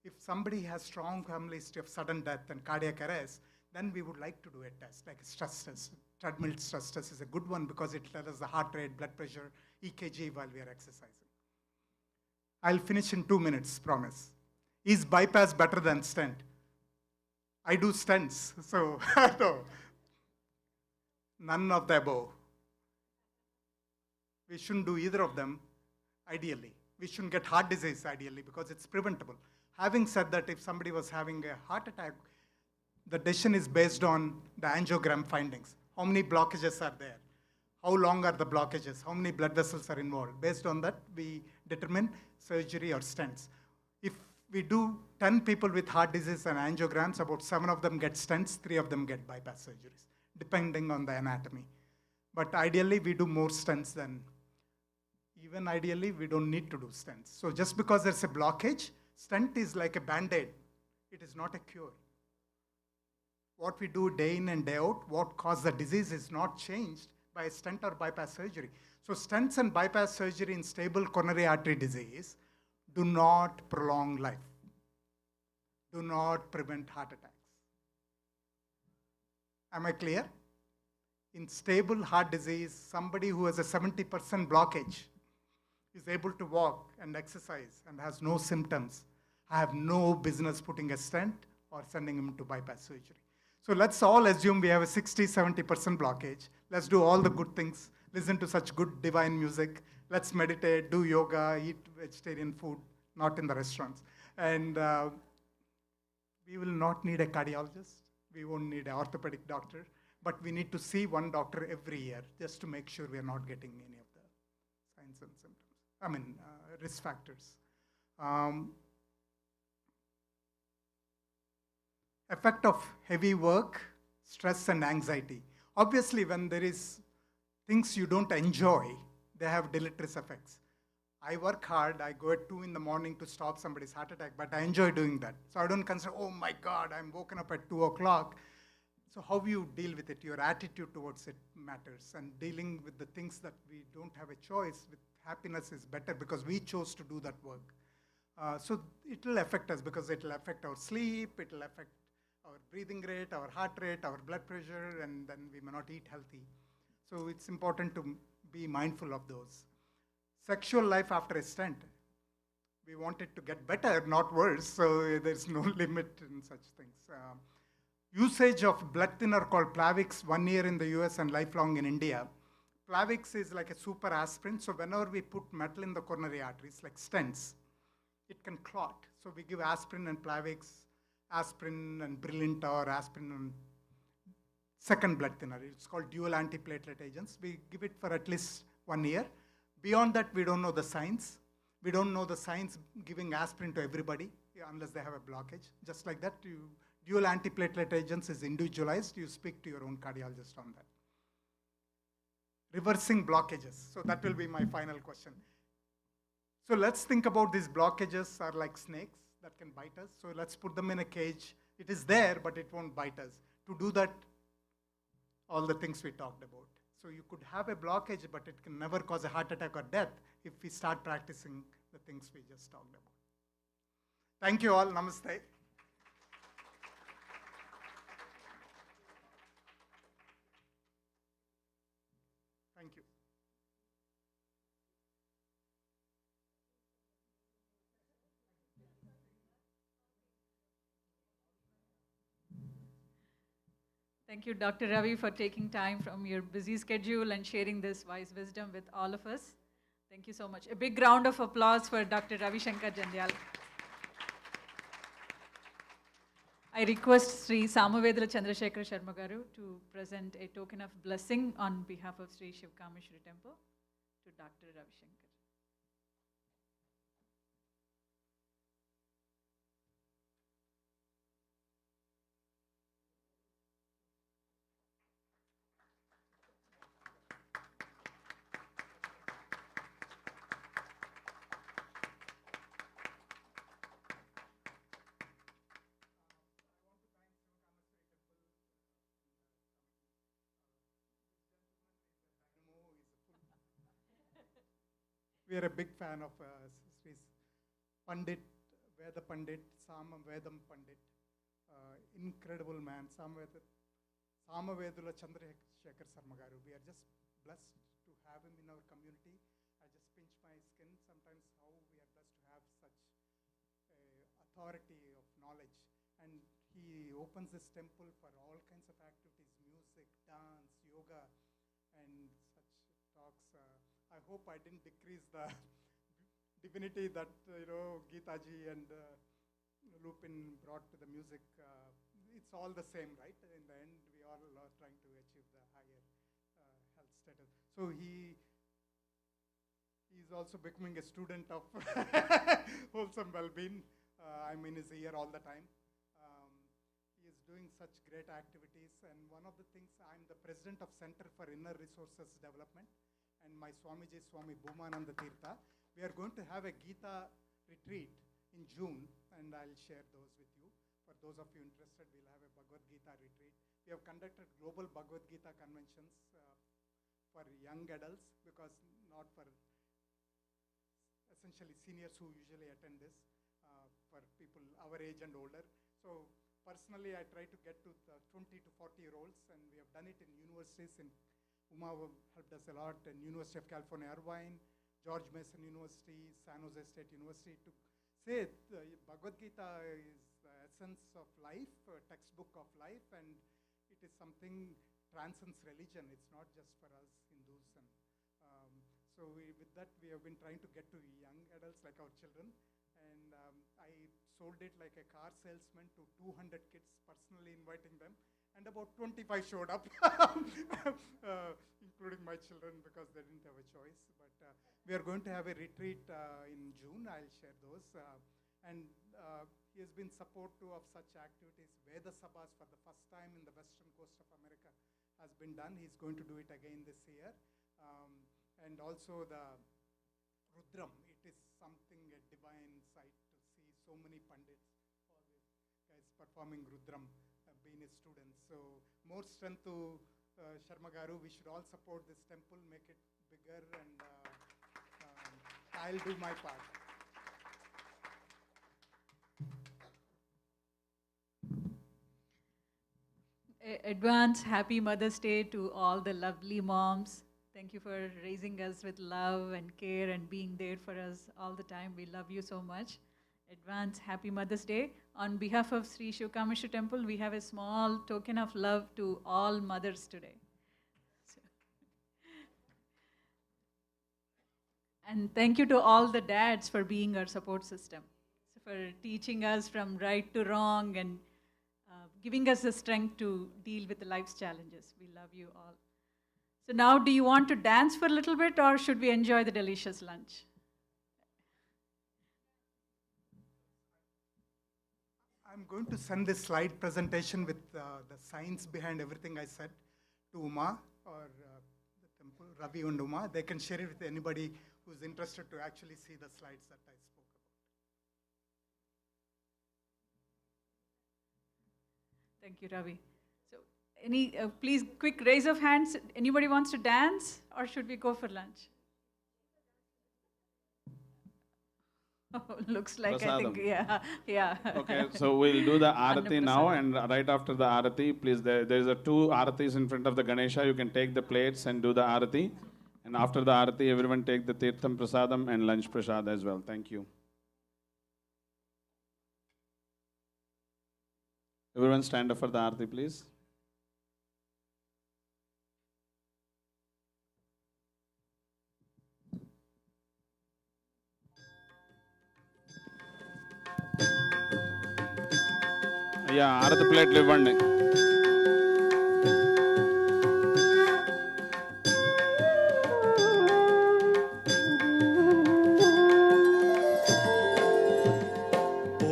If somebody has strong family history of sudden death and cardiac arrest, then we would like to do a test, like a stress test. Treadmill stress test is a good one because it tells us the heart rate, blood pressure, EKG while we are exercising. I'll finish in 2 minutes, promise. Is bypass better than stent? I do stents, so no. None of the above. We shouldn't do either of them, ideally. We shouldn't get heart disease, ideally, because it's preventable. Having said that, if somebody was having a heart attack, the decision is based on the angiogram findings. How many blockages are there? How long are the blockages? How many blood vessels are involved? Based on that, we determine surgery or stents. If we do 10 people with heart disease and angiograms, about 7 of them get stents, 3 of them get bypass surgeries, depending on the anatomy. But ideally, we do more stents than, even ideally, we don't need to do stents. So just because there's a blockage, stent is like a Band-Aid. It is not a cure. What we do day in and day out, what caused the disease is not changed by a stent or bypass surgery. So stents and bypass surgery in stable coronary artery disease do not prolong life, do not prevent heart attacks. Am I clear? In stable heart disease, somebody who has a 70% blockage is able to walk and exercise and has no symptoms. I have no business putting a stent or sending him to bypass surgery. So let's all assume we have a 60-70% blockage. Let's do all the good things, listen to such good divine music. Let's meditate, do yoga, eat vegetarian food, not in the restaurants. And we will not need a cardiologist. We won't need an orthopedic doctor. But we need to see one doctor every year just to make sure we are not getting any of the signs and symptoms. Risk factors. Effect of heavy work, stress and anxiety. Obviously, when there is things you don't enjoy, they have deleterious effects. I work hard, I go at 2 in the morning to stop somebody's heart attack, but I enjoy doing that. So I don't consider, oh my God, I'm woken up at 2 o'clock. So how you deal with it, your attitude towards it matters. And dealing with the things that we don't have a choice with happiness is better because we chose to do that work. So it will affect us because it will affect our sleep, it will affect our breathing rate, our heart rate, our blood pressure, and then we may not eat healthy. So it's important to be mindful of those. Sexual life after a stent. We want it to get better, not worse, so there's no limit in such things. Usage of blood thinner called Plavix, 1 year in the US and lifelong in India. Plavix is like a super aspirin, so whenever we put metal in the coronary arteries, like stents, it can clot. So we give aspirin and Plavix, aspirin and Brilinta, or aspirin and second blood thinner. It's called dual antiplatelet agents. We give it for at least 1 year. Beyond that, we don't know the science. We don't know the science giving aspirin to everybody unless they have a blockage. Just like that, dual antiplatelet agents is individualized. You speak to your own cardiologist on that. Reversing blockages. So that will be my final question. So let's think about these blockages are like snakes that can bite us. So let's put them in a cage. It is there, but it won't bite us. To do that, all the things we talked about. So you could have a blockage, but it can never cause a heart attack or death if we start practicing the things we just talked about. Thank you all. Namaste. Thank you. Thank you, Dr. Ravi, for taking time from your busy schedule and sharing this wise wisdom with all of us. Thank you so much. A big round of applause for Dr. Ravi Shankar Jandyal. I request Sri Samavedula Chandrasekhar Sharma Garu to present a token of blessing on behalf of Sri Śivakāmeśwarī Temple to Dr. Ravi Shankar. We are a big fan of Sri Pandit, Veda Pandit, Vedam Pandit, incredible man, Samavedula Chandrasekhar Sharma Garu. We are just blessed to have him in our community. I just pinch my skin sometimes how we are blessed to have such authority of knowledge. And he opens this temple for all kinds of activities, music, dance, yoga, and such talks. I hope I didn't decrease the divinity that Geetaji and Lupin brought to the music. It's all the same, right? In the end, we all are trying to achieve the higher health status. So he's also becoming a student of wholesome well-being. I'm in his ear all the time. He is doing such great activities, and one of the things, I'm the president of Center for Inner Resources Development, and my Swamiji, Swami Bhumananda Tirtha. We are going to have a Gita retreat in June, and I'll share those with you. For those of you interested, we'll have a Bhagavad Gita retreat. We have conducted global Bhagavad Gita conventions for young adults, because not for essentially seniors who usually attend this, for people our age and older. So personally, I try to get to the 20 to 40-year-olds, and we have done it in universities. In Uma helped us a lot, in University of California, Irvine, George Mason University, San Jose State University, to say Bhagavad Gita is the essence of life, a textbook of life, and it is something transcends religion. It's not just for us Hindus. And so with that, we have been trying to get to young adults like our children. And I sold it like a car salesman to 200 kids, personally inviting them. And about 25 showed up, including my children, because they didn't have a choice. But we are going to have a retreat in June. I'll share those. And he has been supportive of such activities. Veda Sabhas, for the first time in the western coast of America, has been done. He's going to do it again this year. And also the Rudram. It is something, a divine sight to see so many pandits, all these guys performing Rudram, being a student. So more strength to Sharma Garu. We should all support this temple, make it bigger, and I'll do my part. Advance happy Mother's Day to all the lovely moms. Thank you for raising us with love and care and being there for us all the time. We love you so much. Advance happy Mother's Day. On behalf of Sri Śivakāmeśwarī Temple, we have a small token of love to all mothers today. And thank you to all the dads for being our support system, for teaching us from right to wrong and giving us the strength to deal with the life's challenges. We love you all. So now, do you want to dance for a little bit, or should we enjoy the delicious lunch? I'm going to send this slide presentation with the science behind everything I said to Uma or the temple, Ravi and Uma. They can share it with anybody who's interested to actually see the slides that I spoke about. Thank you, Ravi. So, please, quick raise of hands. Anybody wants to dance, or should we go for lunch? Oh, looks like I think, yeah. Okay, so we'll do the Arati now, and right after the Arati, please, there's two Aratis in front of the Ganesha. You can take the plates and do the Arati. And after the Arati, everyone take the Tirtham Prasadam and lunch Prasad as well. Thank you. Everyone stand up for the Arati, please. Yeah, Arati plate ఇవ్వండి.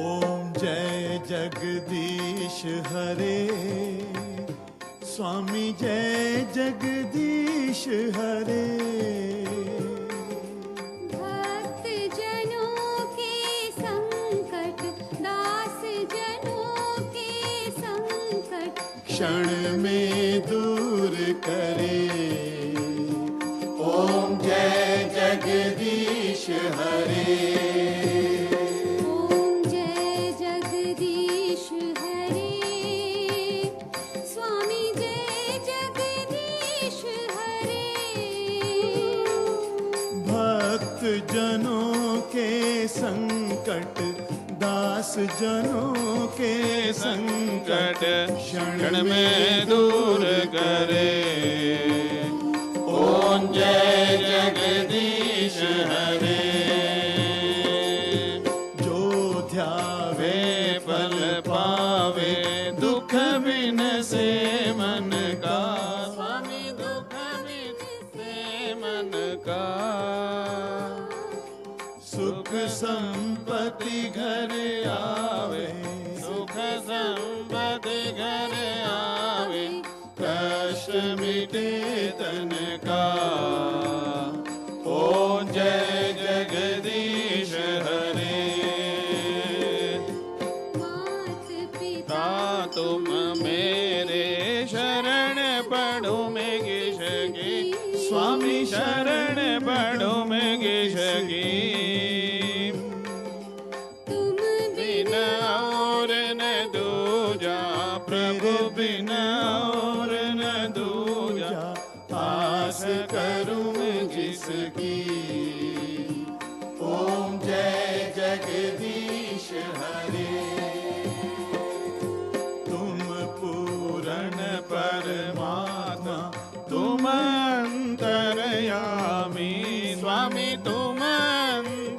ओम जय जगदीश हरे, स्वामी जय जगदीश हरे। क्षण में दूर करे। ओम जय जगदीश हरे। ओम जय जगदीश हरे, स्वामी जय जगदीश हरे। भक्त जनों के संकट, दास जनों के संकट क्षण में दूर करे। ओम जय जगदीश हरे। जो ध्यावे फल पावे, दुख बिन से मन का। स्वामी दुख बिन का, सुख संपत्ति घर आवे, सुख संपत्ति घर आवे, कष्ट मिटे तन का। ओम जय जगदीश हरे। पिता तुम मेरे शरण पढ़ो मैं किसकी, स्वामी शरण पढ़ो मैं किसकी। तुम बिना और न दूजा, प्रभु बिना और न दूजा, आस करूं मैं जिसकी। ओम जय जगदीश हरे। तुम पूर्ण परमात्मा, तुम अंतर्यामी, स्वामी तुम अंतर्यामी।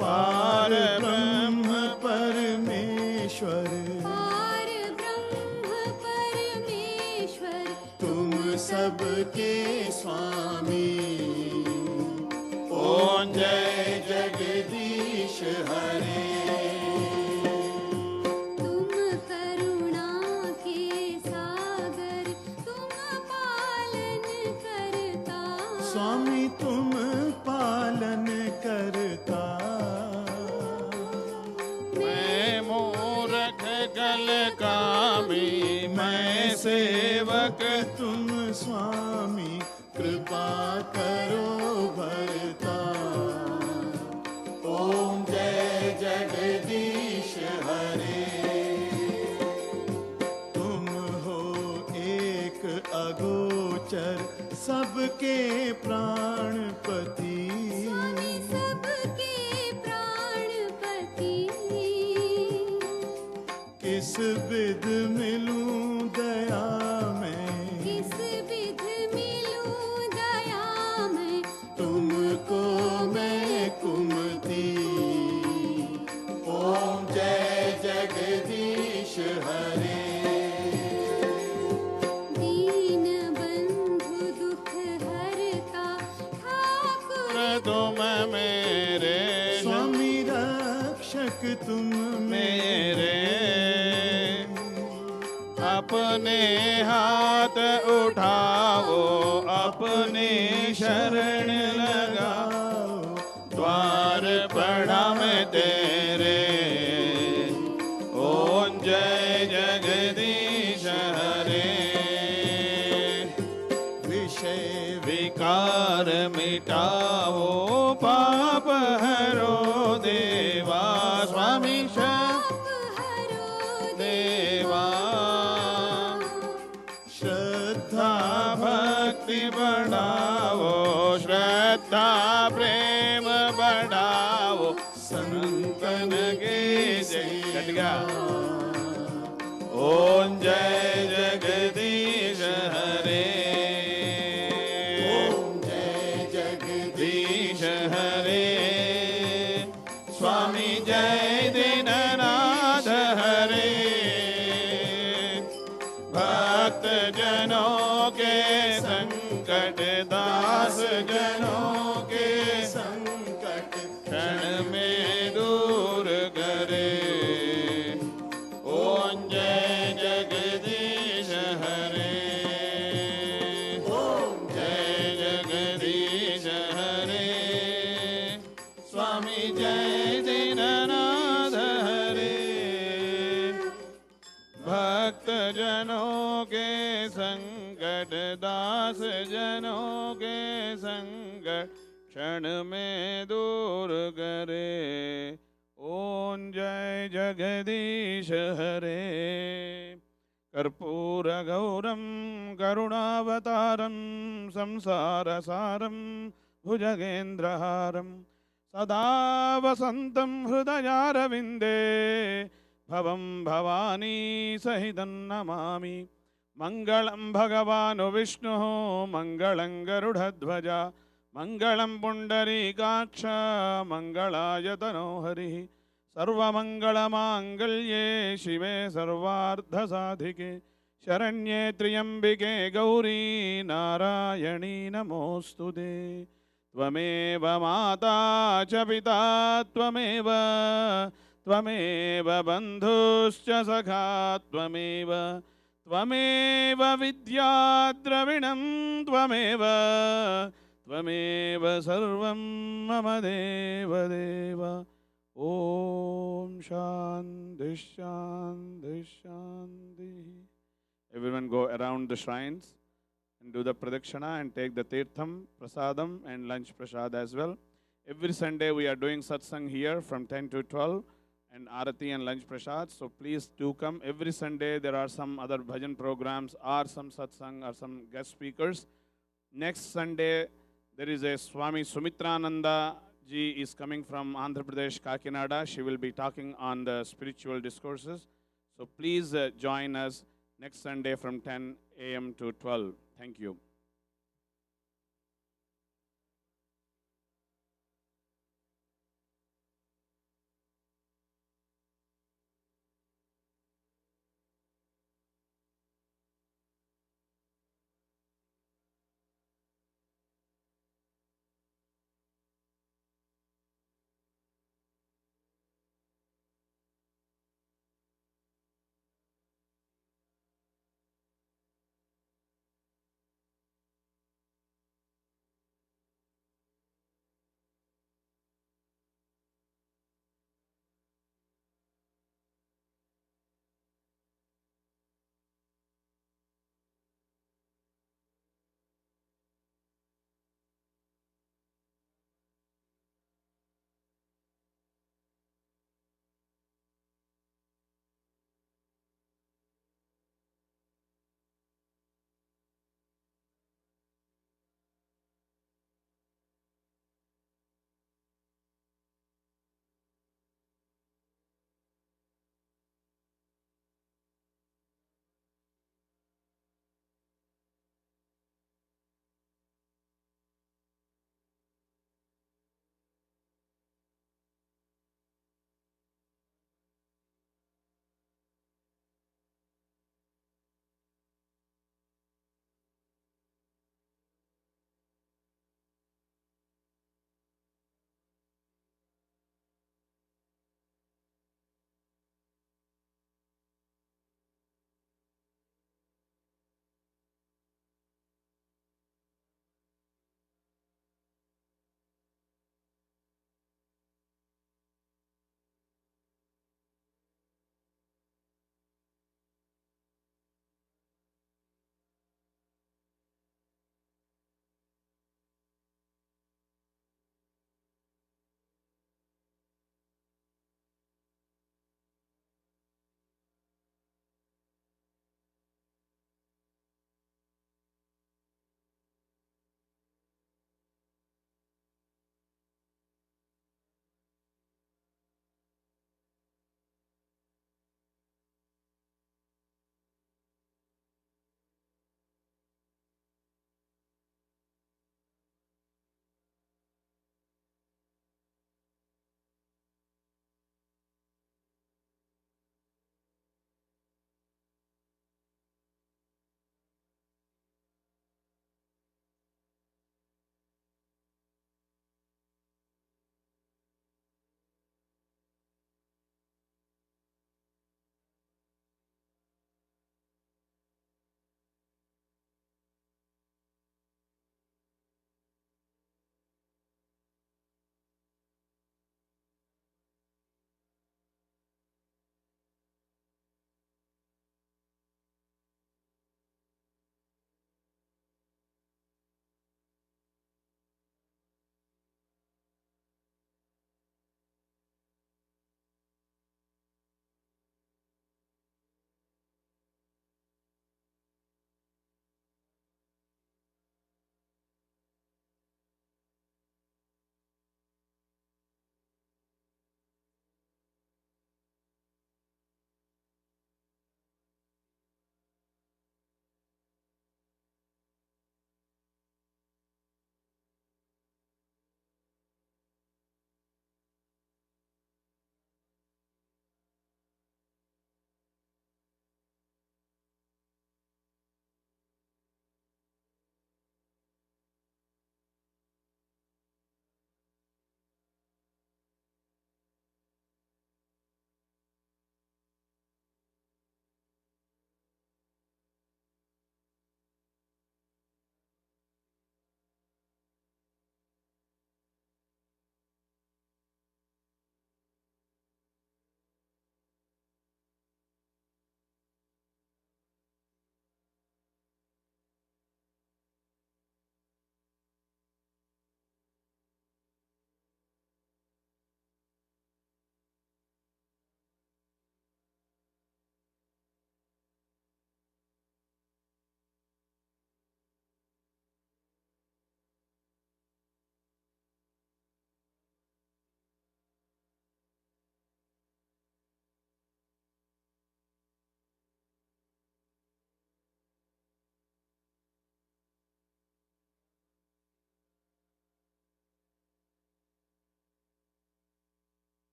पार ब्रह्म परमेश्वर, पार ब्रह्म परमेश्वर, तुम सबके स्वामी। ओम जय जगदीश हरे। तुम करुणा के सागर, तुम पालन करता, स्वामी तुम पालन करता। मैं मूर्ख गल कामी, मैं सेवक तुम स्वामी, कृपा करो भरता। ओम जय जगदीश हरे। तुम हो एक अगोचर, सबके प्राणपति, स्वामी सबके प्राणपति। किस विध मिलूं दया में, किस विध मिलूं दया में, तुमको मैं कुमति। ओम जय जगदीश हरे। दीन बंधु दुख हरता, ठाकुर तुम मेरे, स्वामी रक्षक तुम मेरे। अपने हाथ उठाओ, अपने शरण लगाओ, द्वार पड़ा मैं तेरे। ओम जय जगदीश हरे। विषय विकार मिटाओ, पाप हरो देवा, स्वामी देवा। श्रद्धा भक्ति बढ़ाओ, श्रद्धा प्रेम बढ़ाओ, संतन के जय। कट गया। ओम जय जगदीश हरे। ओम जय जगदीश हरे। स्वामी जय दीननाथ हरे। भक्त जनों के संकट, दास जनों के संकट, क्षण में दूर करे। ओम जय जगदीश हरे। ओम जय जगदीश हरे। स्वामी जय दीननाथ हरे। भक्त जनों के संकट, दास जनों के संकट, क्षण में दूर करे। ओम जय जगदीश हरे। कर्पूरगौरं करुणावतारं, संसारसारं भुजगेन्द्रहारं, सदा वसन्तं हृदयारविन्दे, भवं भवानी सहितं नमामि। मङ्गलं भगवान् विष्णुः, मङ्गलं गरुडध्वज, मङ्गलं पुण्डरीकाक्ष, मङ्गलाय तनो हरिः। सर्वमङ्गलमाङ्गल्ये शिवे सर्वार्थसाधिके, शरण्ये त्र्यम्बिके गौरी नारायणी नमोऽस्तुते त्वमेव माता च पिता त्वमेव त्वमेव बन्धुश्च सखा त्वमेव त्वमेव विद्या द्रविणं त्वमेव त्वमेव सर्वं मम देवदेव ॐ शान्ति शान्ति शान्तिः. Everyone go around the shrines and do the pradakshana and take the tirtham, prasadam and lunch prasad as well. Every Sunday we are doing satsang here from 10 to 12 and arati and lunch prasad. So please do come. Every Sunday there are some other bhajan programs or some satsang or some guest speakers. Next Sunday there is a Swami Sumitrananda ji is coming from Andhra Pradesh, Kakinada. She will be talking on the spiritual discourses. So please join us next Sunday from 10 a.m. to 12. Thank you.